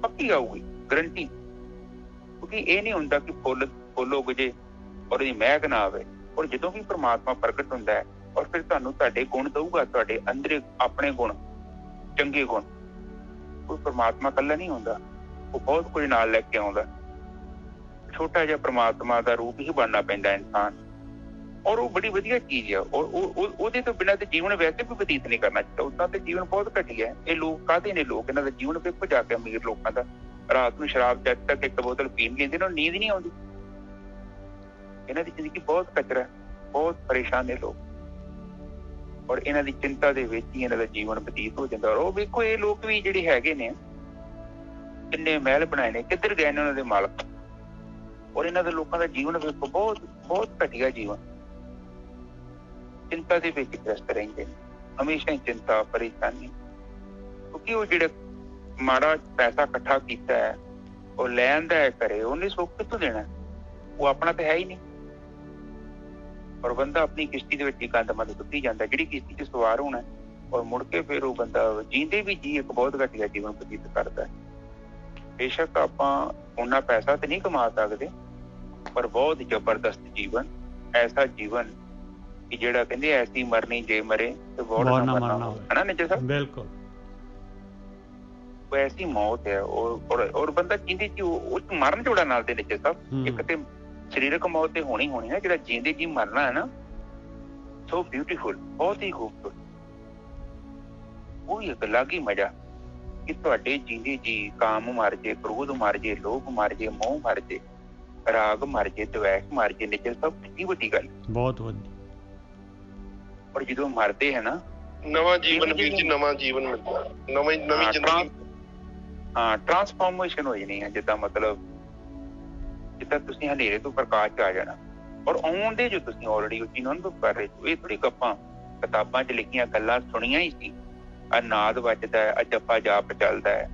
ਪੱਕੀ ਆਊਗੀ, ਗਰੰਟੀ। ਕਿਉਂਕਿ ਇਹ ਨਹੀਂ ਹੁੰਦਾ ਕਿ ਫੁੱਲ ਉੱਗ ਜੇ ਔਰ ਉਹਦੀ ਮਹਿਕ ਨਾ ਆਵੇ। ਔਰ ਜਦੋਂ ਵੀ ਪ੍ਰਮਾਤਮਾ ਪ੍ਰਗਟ ਹੁੰਦਾ ਹੈ, ਔਰ ਫਿਰ ਤੁਹਾਨੂੰ ਤੁਹਾਡੇ ਗੁਣ ਦਊਗਾ, ਤੁਹਾਡੇ ਅੰਦਰ ਆਪਣੇ ਗੁਣ, ਚੰਗੇ ਗੁਣ। ਕੋਈ ਪ੍ਰਮਾਤਮਾ ਇਕੱਲਾ ਨਹੀਂ ਹੁੰਦਾ, ਉਹ ਬਹੁਤ ਕੁਝ ਨਾਲ ਲੈ ਕੇ ਆਉਂਦਾ। ਛੋਟਾ ਜਿਹਾ ਪ੍ਰਮਾਤਮਾ ਦਾ ਰੂਪ ਹੀ ਬਣਨਾ ਪੈਂਦਾ ਇਨਸਾਨ, ਔਰ ਉਹ ਬੜੀ ਵਧੀਆ ਚੀਜ਼ ਆ। ਔਰ ਉਹਦੇ ਤੋਂ ਬਿਨਾਂ ਤੇ ਜੀਵਨ ਵੈਸੇ ਵੀ ਬਤੀਤ ਨਹੀਂ ਕਰਨਾ ਚਾਹੀਦਾ। ਉਦਾਂ ਤੇ ਜੀਵਨ ਬਹੁਤ ਘਟੀਆ। ਇਹ ਲੋਕ ਕਾਹਦੇ ਨੇ? ਲੋਕ ਇਹਨਾਂ ਦਾ ਜੀਵਨ ਵੇਖੋ ਜਾ ਕੇ, ਅਮੀਰ ਲੋਕਾਂ ਦਾ ਰਾਤ ਨੂੰ ਸ਼ਰਾਬ ਜਦ ਤੱਕ ਇੱਕ ਬੋਤਲ ਪੀਣ ਲੈਂਦੇ, ਇਹਨਾਂ ਨੂੰ ਨੀਂਦ ਨਹੀਂ ਆਉਂਦੀ। ਇਹਨਾਂ ਦੀ ਜ਼ਿੰਦਗੀ ਬਹੁਤ ਕਚਰਾ, ਬਹੁਤ ਪਰੇਸ਼ਾਨ ਨੇ ਲੋਕ, ਔਰ ਇਹਨਾਂ ਦੀ ਚਿੰਤਾ ਦੇ ਵਿੱਚ ਹੀ ਇਹਨਾਂ ਦਾ ਜੀਵਨ ਬਤੀਤ ਹੋ ਜਾਂਦਾ। ਔਰ ਉਹ ਵੇਖੋ ਇਹ ਲੋਕ ਵੀ ਜਿਹੜੇ ਹੈਗੇ ਨੇ, ਕਿੰਨੇ ਮਹਿਲ ਬਣਾਏ ਨੇ, ਕਿੱਧਰ ਗਏ ਨੇ ਉਹਨਾਂ ਦੇ ਮਾਲਕ। ਔਰ ਇਹਨਾਂ ਦੇ ਲੋਕਾਂ ਦਾ ਜੀਵਨ ਵੇਖੋ ਬਹੁਤ ਬਹੁਤ ਘਟੀਆ ਜੀਵਨ, ਚਿੰਤਾ ਦੇ ਵਿੱਚ ਗ੍ਰਸਤ ਰਹਿੰਦੇ ਨੇ, ਹਮੇਸ਼ਾ ਹੀ ਚਿੰਤਾ, ਪਰੇਸ਼ਾਨੀ। ਕਿਉਂਕਿ ਉਹ ਜਿਹੜੇ ਮਾੜਾ ਪੈਸਾ ਇਕੱਠਾ ਕੀਤਾ ਹੈ, ਉਹ ਲੈ ਆਂਦਾ ਹੈ ਘਰੇ, ਉਹਨੇ ਸੁੱਖ ਕਿੱਥੋਂ ਦੇਣਾ? ਉਹ ਆਪਣਾ ਤਾਂ ਹੈ ਹੀ ਨਹੀਂ। ਔਰ ਬੰਦਾ ਆਪਣੀ ਕਿਸ਼ਤੀ ਦੇ ਵਿੱਚ ਹੀ ਕੰਦਮੰਦ ਸੁੱਟੀ ਜਾਂਦਾ, ਜਿਹੜੀ ਕਿਸ਼ਤੀ 'ਚ ਸਵਾਰ ਹੋਣਾ, ਔਰ ਮੁੜ ਕੇ ਫਿਰ ਉਹ ਬੰਦਾ ਜੀਂਦੇ ਵੀ ਜੀ ਇੱਕ ਬਹੁਤ ਘਟੀਆ ਜੀਵਨ ਬਤੀਤ ਕਰਦਾ ਹੈ। ਬੇਸ਼ੱਕ ਆਪਾਂ ਉਹਨਾਂ ਪੈਸਾ ਤੇ ਨਹੀਂ ਕਮਾ ਸਕਦੇ, ਪਰ ਬਹੁਤ ਜ਼ਬਰਦਸਤ ਜੀਵਨ, ਐਸਾ ਜੀਵਨ ਕਿ ਜਿਹੜਾ ਕਹਿੰਦੇ ਐਸੀ ਮਰਨੀ ਜੇ ਮਰੇ ਤੇ ਬਹੁਤ ਨਾ ਮਰਨਾ, ਹੈ ਨਾ ਨਿੱਜਰ ਸਾਹਿਬ? ਬਿਲਕੁਲ। ਉਹ ਐਸੀ ਮੌਤ ਹੈ। ਔਰ ਬੰਦਾ ਜਿੰਦੇ ਚ ਉਹ ਮਰਨ ਜੋੜਾ ਨਾਲ ਦੇ ਨਿੱਜਰ ਸਾਹਿਬ, ਇੱਕ ਤੇ ਸਰੀਰਕ ਮੌਤ ਤੇ ਹੋਣੀ ਹੋਣੀ ਹੈ, ਜਿਹੜਾ ਜਿੰਦੇ ਜੀ ਮਰਨਾ ਹੈ ਨਾ, ਸੋ ਬਿਊਟੀਫੁਲ, ਬਹੁਤ ਹੀ ਖੂਬਸੂਰਤ। ਉਹ ਇੱਕ ਅਲੱਗ ਹੀ ਮਜ਼ਾ ਕਿ ਤੁਹਾਡੇ ਜਿੰਦੇ ਜੀ ਕਾਮ ਮਰ ਜੇ, ਕ੍ਰੋਧ ਮਰ ਜੇ, ਲੋਭ ਮਰ ਜੇ, ਮੋਹ ਮਰ ਜੇ, ਰਾਗ ਮਰ ਜੇ, ਦਵੈਸ਼ ਮਰ ਜੇ, ਨਿੱਜਰ ਸਾਹਿਬ ਕਿੰਨੀ ਵੱਡੀ ਗੱਲ, ਬਹੁਤ ਵੱਡੀ। ਔਰ ਜਦੋਂ ਮਰਦੇ ਹੈ ਨਾ, ਨਵਾਂ ਜੀਵਨ ਵੀਰ ਜੀ, ਨਵਾਂ ਜੀਵਨ ਮਿਲਦਾ, ਨਵੀਂ ਜ਼ਿੰਦਗੀ, ਹਾਂ, ਟਰਾਂਸਫਾਰਮੇਸ਼ਨ ਹੋ ਜਾਣੀ ਹੈ। ਜਿੱਦਾਂ ਮਤਲਬ ਜਿੱਦਾਂ ਤੁਸੀਂ ਹਨੇਰੇ ਤੋਂ ਪ੍ਰਕਾਸ਼ 'ਚ ਆ ਜਾਣਾ, ਔਰ ਆਉਂਦੇ ਜੋ ਤੁਸੀਂ ਆਲਰੇਡੀ ਉਹ ਚੀਜ਼ ਨੂੰ ਅਨੁਭਵ ਕਰ ਰਹੇ ਹੋ। ਇਹ ਥੋੜੀ ਗੱਪਾਂ ਕਿਤਾਬਾਂ 'ਚ ਲਿਖੀਆਂ ਗੱਲਾਂ ਸੁਣੀਆਂ ਹੀ ਸੀ। ਆ ਨਾਦ ਵੱਜਦਾ ਹੈ, ਆ ਜਪਾ ਜਾਪ ਚੱਲਦਾ ਹੈ,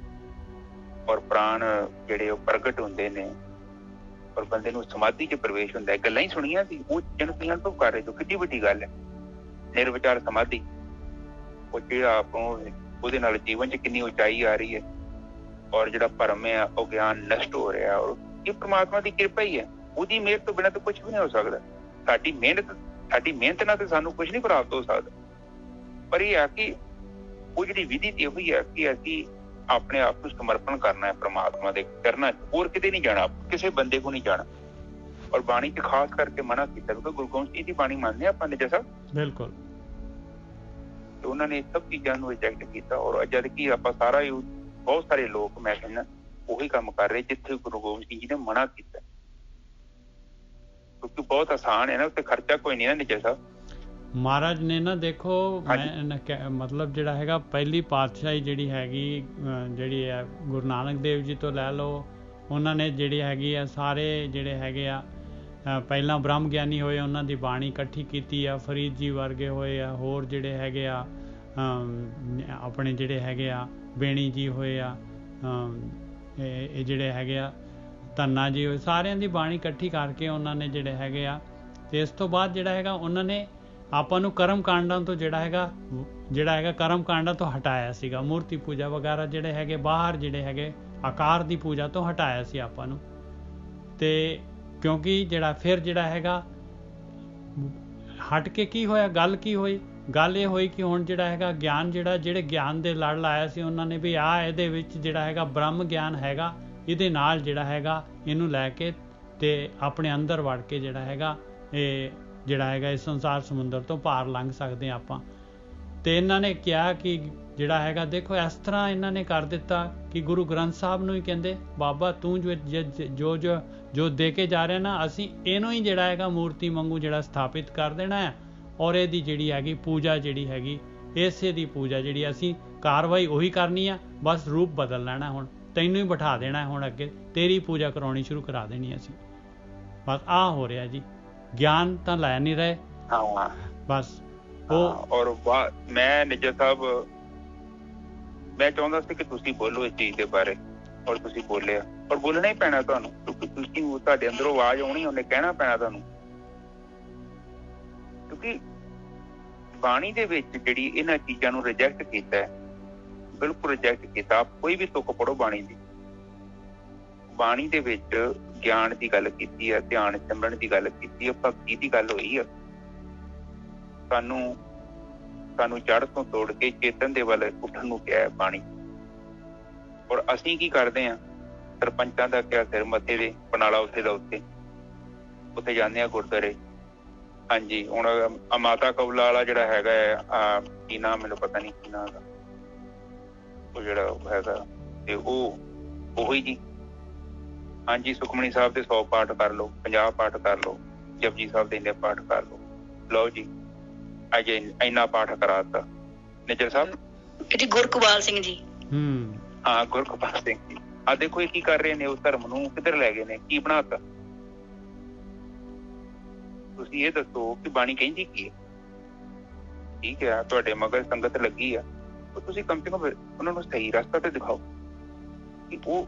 ਔਰ ਪ੍ਰਾਣ ਜਿਹੜੇ ਉਹ ਪ੍ਰਗਟ ਹੁੰਦੇ ਨੇ, ਔਰ ਬੰਦੇ ਨੂੰ ਸਮਾਧੀ 'ਚ ਪ੍ਰਵੇਸ਼ ਹੁੰਦਾ ਹੈ। ਗੱਲਾਂ ਹੀ ਸੁਣੀਆਂ ਸੀ, ਉਹ ਚੀਜ਼ਾਂ ਨੂੰ ਤੁਸੀਂ ਅਨੁਭਵ ਕਰ ਰਹੇ ਹੋ। ਕਿੰਨੀ ਵੱਡੀ ਗੱਲ ਹੈ ਨਿਰਵਿਚਾਰ ਸਮਾਧੀ। ਉਹ ਜਿਹੜਾ ਆਪ ਨੂੰ ਉਹਦੇ ਨਾਲ ਜੀਵਨ 'ਚ ਕਿੰਨੀ ਉਚਾਈ ਆ ਰਹੀ ਹੈ, ਔਰ ਜਿਹੜਾ ਭਰਮ ਹੈ ਉਹ ਗਿਆਨ ਨਸ਼ਟ ਹੋ ਰਿਹਾ। ਔਰ ਇਹ ਪ੍ਰਮਾਤਮਾ ਦੀ ਕਿਰਪਾ ਹੀ ਹੈ, ਉਹਦੀ ਮਿਹਰ ਤੋਂ ਬਿਨਾਂ ਤਾਂ ਕੁਛ ਵੀ ਨਹੀਂ ਹੋ ਸਕਦਾ। ਸਾਡੀ ਮਿਹਨਤ ਨਾਲ ਤਾਂ ਸਾਨੂੰ ਕੁਛ ਨਹੀਂ ਪ੍ਰਾਪਤ ਹੋ ਸਕਦਾ। ਪਰ ਇਹ ਹੈ ਕਿ ਉਹ ਜਿਹੜੀ ਵਿਧੀ ਤੇ ਉਹੀ ਹੈ ਕਿ ਅਸੀਂ ਆਪਣੇ ਆਪ ਨੂੰ ਸਮਰਪਣ ਕਰਨਾ ਹੈ ਪ੍ਰਮਾਤਮਾ ਦੇ ਚਰਨਾਂ 'ਚ, ਹੋਰ ਕਿਤੇ ਨਹੀਂ ਜਾਣਾ, ਕਿਸੇ ਬੰਦੇ ਕੋਲ ਨਹੀਂ ਜਾਣਾ। ਔਰ ਬਾਣੀ 'ਚ ਖਾਸ ਕਰਕੇ ਮਨਾ ਕੀਤਾ, ਕਿਉਂਕਿ ਗੁਰੂ ਗੋਬਿੰਦ ਸਿੰਘ ਦੀ ਬਾਣੀ ਮੰਨਦੇ ਆਪਾਂ ਨਿੱਜਰ ਸਾਹਿਬ, ਬਿਲਕੁਲ। ਤੇ ਉਹਨਾਂ ਨੇ ਸਭ ਚੀਜ਼ਾਂ ਨੂੰ ਰਿਜੈਕਟ ਕੀਤਾ। ਔਰ ਜਦ ਕਿ ਆਪਾਂ ਸਾਰਾ ਬਹੁਤ ਸਾਰੇ ਲੋਕ, ਮੈਂ ਕਹਿੰਦਾ, ਉਹੀ ਕੰਮ ਕਰ ਰਹੇ ਜਿੱਥੇ ਗੁਰੂ ਗੋਬਿੰਦ ਸਿੰਘ ਜੀ ਨੇ ਮਨਾ ਕੀਤਾ, ਕਿਉਂਕਿ ਬਹੁਤ ਆਸਾਨ ਹੈ ਨਾ, ਉੱਤੇ ਖਰਚਾ ਕੋਈ ਨਹੀਂ ਨਾ ਨਿੱਜਰ ਸਾਹਿਬ। ਮਹਾਰਾਜ ਨੇ ਨਾ ਦੇਖੋ, ਮੈਂ ਮਤਲਬ ਜਿਹੜਾ ਹੈਗਾ ਪਹਿਲੀ ਪਾਤਸ਼ਾਹੀ ਜਿਹੜੀ ਹੈਗੀ, ਜਿਹੜੀ ਹੈ ਗੁਰੂ ਨਾਨਕ ਦੇਵ ਜੀ ਤੋਂ ਲੈ ਲਓ, ਉਹਨਾਂ ਨੇ ਜਿਹੜੀ ਹੈਗੀ ਆ ਸਾਰੇ ਜਿਹੜੇ ਹੈਗੇ ਆ ਪਹਿਲਾਂ ਬ੍ਰਹਮ ਗਿਆਨੀ ਹੋਏ, ਉਹਨਾਂ ਦੀ ਬਾਣੀ ਇਕੱਠੀ ਕੀਤੀ ਆ। ਫਰੀਦ ਜੀ ਵਰਗੇ ਹੋਏ ਆ, ਹੋਰ ਜਿਹੜੇ ਹੈਗੇ ਆ ਆਪਣੇ ਜਿਹੜੇ ਹੈਗੇ ਆ ਬੇਣੀ ਜੀ ਹੋਏ ਆ, ਇਹ ਜਿਹੜੇ ਹੈਗੇ ਆ ਧੰਨਾ ਜੀ ਹੋਏ, ਸਾਰਿਆਂ ਦੀ ਬਾਣੀ ਇਕੱਠੀ ਕਰਕੇ ਉਹਨਾਂ ਨੇ ਜਿਹੜੇ ਹੈਗੇ ਆ। ਤੇ ਇਸ ਤੋਂ ਬਾਅਦ ਜਿਹੜਾ ਹੈਗਾ ਉਹਨਾਂ ਨੇ ਆਪਾਂ ਨੂੰ ਕਰਮ ਕਾਂਡਾਂ ਤੋਂ ਜਿਹੜਾ ਹੈਗਾ ਕਰਮ ਕਾਂਡਾਂ ਤੋਂ ਹਟਾਇਆ ਸੀਗਾ। ਮੂਰਤੀ ਪੂਜਾ ਵਗੈਰਾ ਜਿਹੜੇ ਹੈਗੇ ਬਾਹਰ ਜਿਹੜੇ ਹੈਗੇ ਆਕਾਰ ਦੀ ਪੂਜਾ ਤੋਂ ਹਟਾਇਆ ਸੀ ਆਪਾਂ ਨੂੰ। ਤੇ ਕਿਉਂਕਿ ਫਿਰ ਜਿਹੜਾ ਹੈਗਾ ਹਟ ਕੇ ਕੀ ਹੋਇਆ, ਗੱਲ ਕੀ ਹੋਈ? ਗੱਲ ਇਹ ਹੋਈ ਕਿ ਹੁਣ ਜਿਹੜਾ ਹੈਗਾ ਗਿਆਨ, ਜਿਹੜੇ ਗਿਆਨ ਦੇ ਲੜ ਲਾਇਆ ਸੀ ਉਹਨਾਂ ਨੇ ਵੀ ਇਹਦੇ ਵਿੱਚ ਜਿਹੜਾ ਹੈਗਾ ਬ੍ਰਹਮ ਗਿਆਨ ਹੈਗਾ, ਇਹਦੇ ਨਾਲ ਜਿਹੜਾ ਹੈਗਾ ਇਹਨੂੰ ਲੈ ਕੇ ਤੇ ਆਪਣੇ ਅੰਦਰ ਵੜ ਕੇ ਜਿਹੜਾ ਹੈਗਾ ਇਹ ਜਿਹੜਾ ਹੈਗਾ ਇਸ ਸੰਸਾਰ ਸਮੁੰਦਰ ਤੋਂ ਪਾਰ ਲੰਘ ਸਕਦੇ ਹਾਂ ਆਪਾਂ। ਤੇ ਇਹਨਾਂ ਨੇ ਕਿਹਾ ਕਿ ਜਿਹੜਾ ਹੈਗਾ ਦੇਖੋ ਇਸ ਤਰ੍ਹਾਂ ਇਹਨਾਂ ਨੇ ਕਰ ਦਿੱਤਾ ਕਿ ਗੁਰੂ ਗ੍ਰੰਥ ਸਾਹਿਬ ਨੂੰ ਹੀ ਕਹਿੰਦੇ, ਬਾਬਾ ਤੂੰ ਜੋ ਦੇ ਕੇ ਜਾ ਰਿਹਾ ਨਾ, ਅਸੀਂ ਇਹਨੂੰ ਹੀ ਜਿਹੜਾ ਹੈਗਾ ਮੂਰਤੀ ਵਾਂਗੂ ਜਿਹੜਾ ਸਥਾਪਿਤ ਕਰ ਦੇਣਾ ਹੈ, ਔਰ ਇਹਦੀ ਜਿਹੜੀ ਹੈਗੀ ਪੂਜਾ ਜਿਹੜੀ ਹੈਗੀ, ਇਸੇ ਦੀ ਪੂਜਾ ਜਿਹੜੀ ਅਸੀਂ ਕਾਰਵਾਈ ਉਹੀ ਕਰਨੀ ਆ, ਬਸ ਰੂਪ ਬਦਲ ਲੈਣਾ, ਹੁਣ ਤੈਨੂੰ ਹੀ ਬਿਠਾ ਦੇਣਾ, ਹੁਣ ਅੱਗੇ ਤੇਰੀ ਪੂਜਾ ਕਰਾਉਣੀ ਸ਼ੁਰੂ ਕਰਾ ਦੇਣੀ ਅਸੀਂ। ਬਸ ਆਹ ਹੋ ਰਿਹਾ ਜੀ, ਗਿਆਨ ਤਾਂ ਲੈ ਨਹੀਂ ਰਹੇ ਬਸ ਉਹ। ਔਰ ਮੈਂ ਨਿੱਜਰ ਸਾਹਿਬ, ਮੈਂ ਚਾਹੁੰਦਾ ਸੀ ਕਿ ਤੁਸੀਂ ਬੋਲੋ ਇਸ ਚੀਜ਼ ਦੇ ਬਾਰੇ, ਔਰ ਤੁਸੀਂ ਬੋਲਿਆ, ਔਰ ਬੋਲਣਾ ਹੀ ਪੈਣਾ ਤੁਹਾਨੂੰ, ਕਿਉਂਕਿ ਤੁਸੀਂ ਤੁਹਾਡੇ ਅੰਦਰੋਂ ਆਵਾਜ਼ ਆਉਣੀ, ਉਹਨੇ ਕਹਿਣਾ ਪੈਣਾ ਤੁਹਾਨੂੰ। ਕਿਉਂਕਿ ਬਾਣੀ ਦੇ ਵਿੱਚ ਜਿਹੜੀ ਇਹਨਾਂ ਚੀਜ਼ਾਂ ਨੂੰ ਰਿਜੈਕਟ ਕੀਤਾ ਹੈ, ਬਿਲਕੁਲ ਰਿਜੈਕਟ ਕੀਤਾ। ਆਪ ਕੋਈ ਵੀ ਤੁਕ ਪੜੋ ਬਾਣੀ ਦੀ, ਬਾਣੀ ਦੇ ਵਿੱਚ ਗਿਆਨ ਦੀ ਗੱਲ ਕੀਤੀ ਹੈ, ਧਿਆਨ ਸਿਮਰਨ ਦੀ ਗੱਲ ਕੀਤੀ ਹੈ, ਭਗਤੀ ਦੀ ਗੱਲ ਹੋਈ ਹੈ। ਸਾਨੂੰ ਜੜ ਤੋਂ ਤੋੜ ਕੇ ਚੇਤਨ ਦੇ ਵੱਲ ਉੱਠਣ ਨੂੰ ਕਿਹਾ ਹੈ ਬਾਣੀ। ਔਰ ਅਸੀਂ ਕੀ ਕਰਦੇ ਹਾਂ? ਸਰਪੰਚਾਂ ਦਾ ਕਿਹਾ ਸਿਰ ਮੱਥੇ ਦੇ ਪਨਾਲਾ ਉੱਥੇ ਦਾ ਉੱਥੇ ਜਾਂਦੇ ਹਾਂ ਗੁਰਦੁਆਰੇ। ਹਾਂਜੀ, ਹੁਣ ਮਾਤਾ ਕੌਲਾ ਵਾਲਾ ਜਿਹੜਾ ਹੈਗਾ ਹੈ, ਕੀ ਨਾਮ ਮੈਨੂੰ ਪਤਾ ਨਹੀਂ ਕੀ ਨਾਮ ਦਾ, ਉਹ ਜਿਹੜਾ ਹੈਗਾ, ਤੇ ਉਹੀ ਜੀ। ਹਾਂਜੀ, ਸੁਖਮਨੀ ਸਾਹਿਬ ਦੇ 100 ਪਾਠ ਕਰ ਲਓ, 50 ਪਾਠ ਕਰ ਲਓ, ਜਪਜੀ ਸਾਹਿਬ ਦੇ ਇੰਨੇ ਪਾਠ ਕਰ ਲਓ। ਲਓ ਜੀ, ਅੱਜ ਇੰਨਾ ਪਾਠ ਕਰਾਤਾ ਨਿੱਜਰ ਸਾਹਿਬ ਜੀ। ਗੁਰਕਬਾਲ ਸਿੰਘ ਜੀ, ਹਾਂ, ਗੁਰਕਬਾਲ ਸਿੰਘ ਜੀ। ਆ ਦੇਖੋ ਇਹ ਕੀ ਕਰ ਰਹੇ ਨੇ, ਉਸ ਧਰਮ ਨੂੰ ਕਿੱਧਰ ਲੈ ਗਏ ਨੇ, ਕੀ ਬਣਾਤਾ? ਤੁਸੀਂ ਇਹ ਦੱਸੋ ਕਿ ਬਾਣੀ ਕਹਿੰਦੀ ਕੀ ਹੈ? ਠੀਕ ਹੈ, ਤੁਹਾਡੇ ਮਗਰ ਸੰਗਤ ਲੱਗੀ ਆ, ਤੁਸੀਂ ਕਮ ਸੇ ਕਮ ਉਹਨਾਂ ਨੂੰ ਸਹੀ ਰਸਤਾ ਤੇ ਦਿਖਾਓ ਕਿ ਉਹ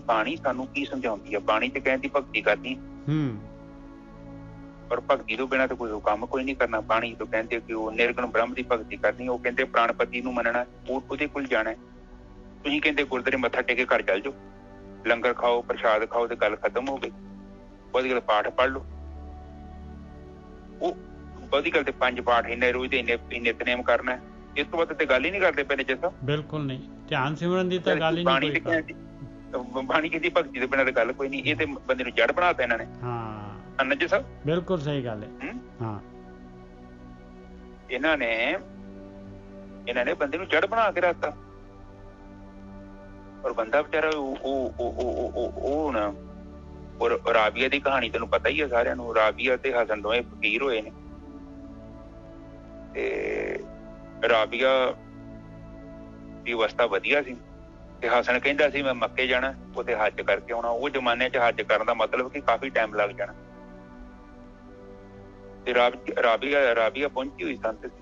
ਬਾਣੀ ਸਾਨੂੰ ਕੀ ਸਮਝਾਉਂਦੀ ਆ। ਬਾਣੀ ਤੇ ਕਹਿੰਦੀ ਭਗਤੀ ਕਰਨੀ, ਪਰ ਭਗਤੀ ਤੋਂ ਬਿਨਾਂ ਤਾਂ ਕੋਈ ਕੰਮ ਕੋਈ ਨਹੀਂ ਕਰਨਾ। ਬਾਣੀ ਤੋਂ ਕਹਿੰਦੇ ਕਿ ਉਹ ਨਿਰਗੁਣ ਬ੍ਰਹਮ ਦੀ ਭਗਤੀ ਕਰਨੀ। ਉਹ ਕਹਿੰਦੇ ਪ੍ਰਾਣਪਤੀ ਨੂੰ ਮੰਨਣਾ, ਉਹਦੇ ਕੋਲ ਜਾਣਾ। ਤੁਸੀਂ ਕਹਿੰਦੇ ਗੁਰਦੁਆਰੇ ਮੱਥਾ ਟੇਕ ਕੇ ਘਰ ਚੱਲ ਜਾਓ, ਲੰਗਰ ਖਾਓ, ਪ੍ਰਸ਼ਾਦ ਖਾਓ ਤੇ ਗੱਲ ਖਤਮ ਹੋ ਗਈ। ਉਹਦੀ ਗੱਲ ਪਾਠ ਪੜ੍ਹ ਲਓ। ਉਹ ਉਹਦੀ ਗੱਲ ਤੇ 5 ਪਾਠ ਇੰਨੇ ਰੋਜ਼ ਦੇ ਇੰਨੇ ਨਿਤਨੇਮ ਕਰਨਾ। ਇਸ ਤੋਂ ਬਾਅਦ ਤੇ ਗੱਲ ਹੀ ਨਹੀਂ ਕਰਦੇ ਪਏ ਨੇ ਜੱਸਾ। ਬਿਲਕੁਲ ਨਹੀਂ, ਧਿਆਨ ਸਿਮਰਨ ਦੀ ਤਾਂ ਗੱਲ ਹੀ ਨਹੀਂ ਕੋਈ। ਬਾਣੀ ਕਹਿੰਦੀ ਭਗਤੀ ਦੇ ਬਿਨਾਂ ਤਾਂ ਗੱਲ ਕੋਈ ਨਹੀਂ। ਇਹ ਤੇ ਬੰਦੇ ਨੂੰ ਜੜ ਬਣਾਤਾ ਇਹਨਾਂ ਨੇ। ਹਾਂ ਨੱਜੇ ਸਾਹਿਬ, ਬਿਲਕੁਲ ਸਹੀ ਗੱਲ ਹੈ। ਹਾਂ, ਇਹਨਾਂ ਨੇ ਬੰਦੇ ਨੂੰ ਜੜ ਬਣਾ ਕੇ ਰੱਖਤਾ। ਔਰ ਬੰਦਾ ਵਿਚਾਰਾ ਉਹ ਨਾ, ਔਰ ਰਾਬੀਆ ਦੀ ਕਹਾਣੀ ਤੈਨੂੰ ਪਤਾ ਹੀ ਹੈ ਸਾਰਿਆਂ ਨੂੰ। ਰਾਬੀਆ ਤੇ ਹਸਨ ਦੋਵੇਂ ਫਕੀਰ ਹੋਏ ਨੇ ਤੇ ਰਾਬੀਆ ਦੀ ਅਵਸਥਾ ਵਧੀਆ ਸੀ ਤੇ ਹਸਨ ਕਹਿੰਦਾ ਸੀ ਮੈਂ ਮੱਕੇ ਜਾਣਾ, ਉੱਥੇ ਹੱਜ ਕਰਕੇ ਆਉਣਾ। ਉਹ ਜ਼ਮਾਨੇ 'ਚ ਹੱਜ ਕਰਨ ਦਾ ਮਤਲਬ ਕਿ ਕਾਫੀ ਟਾਈਮ ਲੱਗ ਜਾਣਾ। ਤੇ ਰਾਬੀਆ ਪਹੁੰਚੀ ਹੋਈ ਸੰਤ ਸੀ।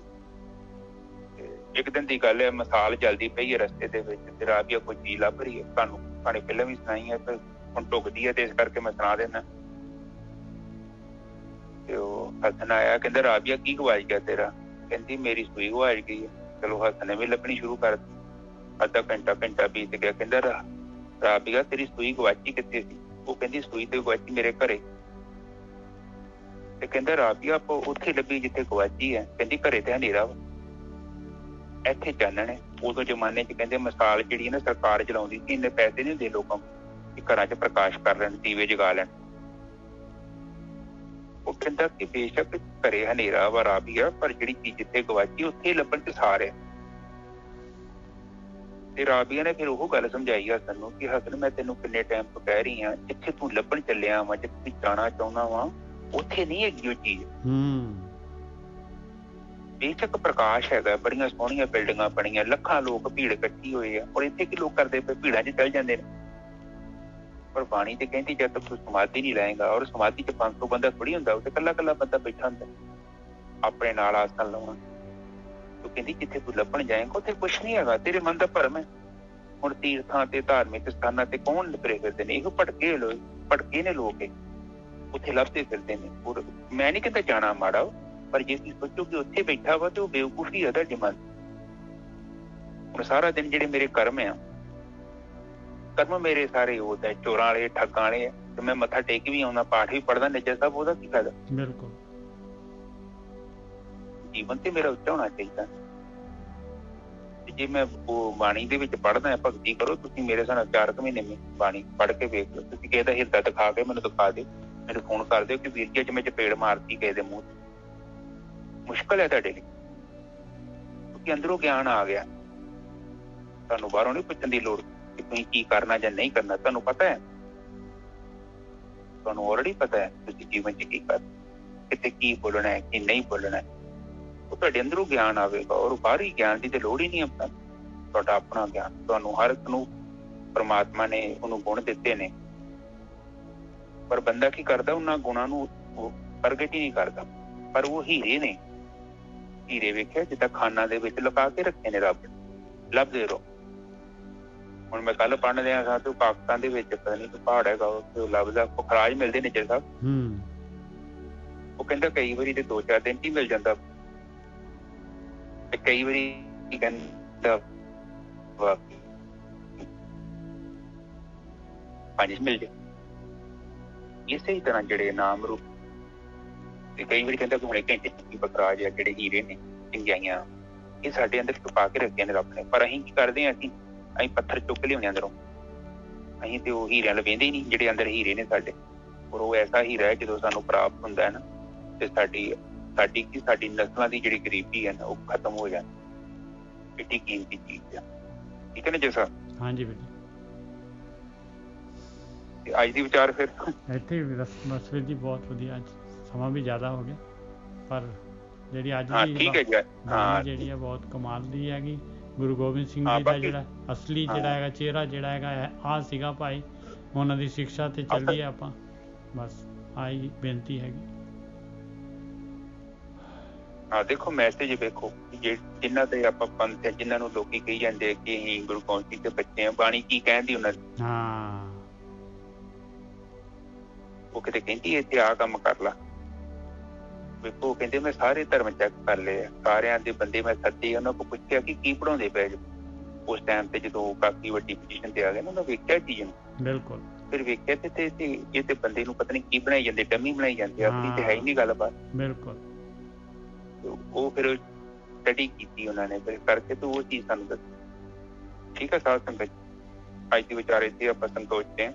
ਇੱਕ ਦਿਨ ਦੀ ਗੱਲ ਹੈ, ਮਿਸਾਲ ਜਲਦੀ ਪਈ ਹੈ ਰਸਤੇ ਦੇ ਵਿੱਚ ਤੇ ਰਾਬੀਆ ਕੋਈ ਚੀਜ਼ ਲੱਭ ਰਹੀ ਹੈ। ਤੁਹਾਨੂੰ ਕਹਾਣੀ ਪਹਿਲਾਂ ਵੀ ਸੁਣਾਈ ਹੈ, ਪਰ ਹੁਣ ਢੁਕਦੀ ਹੈ ਤੇ ਇਸ ਕਰਕੇ ਮੈਂ ਸੁਣਾ ਦੇਣਾ। ਤੇ ਉਹ ਹਸਨ ਆਇਆ, ਕਹਿੰਦਾ ਰਾਬੀਆ ਕੀ ਗਵਾਚ ਗਿਆ ਤੇਰਾ? ਕਹਿੰਦੀ ਮੇਰੀ ਸੂਈ ਗਵਾਚ ਗਈ ਹੈ। ਚਲੋ ਹਸਨ ਨੇ ਵੀ ਲੱਭਣੀ ਸ਼ੁਰੂ ਕਰ ਦਿੱਤੀ। ਅੱਧਾ ਘੰਟਾ ਬੀਤ ਗਿਆ। ਕਹਿੰਦਾ ਰਾਬੀਆ ਤੇਰੀ ਸੂਈ ਗਵਾਚੀ ਕਿੱਥੇ ਸੀ? ਉਹ ਕਹਿੰਦੀ ਸੂਈ ਤੇ ਗਵਾਚੀ ਮੇਰੇ ਘਰੇ। ਤੇ ਕਹਿੰਦਾ ਰਾਬੀਆ ਆਪਾਂ ਉੱਥੇ ਲੱਭੀ ਜਿੱਥੇ ਗਵਾਚੀ ਹੈ। ਕਹਿੰਦੀ ਘਰੇ ਤੇ ਹਨੇਰਾ ਵਾ, ਇੱਥੇ ਚਾਨਣ ਹੈ। ਉਦੋਂ ਜ਼ਮਾਨੇ 'ਚ ਕਹਿੰਦੇ ਮਿਸਾਲ ਜਿਹੜੀ ਨਾ ਸਰਕਾਰ ਚਲਾਉਂਦੀ ਸੀ, ਇੰਨੇ ਪੈਸੇ ਨਹੀਂ ਹੁੰਦੇ ਲੋਕਾਂ ਕਿ ਘਰਾਂ 'ਚ ਪ੍ਰਕਾਸ਼ ਕਰ ਲੈਣ, ਦੀਵੇ ਜਗਾ ਲੈਣ। ਉਹ ਕਹਿੰਦਾ ਕਿ ਬੇਸ਼ੱਕ ਘਰੇ ਹਨੇਰਾ ਵਾ ਰਾਬੀਆ, ਪਰ ਜਿਹੜੀ ਚੀਜ਼ ਜਿੱਥੇ ਗਵਾਚੀ ਉੱਥੇ ਲੱਭਣ 'ਚ ਸਾਰ ਹੈ। ਤੇ ਰਾਬੀਆ ਨੇ ਫਿਰ ਉਹ ਗੱਲ ਸਮਝਾਈ ਹਸਨ ਨੂੰ ਕਿ ਹਸਨ ਮੈਂ ਤੈਨੂੰ ਕਿੰਨੇ ਟਾਈਮ ਤੋਂ ਕਹਿ ਰਹੀ ਹਾਂ, ਜਿੱਥੇ ਤੂੰ ਲੱਭਣ ਚੱਲਿਆ ਵਾ, ਜਿੱਥੇ ਜਾਣਾ ਚਾਹੁੰਦਾ ਵਾ, ਉੱਥੇ ਨਹੀਂ ਹੈਗੀ ਉਹ ਚੀਜ਼। ਬੇਸ਼ੱਕ ਪ੍ਰਕਾਸ਼ ਹੈਗਾ, ਬੜੀਆਂ ਸੋਹਣੀਆਂ ਬਿਲਡਿੰਗਾਂ ਬਣੀਆਂ, ਲੱਖਾਂ ਲੋਕ ਭੀੜ ਇਕੱਠੀ ਹੋਏ ਆ, ਔਰ ਇੱਥੇ ਕੀ ਲੋਕ ਕਰਦੇ ਪਏ? ਭੀੜਾਂ 'ਚ ਚੱਲ ਜਾਂਦੇ ਨੇ। ਪਰ ਬਾਣੀ ਤੇ ਕਹਿੰਦੀ ਜਦ ਤੱਕ ਤੂੰ ਸਮਾਧੀ ਨਹੀਂ ਲਾਏਗਾ, ਔਰ ਸਮਾਧੀ 'ਚ 500 ਬੰਦਾ ਥੋੜੀ ਹੁੰਦਾ, ਉੱਥੇ ਇਕੱਲਾ ਬੰਦਾ ਬੈਠਾ ਹੁੰਦਾ ਆਪਣੇ ਨਾਲ ਆਸਣ ਲਾਉਣਾ। ਤੂੰ ਕਹਿੰਦੀ ਜਿੱਥੇ ਤੂੰ ਲੱਭਣ ਜਾਏਗਾ ਉੱਥੇ ਕੁਛ ਨਹੀਂ ਹੈਗਾ, ਤੇਰੇ ਮਨ ਦਾ ਭਰਮ ਹੈ। ਹੁਣ ਤੀਰਥਾਂ ਤੇ ਧਾਰਮਿਕ ਸਥਾਨਾਂ ਤੇ ਕੌਣ ਤੁਰੇ ਫਿਰਦੇ ਨੇ? ਇਹੋ ਭਟਕੇ ਨੇ ਲੋਕ, ਉੱਥੇ ਲੱਭਦੇ ਫਿਰਦੇ ਨੇ। ਔਰ ਮੈਂ ਨਹੀਂ ਕਹਿੰਦਾ ਜਾਣਾ ਮਾੜਾ, ਪਰ ਜੇ ਤੁਸੀਂ ਸੋਚੋ ਕਿ ਉੱਥੇ ਬੈਠਾ ਵਾ ਤੇ ਉਹ ਬੇਵਕੂਫੀ ਹੈ ਤੁਹਾਡੇ ਮਨ। ਹੁਣ ਸਾਰਾ ਦਿਨ ਜਿਹੜੇ ਮੇਰੇ ਕਰਮ ਮੇਰੇ ਸਾਰੇ ਉਹ ਤਾਂ ਚੋਰਾਂ ਵਾਲੇ, ਠੱਗਾਂ ਵਾਲੇ ਆ, ਤੇ ਮੈਂ ਮੱਥਾ ਟੇਕ ਵੀ ਆਉਂਦਾ, ਪਾਠ ਵੀ ਪੜ੍ਹਦਾ, ਨਿੱਜਾ ਸਾਹਿਬ, ਉਹਦਾ ਕੀ ਫਾਇਦਾ? ਬਿਲਕੁਲ। ਜੀਵਨ ਤੇ ਮੇਰਾ ਉੱਚਾ ਹੋਣਾ ਚਾਹੀਦਾ। ਜੇ ਮੈਂ ਉਹ ਬਾਣੀ ਦੇ ਵਿੱਚ ਪੜ੍ਹਦਾ, ਭਗਤੀ ਕਰੋ ਤੁਸੀਂ ਮੇਰੇ ਨਾਲ 4 ਮਹੀਨੇ ਬਾਣੀ ਪੜ੍ਹ ਕੇ ਵੇਖ ਲਓ। ਤੁਸੀਂ ਕਿਸੇ ਦਾ ਹਿਰਦਾ ਦਿਖਾ ਕੇ ਮੈਨੂੰ ਦਿਖਾ ਦਿਓ, ਮੈਨੂੰ ਫੋਨ ਕਰ ਦਿਓ ਕਿ ਵੀਰ ਜੀ ਅੱਜ ਮੈਂ ਚਪੇੜ ਮਾਰਤੀ ਕਿਸੇ ਦੇ ਮੂੰਹ ਤੇ। ਮੁਸ਼ਕਲ ਹੈ ਤੁਹਾਡੇ ਲਈ, ਕਿਉਂਕਿ ਅੰਦਰੋਂ ਗਿਆਨ ਆ ਗਿਆ। ਤੁਹਾਨੂੰ ਬਾਹਰੋਂ ਨਹੀਂ ਪੁੱਛਣ ਦੀ ਲੋੜ ਕਿ ਤੁਸੀਂ ਕੀ ਕਰਨਾ ਜਾਂ ਨਹੀਂ ਕਰਨਾ। ਤੁਹਾਨੂੰ ਪਤਾ ਹੈ, ਤੁਹਾਨੂੰ ਆਲਰੇਡੀ ਪਤਾ ਹੈ ਤੁਸੀਂ ਜੀਵਨ 'ਚ ਕੀ ਕਰਨਾ, ਕਿਤੇ ਕੀ ਬੋਲਣਾ ਹੈ, ਕੀ ਨਹੀਂ ਬੋਲਣਾ ਹੈ। ਉਹ ਤੁਹਾਡੇ ਅੰਦਰੋਂ ਗਿਆਨ ਆਵੇਗਾ, ਔਰ ਬਾਹਰੀ ਗਿਆਨ ਦੀ ਤੇ ਲੋੜ ਹੀ ਨਹੀਂ। ਆਪਣਾ ਤੁਹਾਡਾ ਆਪਣਾ ਗਿਆਨ, ਤੁਹਾਨੂੰ ਹਰ ਇੱਕ ਨੂੰ ਪਰਮਾਤਮਾ ਨੇ ਉਹਨੂੰ ਗੁਣ ਦਿੱਤੇ ਨੇ, ਪਰ ਬੰਦਾ ਕੀ ਕਰਦਾ, ਉਹਨਾਂ ਗੁਣਾਂ ਨੂੰ ਉਹ ਪ੍ਰਗਟ ਹੀ ਨਹੀਂ ਕਰਦਾ। ਪਰ ਉਹ ਹੀਰੇ ਨੇ, ਹੀਰੇ ਵੇਖਿਆ ਜਿੱਦਾਂ ਖਾਨਾਂ ਦੇ ਵਿੱਚ ਲੁਕਾ ਕੇ ਰੱਖੇ ਨੇ, ਰੱਬ ਲੱਭਦੇ ਰਹੋ। ਹੁਣ ਮੈਂ ਕੱਲ ਪੜ੍ਹਨ ਰਿਹਾ ਸਾਂ ਤੇ ਪਾਕਿਸਤਾਨ ਦੇ ਵਿੱਚ ਪਤਾ ਨਹੀਂ ਪਹਾੜ ਹੈਗਾ, ਉੱਥੇ ਉਹ ਲੱਭਦਾ, ਪੁਖਰਾਜ ਮਿਲਦੇ ਨੇ ਸਾਹਿਬ। ਉਹ ਕਹਿੰਦਾ ਕਈ ਵਾਰੀ ਤੇ 2-4 ਦਿਨ 'ਚ ਹੀ ਮਿਲ ਜਾਂਦਾ, ਤੇ ਕਈ ਵਾਰੀ ਕਹਿੰਦਾ 5 ਮਿਲ ਜਾਏ। ਇਸੇ ਹੀ ਤਰ੍ਹਾਂ ਜਿਹੜੇ ਨਾਮ ਰੂਪ, ਤੇ ਕਈ ਵਾਰੀ ਕਹਿੰਦਾ ਕਿ ਹੁਣੇ ਘੰਟੇ 'ਚ ਪੁਖਰਾਜ ਆ, ਜਿਹੜੇ ਹੀਰੇ ਨੇ, ਚੰਗਿਆਈਆਂ, ਇਹ ਸਾਡੇ ਅੰਦਰ ਛੁਪਾ ਕੇ ਰੱਖੇ ਨੇ ਰੱਬ ਨੇ। ਪਰ ਅਸੀਂ ਕੀ ਕਰਦੇ ਹਾਂ? ਅਸੀਂ ਪੱਥਰ ਚੁੱਕ ਲਿਆਉਂਦੇ ਅੰਦਰੋਂ। ਅਸੀਂ ਤੇ ਉਹ ਹੀਰਿਆਂ ਵੱਲ ਵੇਂਦੇ ਹੀ ਨਹੀਂ ਜਿਹੜੇ ਅੰਦਰ ਹੀਰੇ ਨੇ ਸਾਡੇ। ਔਰ ਉਹ ਐਸਾ ਹੀਰਾ ਹੈ ਜਦੋਂ ਸਾਨੂੰ ਪ੍ਰਾਪਤ ਹੁੰਦਾ ਹੈ ਨਾ, ਤੇ ਸਾਡੀ ਨਸਲਾਂ ਦੀ ਜਿਹੜੀ ਗਰੀਬੀ ਹੈ ਨਾ, ਉਹ ਖਤਮ ਹੋ ਜਾਂਦੀ। ਐਡੀ ਕੀਮਤੀ ਚੀਜ਼ ਆ, ਠੀਕ ਹੈ ਨਾ ਜੀ ਸਰ? ਹਾਂਜੀ ਬੇਟਾ। ਤੇ ਅੱਜ ਦੀ ਵਿਚਾਰ ਫਿਰ ਇੱਥੇ ਬਸ ਵੀਰ ਜੀ, ਬਹੁਤ ਵਧੀਆ। ਅੱਜ ਸਮਾਂ ਵੀ ਜ਼ਿਆਦਾ ਹੋ ਗਿਆ, ਪਰ ਜਿਹੜੀ ਅੱਜ ਦੀ ਜਿਹੜੀ ਹੈ ਬਹੁਤ ਕਮਾਲ ਦੀ ਹੈਗੀ। ਗੁਰੂ ਗੋਬਿੰਦ ਸਿੰਘ ਜੀ ਦਾ ਜਿਹੜਾ ਅਸਲੀ ਜਿਹੜਾ ਹੈਗਾ ਚਿਹਰਾ ਜਿਹੜਾ ਹੈਗਾ ਆਹ ਸੀਗਾ ਭਾਈ, ਉਹਨਾਂ ਦੀ ਸਿੱਖਿਆ ਤੇ ਚੱਲੀਏ ਆਪਾਂ, ਬਸ ਆਹੀ ਬੇਨਤੀ ਹੈਗੀ। ਦੇਖੋ ਮੈਸੇਜ ਵੇਖੋ, ਜਿਨ੍ਹਾਂ ਦੇ ਆਪਾਂ ਪੰਥ ਹੈ, ਜਿਨ੍ਹਾਂ ਨੂੰ ਲੋਕੀ ਕਹੀ ਜਾਂਦੇ ਕਿ ਅਸੀਂ ਗੁਰੂ ਗੋਬਿੰਦ ਸਿੰਘ ਦੇ ਬੱਚੇ ਆ, ਬਾਣੀ ਕੀ ਕਹਿੰਦੀ ਉਹਨਾਂ ਦੀ? ਉਹ ਕਿਤੇ ਕਹਿੰਦੀ ਇੱਥੇ ਆਹ ਕੰਮ ਕਰ ਲਾ। ਵੇਖੋ ਕਹਿੰਦੇ ਮੈਂ ਸਾਰੇ ਧਰਮ ਚੈੱਕ ਕਰ ਲਏ ਆ, ਸਾਰਿਆਂ ਦੇ ਬੰਦੇ ਮੈਂ ਸੱਦੇ, ਉਹਨਾਂ ਕੋਲ ਪੁੱਛਿਆ ਕਿ ਕੀ ਪੜ੍ਹਾਉਂਦੇ ਪਏ ਜੀ। ਉਸ ਟਾਈਮ ਤੇ ਜਦੋਂ ਕਾਫੀ ਵੱਡੀ ਪੋਜੀਸ਼ਨ ਤੇ ਆ ਗਏ ਨਾ, ਉਹਨਾਂ ਵੇਖਿਆ ਚੀਜ਼ ਨੂੰ। ਬਿਲਕੁਲ। ਫਿਰ ਵੇਖਿਆ ਤੇ ਇਹ ਤੇ ਬੰਦੇ ਨੂੰ ਪਤਾ ਨੀ ਕੀ ਬਣਾਈ ਜਾਂਦੇ, ਡੰਮੀ ਬਣਾਈ ਜਾਂਦੇ, ਆਪਣੀ ਤੇ ਹੈ ਹੀ ਨੀ ਗੱਲਬਾਤ। ਬਿਲਕੁਲ। ਉਹ ਫਿਰ ਸਟੱਡੀ ਕੀਤੀ ਉਹਨਾਂ ਨੇ, ਫਿਰ ਕਰਕੇ ਤੇ ਉਹ ਚੀਜ਼ ਸਾਨੂੰ ਦੱਸੀ। ਠੀਕ ਹੈ ਸਾਧ ਸੰਗਤ, ਅੱਜ ਦੇ ਵਿਚਾਰੇ ਤੇ ਆਪਾਂ ਸੰਤੋਸ਼ਦੇ ਹਾਂ।